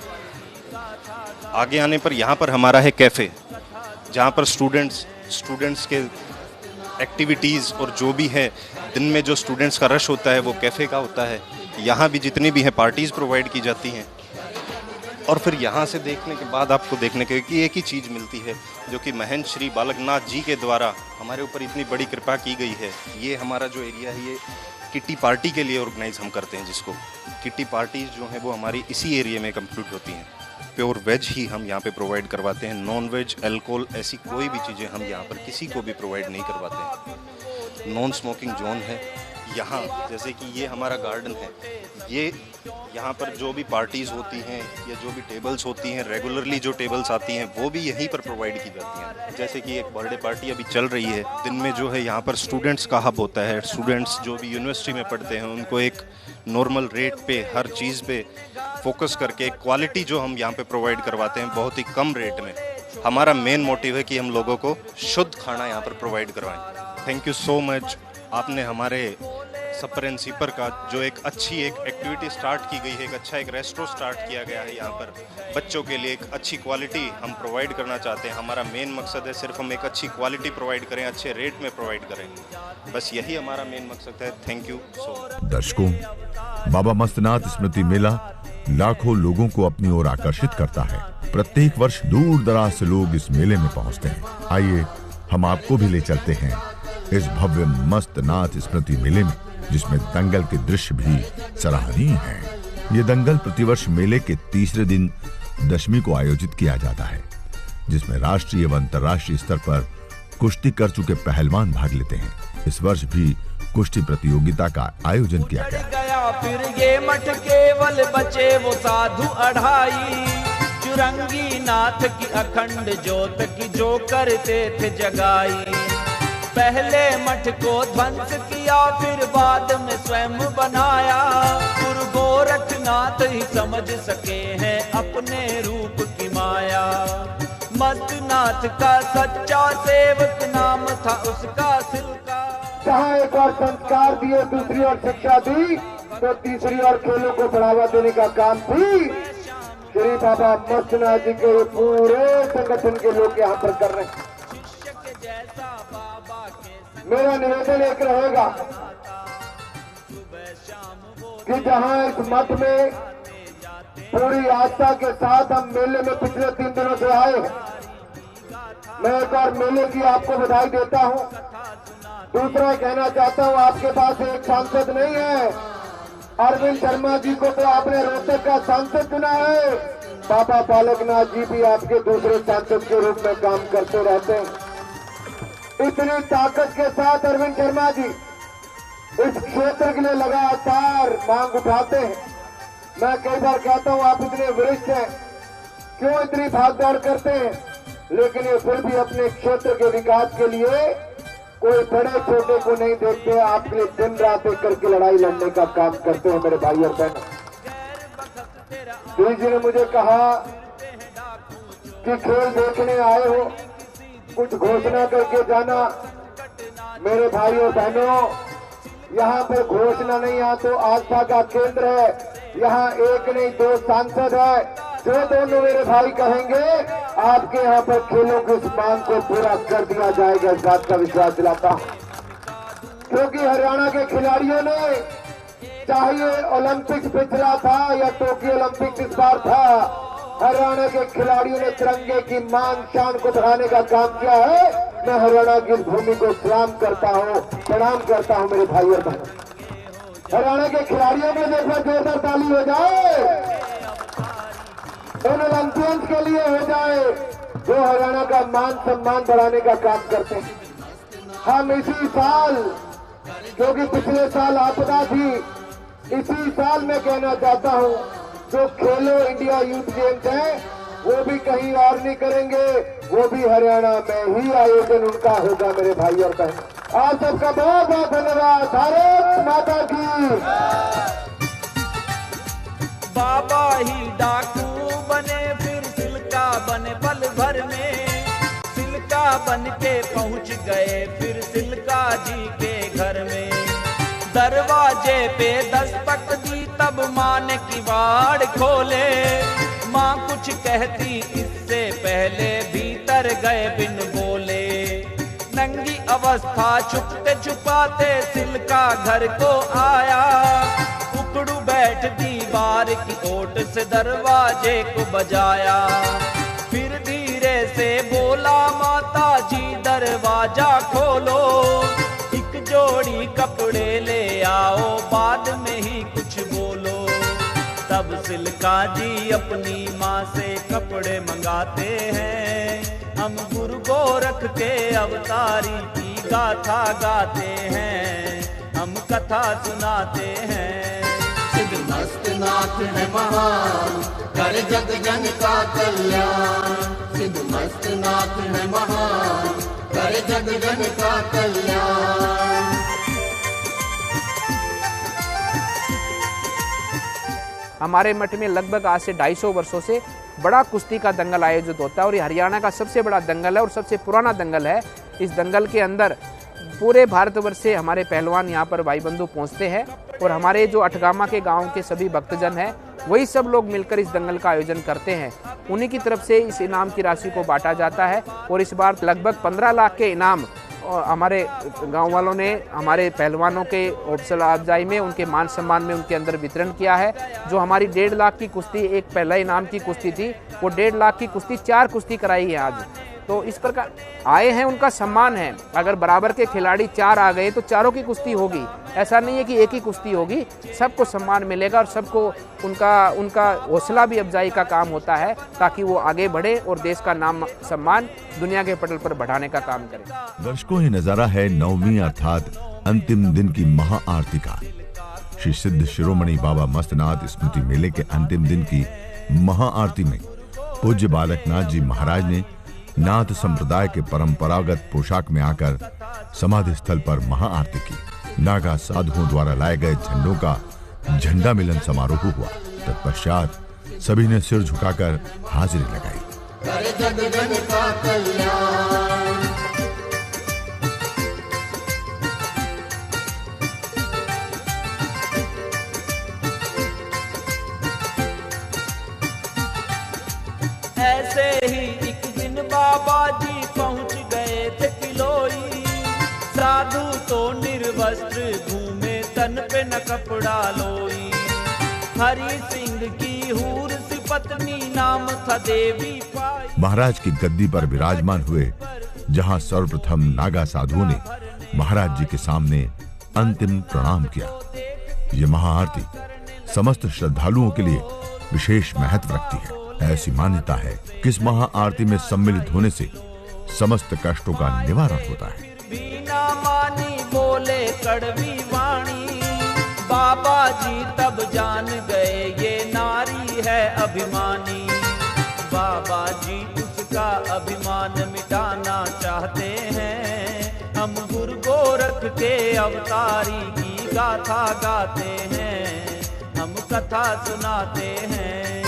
आगे आने पर यहाँ पर हमारा है कैफ़े, जहाँ पर स्टूडेंट्स के एक्टिविटीज़ और जो भी है दिन में जो स्टूडेंट्स का रश होता है वो कैफ़े का होता है। यहाँ भी जितनी भी हैं पार्टीज़ प्रोवाइड की जाती हैं। और फिर यहाँ से देखने के बाद आपको देखने के कि एक ही चीज़ मिलती है, जो कि महंत श्री बालकनाथ जी के द्वारा हमारे ऊपर इतनी बड़ी कृपा की गई है। ये हमारा जो एरिया है, ये किट्टी पार्टी के लिए ऑर्गेनाइज हम करते हैं, जिसको किट्टी पार्टीज जो हैं वो हमारी इसी एरिया में कंप्लीट होती हैं। प्योर वेज ही हम यहाँ पे प्रोवाइड करवाते हैं, नॉन वेज, अल्कोहल, ऐसी कोई भी चीज़ें हम यहाँ पर किसी को भी प्रोवाइड नहीं करवाते हैं। नॉन स्मोकिंग जोन है यहाँ, जैसे कि ये हमारा गार्डन है, ये यहाँ पर जो भी पार्टीज़ होती हैं या जो भी टेबल्स होती हैं, रेगुलरली जो टेबल्स आती हैं वो भी यहीं पर प्रोवाइड की जाती हैं। जैसे कि एक बर्थडे पार्टी अभी चल रही है, दिन में जो है यहाँ पर स्टूडेंट्स का हब होता है। स्टूडेंट्स जो भी यूनिवर्सिटी में पढ़ते हैं उनको एक नॉर्मल रेट पे हर चीज़ पे फोकस करके क्वालिटी जो हम यहाँ पे प्रोवाइड करवाते हैं बहुत ही कम रेट में। हमारा मेन मोटिव है कि हम लोगों को शुद्ध खाना यहाँ पर प्रोवाइड करवाएं। Thank you so much. आपने हमारे सपर एंड सिपर का जो एक अच्छी एक एक्टिविटी स्टार्ट की गई है, एक अच्छा एक रेस्टोरेंट स्टार्ट किया गया है यहाँ पर बच्चों के लिए, एक अच्छी क्वालिटी हम प्रोवाइड करना चाहते हैं। हमारा मेन मकसद है सिर्फ हम एक अच्छी क्वालिटी प्रोवाइड करें, अच्छे रेट में प्रोवाइड करें, बस यही हमारा मेन मकसद है। Thank you so much. दर्शकों, बाबा मस्तनाथ स्मृति मेला लाखों लोगों को अपनी ओर आकर्षित करता है। प्रत्येक वर्ष दूर दराज से लोग इस मेले में पहुंचते हैं। आइए हम आपको भी ले चलते हैं इस भव्य मस्तनाथ स्मृति मेले में, जिसमें दंगल के दृश्य भी सराहनीय हैं। ये दंगल प्रतिवर्ष मेले के तीसरे दिन दशमी को आयोजित किया जाता है, जिसमें राष्ट्रीय व अंतर्राष्ट्रीय स्तर पर कुश्ती कर चुके पहलवान भाग लेते हैं। इस वर्ष भी कुश्ती प्रतियोगिता का आयोजन किया गया। फिर ये मठ केवल बचे वो साधु अढ़ाई, चुरंगी नाथ की अखंड ज्योत की जो करते थे जगाई। पहले मठ को ध्वंस किया, फिर बाद में स्वयं बनाया। गुरु गोरखनाथ ही समझ सके हैं अपने रूप की माया। मस्तनाथ का सच्चा सेवक नाम था उसका सिलका। जहाँ एक और संस्कार दिए, दूसरी ओर शिक्षा दी, तो तीसरी ओर खेलों को बढ़ावा देने का काम भी श्री बाबा मस्तनाथ जी के पूरे संगठन के लोग यहाँ पर कर रहे हैं। मेरा निवेदन एक रहेगा कि जहां इस मठ में पूरी आस्था के साथ हम मेले में पिछले 3 दिनों से आए, मैं एक और मेले की आपको बधाई देता हूं। दूसरा कहना चाहता हूं, आपके पास एक सांसद नहीं है। अरविंद शर्मा जी को तो आपने रोहतक का सांसद चुना है, बाबा बालकनाथ जी भी आपके दूसरे सांसद के रूप में काम करते रहते हैं। इतनी ताकत के साथ अरविंद शर्मा जी इस क्षेत्र के लिए लगातार मांग उठाते हैं। मैं कई बार कहता हूं आप इतने वरिष्ठ हैं, क्यों इतनी भागदौड़ करते हैं, लेकिन ये फिर भी अपने क्षेत्र के विकास के लिए कोई बड़े छोटे को नहीं देखते, आपके लिए दिन रात एक करके लड़ाई लड़ने का काम करते हैं मेरे भाई और बहन। जी ने मुझे कहा कि खेल देखने आए हो, कुछ घोषणा करके जाना। मेरे भाई और बहनों, यहाँ पर घोषणा नहीं, यहाँ तो आस्था का केंद्र है। यहाँ एक नहीं 2 सांसद है, जो दोनों मेरे भाई कहेंगे आपके यहाँ पर खेलों की इस मांग को पूरा कर दिया जाएगा, इस बात का विश्वास दिलाता हूँ। क्योंकि हरियाणा के खिलाड़ियों ने, चाहे ओलंपिक्स पिछला था या टोक्यो ओलंपिक्स इस बार था, हरियाणा के खिलाड़ियों ने तिरंगे की मान शान को बढ़ाने का काम किया है। मैं हरियाणा की भूमि को सलाम करता हूँ, प्रणाम करता हूँ मेरे भाई और बहनों। हरियाणा के खिलाड़ियों में देखो जोरदार ताली हो जाए, उन ओलंपियंस के लिए हो जाए जो हरियाणा का मान सम्मान बढ़ाने का काम करते हैं। हम इसी साल, क्योंकि पिछले साल आपदा थी, इसी साल मैं कहना चाहता हूं, जो खेलो इंडिया यूथ गेम्स हैं वो भी कहीं और नहीं करेंगे, वो भी हरियाणा में ही आयोजन उनका होगा मेरे भाई और बहन। आप सबका बहुत बहुत धन्यवाद। भारत माता की। बाबा ही डाकू बने, फिर सिल्का बने पल भर में, सिल्का बन के पहुंच गए फिर सिल्का जी के घर में। दरवाजे पे दस्तक दी तब माँ ने किवाड़ खोले, माँ कुछ कहती इससे पहले भीतर गए बिन बोले। नंगी अवस्था छुपते छुपाते सिल्का घर को आया, उकड़ू बैठ दीवार की ओट से दरवाजे को बजाया। फिर धीरे से बोला माता जी दरवाजा खोलो, एक जोड़ी कपड़े ले आओ बाद में ही कुछ बोलो। तब सिल्का जी अपनी माँ से कपड़े मंगाते हैं, हम गुरु गोरख के अवतारी की गाथा गाते हैं, हम कथा सुनाते हैं। सिद्ध मस्त नाथ है महान, कर जग जन का कल्याण। सिद्ध मस्त नाथ है महान, कर जग जन का कल्याण। हमारे मठ में लगभग आज से 250 वर्षों से बड़ा कुश्ती का दंगल आयोजित होता है और ये हरियाणा का सबसे बड़ा दंगल है और सबसे पुराना दंगल है। इस दंगल के अंदर पूरे भारतवर्ष से हमारे पहलवान यहाँ पर भाई बंधु पहुँचते हैं और हमारे जो अठगामा के गांव के सभी भक्तजन हैं वही सब लोग मिलकर इस दंगल का आयोजन करते हैं। उन्हीं की तरफ से इस इनाम की राशि को बांटा जाता है और इस बार लगभग 15 लाख के इनाम हमारे गांव वालों ने हमारे पहलवानों के हौसला अफजाई में, उनके मान सम्मान में उनके अंदर वितरण किया है। जो हमारी 1.5 लाख की कुश्ती, एक पहला इनाम की कुश्ती थी, वो 1.5 लाख की कुश्ती 4 कुश्ती कराई है आज। तो इस प्रकार आए हैं, उनका सम्मान है। अगर बराबर के खिलाड़ी 4 आ गए तो चारों की कुश्ती होगी, ऐसा नहीं है कि एक ही कुश्ती होगी। सबको सम्मान मिलेगा और सबको उनका हौसला भी अफजाई का काम होता है ताकि वो आगे बढ़े और देश का नाम सम्मान दुनिया के पटल पर बढ़ाने का काम करे। दर्शकों, ये नजारा है 9वीं अर्थात अंतिम दिन की महाआरती का। श्री सिद्ध शिरोमणि बाबा मस्तनाथ स्मृति मेले के अंतिम दिन की महाआरती में पूज्य बालकनाथ जी महाराज ने नाथ संप्रदाय के परंपरागत पोशाक में आकर समाधि स्थल पर महाआरती की। नागा साधुओं द्वारा लाए गए झंडों का झंडा मिलन समारोह हुआ। तत्पश्चात सभी ने सिर झुकाकर हाजिरी लगाई। कर जग जन का कल्याण। ऐसे ही एक दिन बाबा जी पहुंच गए थे किलोई, साधु तो निर्वस्त्र घूमे तन पे न कपड़ा लोई। हरि सिंह की हूर सी पत्नी नाम था देवी पाई। महाराज की गद्दी पर विराजमान हुए जहां सर्वप्रथम नागा साधुओं ने महाराज जी के सामने अंतिम प्रणाम किया। ये महाआरती समस्त श्रद्धालुओं के लिए विशेष महत्व रखती है। ऐसी मान्यता है कि इस महा आरती में सम्मिलित होने से समस्त कष्टों का निवारण होता है। बिना मानी बोले कड़वी वाणी, बाबा जी तब जान गए ये नारी है अभिमानी। बाबा जी उसका अभिमान मिटाना चाहते हैं, हम गुरु गोरख के अवतारी की गाथा गाते हैं, हम कथा सुनाते हैं।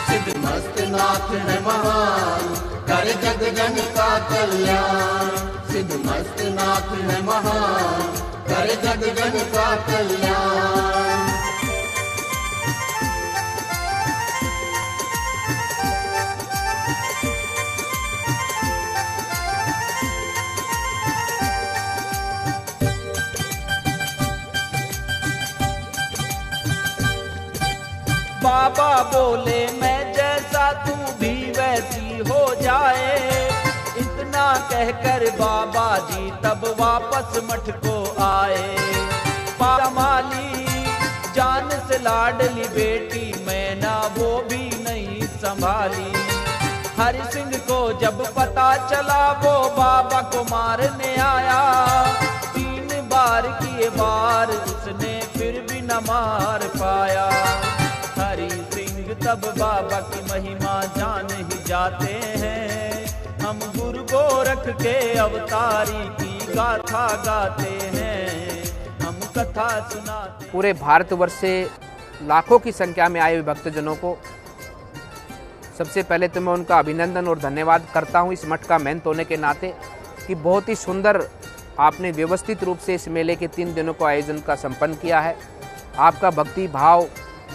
सिद्ध मस्त नाथ है महान, करे जग जन का कल्याण। सिद्ध मस्त नाथ है महान, करे जग जन का कल्याण। बाबा बोले मैं जैसा तू भी वैसी हो जाए। इतना कहकर बाबा जी तब वापस मठ को आए। पामाली जान से लाडली बेटी मैना वो भी नहीं संभाली। हरि सिंह को जब पता चला वो बाबा को मारने आया। 3 बार किए वार उसने फिर भी न मार पाया। हरि सिंह तब बाबा की महिमा जान ही जाते हैं, हम गुरु गोरख के अवतारी की गाथा गाते हैं, हम कथा सुनाते। पूरे भारतवर्ष से लाखों की संख्या में आए हुए भक्तजनों को सबसे पहले तो मैं उनका अभिनंदन और धन्यवाद करता हूं इस मठ का महंत होने के नाते कि बहुत ही सुंदर आपने व्यवस्थित रूप से इस मेले के 3 दिनों को आयोजन का संपन्न किया है। आपका भक्ति भाव,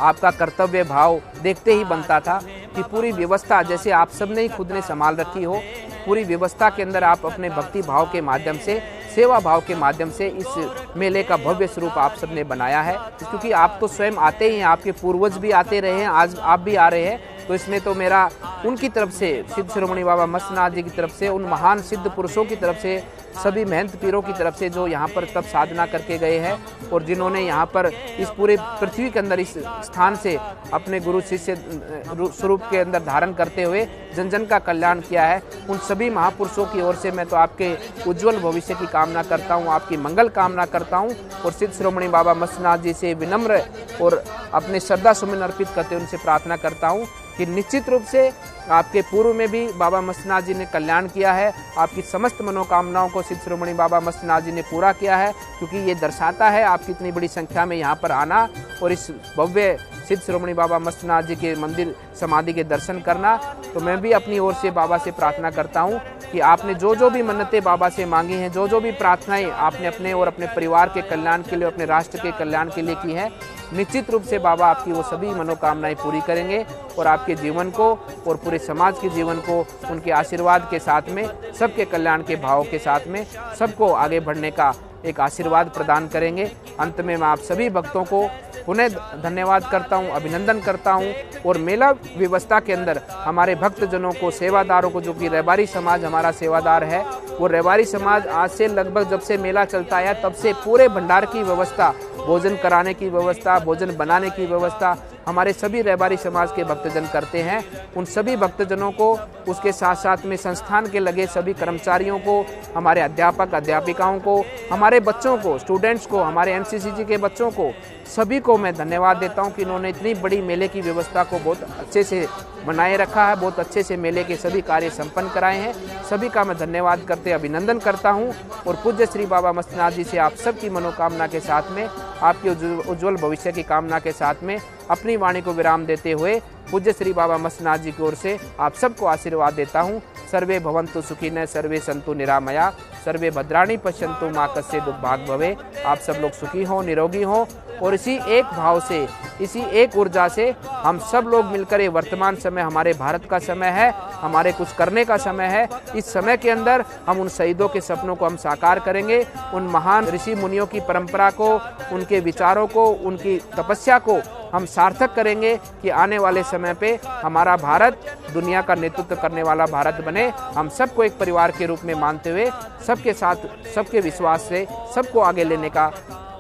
आपका कर्तव्य भाव देखते ही बनता था कि पूरी व्यवस्था जैसे आप सब ने ही खुद ने संभाल रखी हो, पूरी व्यवस्था के अंदर आप अपने भक्ति भाव के माध्यम से, सेवा भाव के माध्यम से इस मेले का भव्य स्वरूप आप सब ने बनाया है। क्योंकि आप तो स्वयं आते ही हैं, आपके पूर्वज भी आते रहे हैं, आज आप भी आ रहे हैं, तो इसमें तो मेरा उनकी तरफ से, सिद्ध शिरोमणि बाबा मस्तनाथ जी की तरफ से, उन महान सिद्ध पुरुषों की तरफ से, सभी महंत पीरों की तरफ से जो यहाँ पर तब साधना करके गए हैं और जिन्होंने यहाँ पर इस पूरे पृथ्वी के अंदर इस स्थान से अपने गुरु शिष्य स्वरूप के अंदर धारण करते हुए जन जन का कल्याण किया है, उन सभी महापुरुषों की ओर से मैं तो आपके उज्जवल भविष्य की कामना करता हूँ, आपकी मंगल कामना करता हूँ और सिद्ध शिरोमणि बाबा मस्तनाथ जी से विनम्र और अपने श्रद्धा सुमन अर्पित करते उनसे प्रार्थना करता हूँ कि निश्चित रूप से आपके पूर्व में भी बाबा मस्तनाथ जी ने कल्याण किया है, आपकी समस्त मनोकामनाओं को सिद्ध शिरोमणि बाबा मस्तनाथ जी ने पूरा किया है। क्योंकि ये दर्शाता है आपकी इतनी बड़ी संख्या में यहाँ पर आना और इस भव्य सिद्ध शिरोमणि बाबा मस्तनाथ जी के मंदिर समाधि के दर्शन करना। तो मैं भी अपनी ओर से बाबा से प्रार्थना करता हूँ कि आपने जो जो भी मन्नतें बाबा से मांगी हैं, जो जो भी प्रार्थनाएं आपने अपने और अपने परिवार के कल्याण के लिए, अपने राष्ट्र के कल्याण के लिए की हैं, निश्चित रूप से बाबा आपकी वो सभी मनोकामनाएं पूरी करेंगे और आपके जीवन को और पूरे समाज के जीवन को उनके आशीर्वाद के साथ में, सबके कल्याण के भाव के साथ में सबको आगे बढ़ने का एक आशीर्वाद प्रदान करेंगे। अंत में मैं आप सभी भक्तों को पुनः धन्यवाद करता हूं, अभिनंदन करता हूं और मेला व्यवस्था के अंदर हमारे भक्तजनों को, सेवादारों को, जो कि रैबारी समाज हमारा सेवादार है, वो रैबारी समाज आज से लगभग जब से मेला चलता है तब से पूरे भंडार की व्यवस्था, भोजन कराने की व्यवस्था, भोजन बनाने की व्यवस्था हमारे सभी रैबारी समाज के भक्तजन करते हैं। उन सभी भक्तजनों को, उसके साथ साथ में संस्थान के लगे सभी कर्मचारियों को, हमारे अध्यापक अध्यापिकाओं को, हमारे बच्चों को, स्टूडेंट्स को, हमारे एनसीसीजी के बच्चों को, सभी को मैं धन्यवाद देता हूं कि इन्होंने इतनी बड़ी मेले की व्यवस्था को बहुत अच्छे से बनाए रखा है, बहुत अच्छे से मेले के सभी कार्य संपन्न कराए हैं। सभी का मैं धन्यवाद करते अभिनंदन करता हूं और पूज्य श्री बाबा मस्तनाथ जी से आप सबकी मनोकामना के साथ में, आपके उज्जवल भविष्य की कामना के साथ में अपनी वाणी को विराम देते हुए पूज्य श्री बाबा मस्तनाथ जी की ओर से आप सबको आशीर्वाद देता हूँ। सर्वे भवन्तु सुखिनः, सर्वे सन्तु निरामया, सर्वे भद्राणि पश्यन्तु मा कस्य दुर्भाग् भवे। आप सब लोग सुखी हों, निरोगी हों और इसी एक भाव से, इसी एक ऊर्जा से हम सब लोग मिलकर, ये वर्तमान समय हमारे भारत का समय है, हमारे कुछ करने का समय है। इस समय के अंदर हम उन शहीदों के सपनों को हम साकार करेंगे, उन महान ऋषि मुनियों की परंपरा को, उनके विचारों को, उनकी तपस्या को हम सार्थक करेंगे कि आने वाले समय पे हमारा भारत दुनिया का नेतृत्व करने वाला भारत बने। हम सबको एक परिवार के रूप में मानते हुए, सबके साथ, सबके विश्वास से सबको आगे लेने का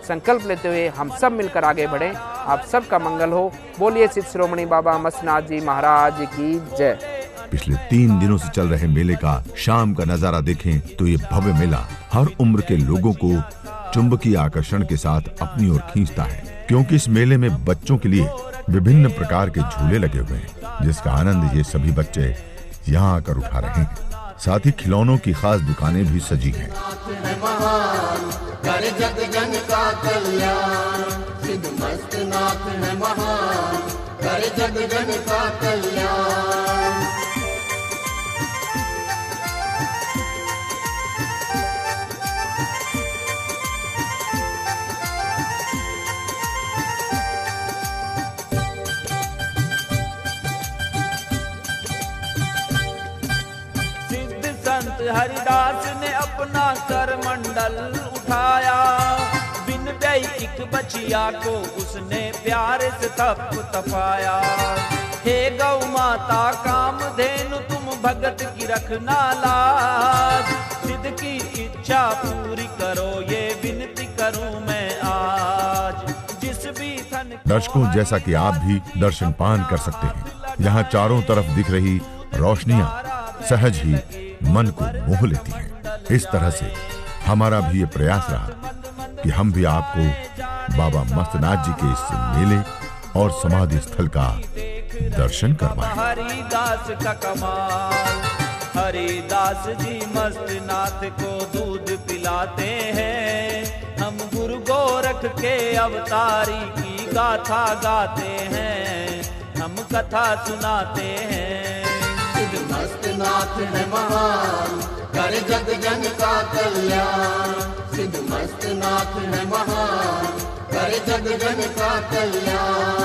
संकल्प लेते हुए हम सब मिलकर आगे बढ़ें। आप सबका मंगल हो। बोलिए सिद्ध शिरोमणि बाबा मस्तनाथ जी महाराज की जय। पिछले 3 दिनों से चल रहे मेले का शाम का नजारा देखें तो ये भव्य मेला हर उम्र के लोगों को चुंबकीय आकर्षण के साथ अपनी ओर खींचता है, क्योंकि इस मेले में बच्चों के लिए विभिन्न प्रकार के झूले लगे हुए हैं, जिसका आनंद ये सभी बच्चे यहाँ आकर उठा रहे हैं। साथ ही खिलौनों की खास दुकानें भी सजी हैं। करे जग जन का कल्याण, सिद्ध मस्तनाथ है महान, करे जग जन का कल्याण। सिद्ध संत हरिदास ने अपना कर मंडल उठाया, बिन व्यय एक बचिया को उसने प्यारे से तप तपाया। हे गौ माता कामधेनु तुम भगत की रखना लाज, सिद्ध की इच्छा पूरी करो ये विनती करूं मैं आज। जिस भी थन दर्शकों, जैसा कि आप भी दर्शन पान कर सकते हैं, यहाँ चारों तरफ दिख रही रोशनियां सहज ही मन को मोह लेती हैं। इस तरह से हमारा भी ये प्रयास रहा कि हम भी आपको बाबा मस्तनाथ जी के इस मेले और समाधि स्थल का दर्शन करवाएं। हरिदास का कमाल, हरिदास जी मस्तनाथ को दूध पिलाते हैं, हम गुरु गोरख के अवतारी की गाथा गाते हैं, हम कथा सुनाते हैं। सिद्ध मस्तनाथ है महान, करे जग जन का कल्याण, सिद्ध मस्तनाथ है महान, करे जग जन का कल्याण।